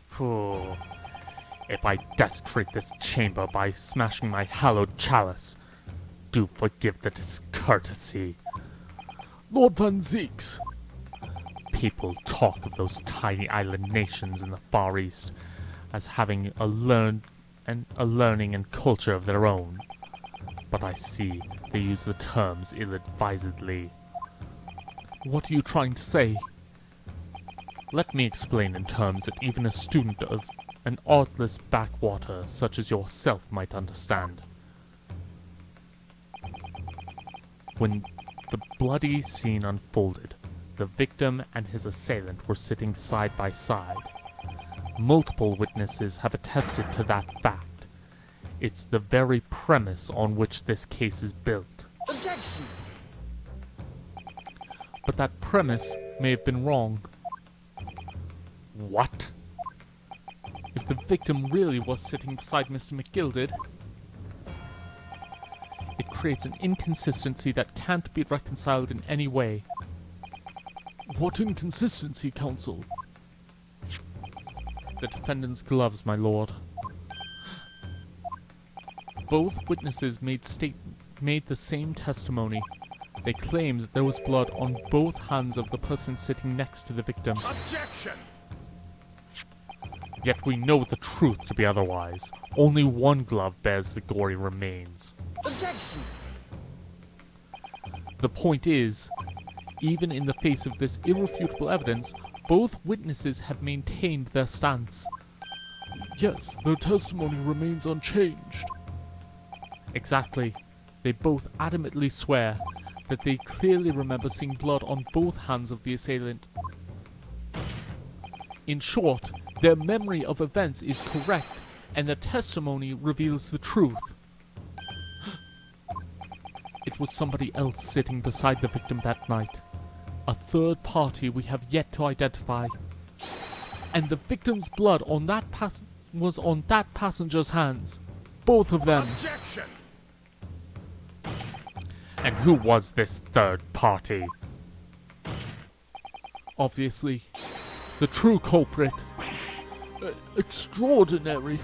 Phew. If I desecrate this chamber by smashing my hallowed chalice, do forgive the discourtesy. Lord Van Zeeks. People talk of those tiny island nations in the Far East as having a learning and culture of their own. But I see they use the terms ill-advisedly. What are you trying to say? Let me explain in terms that even a student of an artless backwater such as yourself might understand. When the bloody scene unfolded, the victim and his assailant were sitting side by side. Multiple witnesses have attested to that fact. It's the very premise on which this case is built. Objection! But that premise may have been wrong. What? If the victim really was sitting beside Mr. McGilded, it creates an inconsistency that can't be reconciled in any way. What inconsistency, Counsel? The defendant's gloves, my lord. Both witnesses made the same testimony. They claimed that there was blood on both hands of the person sitting next to the victim. Objection! Yet we know the truth to be otherwise. Only one glove bears the gory remains. Objection! The point is, even in the face of this irrefutable evidence, both witnesses have maintained their stance. Yes, their testimony remains unchanged. Exactly. They both adamantly swear that they clearly remember seeing blood on both hands of the assailant. In short, their memory of events is correct, and their testimony reveals the truth. It was somebody else sitting beside the victim that night. A third party we have yet to identify. And the victim's blood on that was on that passenger's hands. Both of them. Objection! And who was this third party? Obviously, the true culprit. Extraordinary.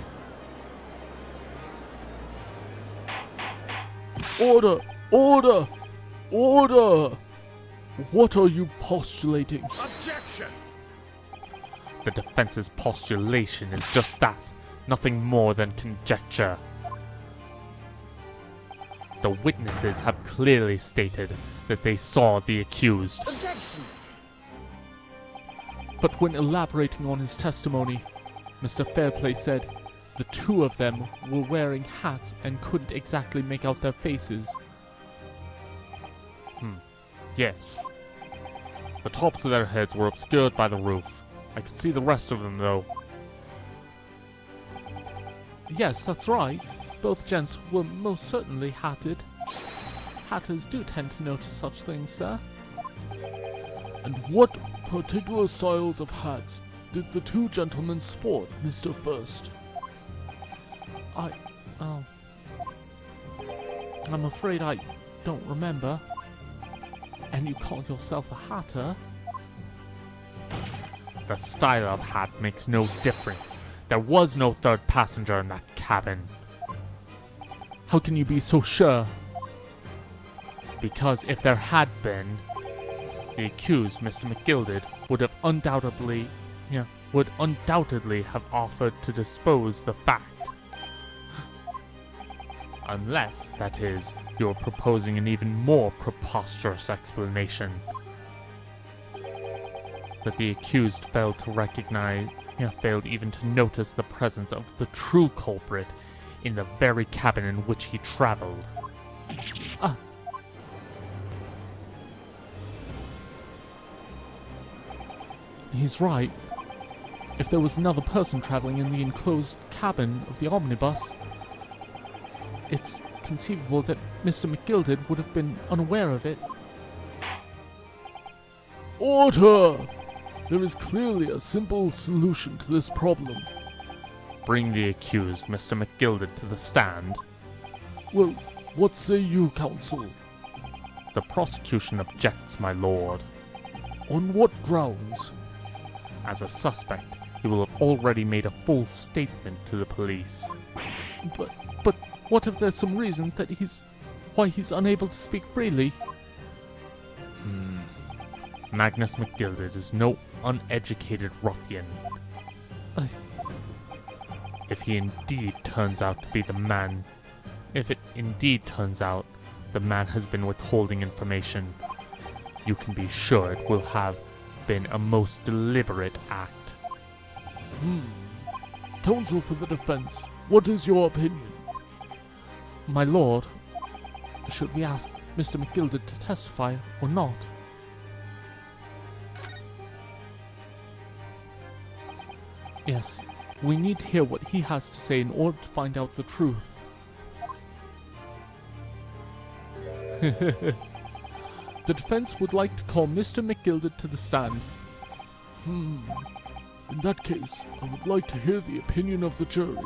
Order! Order! Order! What are you postulating? Objection! The defense's postulation is just that, nothing more than conjecture. The witnesses have clearly stated that they saw the accused. Objection! But when elaborating on his testimony, Mr. Fairplay said, the two of them were wearing hats and couldn't exactly make out their faces. Yes. The tops of their heads were obscured by the roof. I could see the rest of them, though. Yes, that's right. Both gents were most certainly hatted. Hatters do tend to notice such things, sir. And what particular styles of hats did the two gentlemen sport, Mr. First? I'm afraid I don't remember. And you call yourself a hatter? The style of hat makes no difference. There was no third passenger in that cabin. How can you be so sure? Because if there had been, the accused, Mr. McGilded, would undoubtedly have offered to dispose the fact. Unless, that is, you're proposing an even more preposterous explanation. That the accused failed even to notice the presence of the true culprit in the very cabin in which he traveled. He's right. If there was another person traveling in the enclosed cabin of the omnibus, it's conceivable that Mr. McGilded would have been unaware of it. Order! There is clearly a simple solution to this problem. Bring the accused, Mr. McGilded, to the stand. Well, what say you, counsel? The prosecution objects, my lord. On what grounds? As a suspect, he will have already made a full statement to the police. But what if there's some reason that why he's unable to speak freely? Magnus McGilded is no uneducated ruffian. If it indeed turns out the man has been withholding information, you can be sure it will have been a most deliberate act. Counsel for the defense, what is your opinion? My lord, should we ask Mr. McGilded to testify or not? Yes, we need to hear what he has to say in order to find out the truth. The defense would like to call Mr. McGilded to the stand. In that case, I would like to hear the opinion of the jury.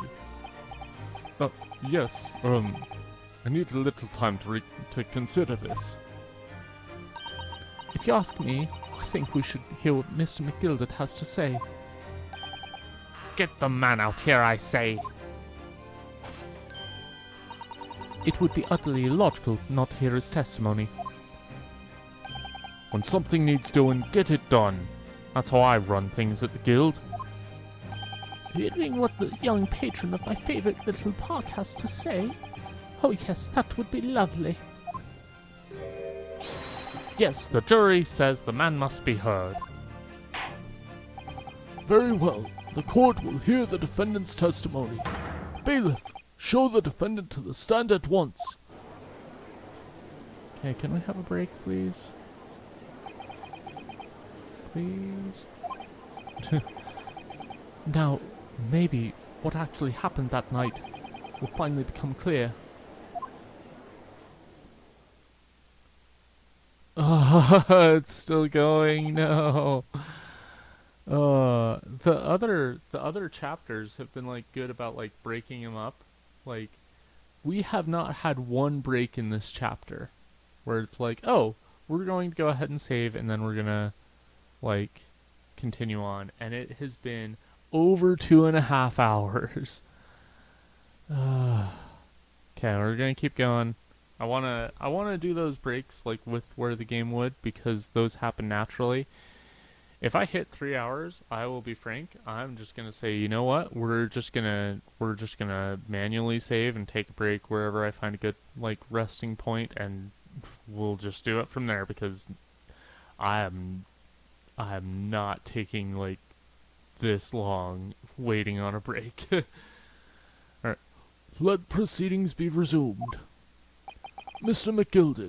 Yes, I need a little time to consider this. If you ask me, I think we should hear what Mr. McGilded has to say. Get the man out here, I say! It would be utterly illogical not to hear his testimony. When something needs doing, get it done. That's how I run things at the guild. Hearing what the young patron of my favourite little park has to say? Oh yes, that would be lovely. Yes, the jury says the man must be heard. Very well. The court will hear the defendant's testimony. Bailiff, show the defendant to the stand at once. Okay, can we have a break, please? Please? Now, maybe what actually happened that night will finally become clear. Oh, it's still going, no. The other chapters have been like good about like breaking them up. Like, we have not had one break in this chapter where it's like, oh, we're going to go ahead and save and then we're gonna like continue on, and it has been over 2.5 hours. Okay, we're gonna keep going. I wanna do those breaks like with where the game would, because those happen naturally. If I hit 3 hours, I will be frank. I'm just gonna say, you know what? We're just gonna manually save and take a break wherever I find a good like resting point, and we'll just do it from there, because I am not taking like this long waiting on a break. let proceedings be resumed. Mr. McGilded,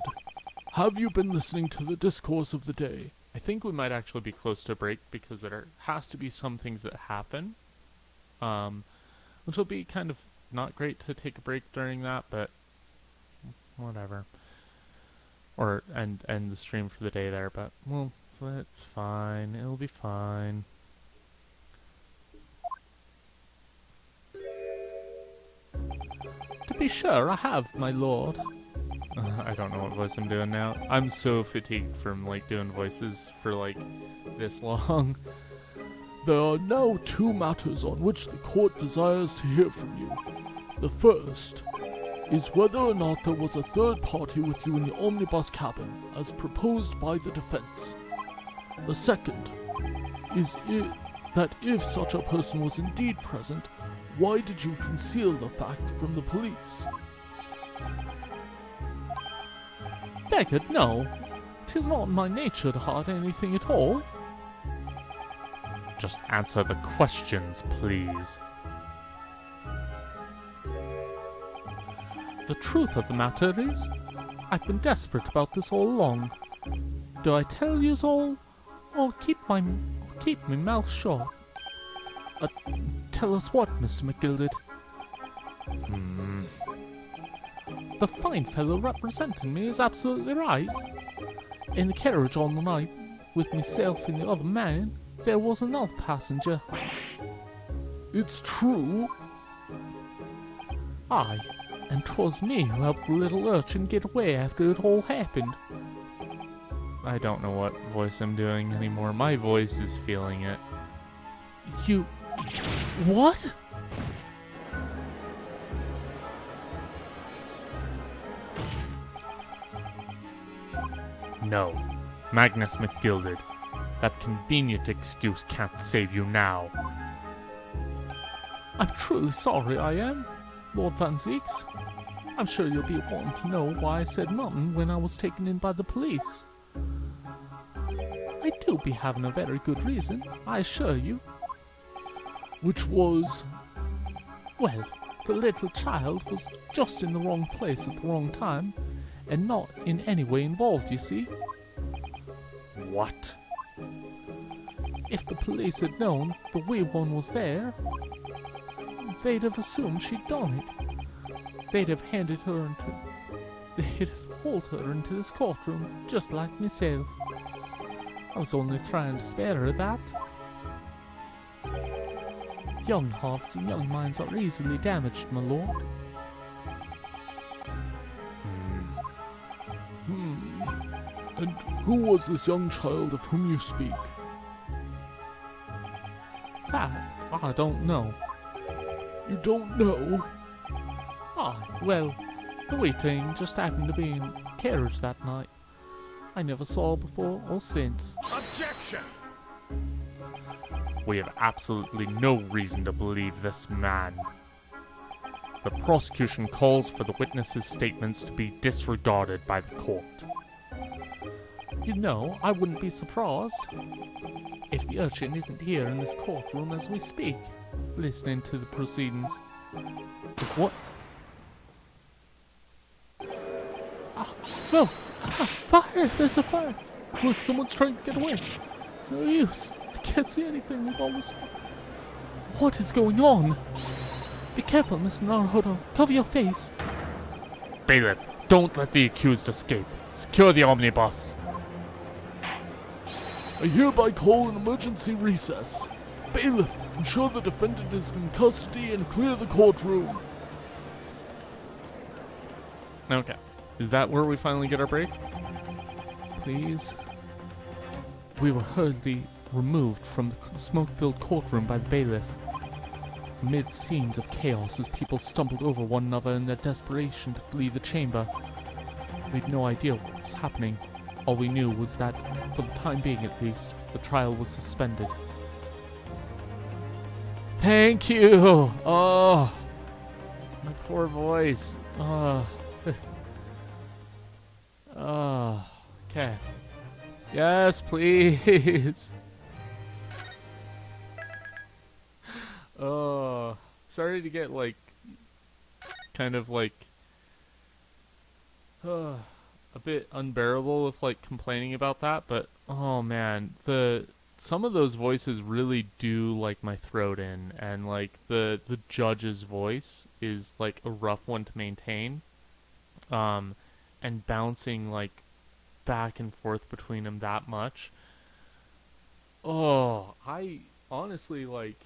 have you been listening to the discourse of the day? I think we might actually be close to a break because there has to be some things that happen. Which will be kind of not great to take a break during that, but whatever. Or end the stream for the day there, but well, it's fine. It'll be fine. To be sure, I have, my lord. I don't know what voice I'm doing now. I'm so fatigued from like doing voices for like this long. There are now two matters on which the court desires to hear from you. The first is whether or not there was a third party with you in the omnibus cabin, as proposed by the defense. The second is that if such a person was indeed present, why did you conceal the fact from the police? Begged, no. 'Tis not in my nature to hide anything at all. Just answer the questions, please. The truth of the matter is, I've been desperate about this all along. Do I tell yous all, or keep my mouth shut? Tell us what, Mr. McGilded? The fine fellow representing me is absolutely right. In the carriage on the night, with myself and the other man, there was another passenger. It's true. Aye, and 'twas me who helped the little urchin get away after it all happened. I don't know what voice I'm doing anymore. My voice is feeling it. You... What? No, Magnus McGilded. That convenient excuse can't save you now. I'm truly sorry, I am, Lord Van Zeeks. I'm sure you'll be wanting to know why I said nothing when I was taken in by the police. I do be having a very good reason, I assure you. Which was... Well, the little child was just in the wrong place at the wrong time, and not in any way involved, you see. What? If the police had known the wee one was there, they'd have assumed she'd done it. They'd have hauled her into this courtroom, just like myself. I was only trying to spare her that. Young hearts and young minds are easily damaged, my lord. And who was this young child of whom you speak? That, I don't know. You don't know? Well, the wee thing just happened to be in the carriage that night. I never saw her before or since. Objection! We have absolutely no reason to believe this man. The prosecution calls for the witnesses' statements to be disregarded by the court. You know, I wouldn't be surprised if the urchin isn't here in this courtroom as we speak, listening to the proceedings. What? Smoke! Fire! There's a fire! Look, someone's trying to get away. It's no use. I can't see anything with all this smoke. What is going on? Be careful, Mr. Naruhodo. Cover your face. Bailiff, don't let the accused escape. Secure the omnibus. I hereby call an emergency recess. Bailiff, ensure the defendant is in custody and clear the courtroom. Okay. Is that where we finally get our break? Please? We were hurriedly removed from the smoke-filled courtroom by the bailiff. Amid scenes of chaos as people stumbled over one another in their desperation to flee the chamber. We had no idea what was happening. All we knew was that, for the time being at least, the trial was suspended. Thank you! Oh, my poor voice. Oh. Oh, okay. Yes, please. Oh, sorry to get like kind of like a bit unbearable with like complaining about that, but oh man, some of those voices really do like my throat in, and like the judge's voice is like a rough one to maintain, and bouncing like back and forth between them that much. Oh, I honestly like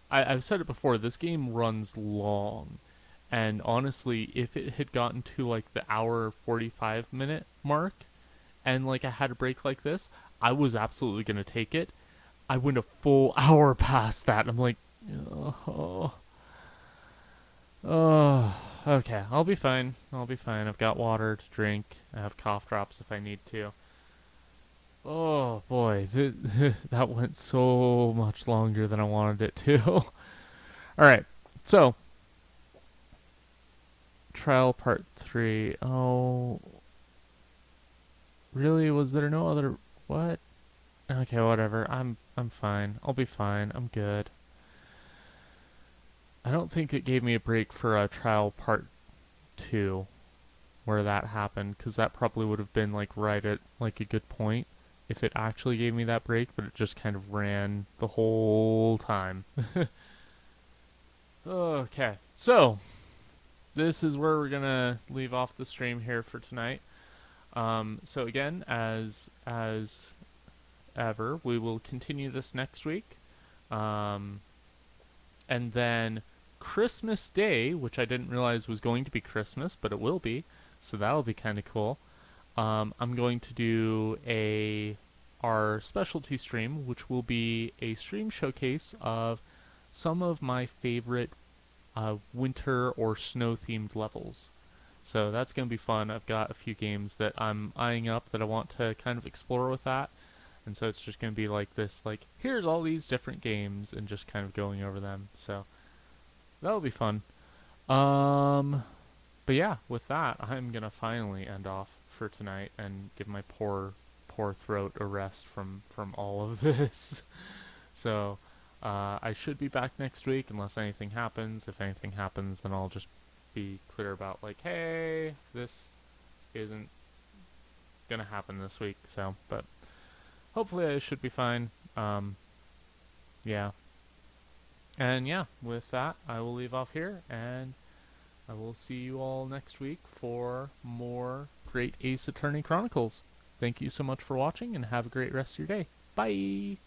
I've said it before, this game runs long. And honestly, if it had gotten to like the hour 45-minute mark and like I had a break like this, I was absolutely going to take it. I went a full hour past that. And I'm like, okay, I'll be fine. I've got water to drink. I have cough drops if I need to. Oh boy, that went so much longer than I wanted it to. All right, so trial part 3. Oh, really? Was there no other? What? Okay, whatever. I'm fine. I'll be fine. I'm good. I don't think it gave me a break for a trial part 2 where that happened, because that probably would have been like right at like a good point if it actually gave me that break, but it just kind of ran the whole time. Okay, so this is where we're gonna leave off the stream here for tonight. So again, as ever, we will continue this next week, and then Christmas Day, which I didn't realize was going to be Christmas, but it will be, so that'll be kind of cool. I'm going to do our specialty stream, which will be a stream showcase of some of my favorite winter or snow themed levels. So that's going to be fun. I've got a few games that I'm eyeing up that I want to kind of explore with that. And so it's just going to be like this, like, here's all these different games and just kind of going over them. So that'll be fun. But yeah, with that, I'm going to finally end off for tonight and give my poor throat a rest from all of this. So I should be back next week unless anything happens. If anything happens, then I'll just be clear about like, hey, this isn't gonna happen this week. So, but hopefully I should be fine. Yeah. And yeah, with that, I will leave off here, and I will see you all next week for more Great Ace Attorney Chronicles. Thank you so much for watching, and have a great rest of your day. Bye!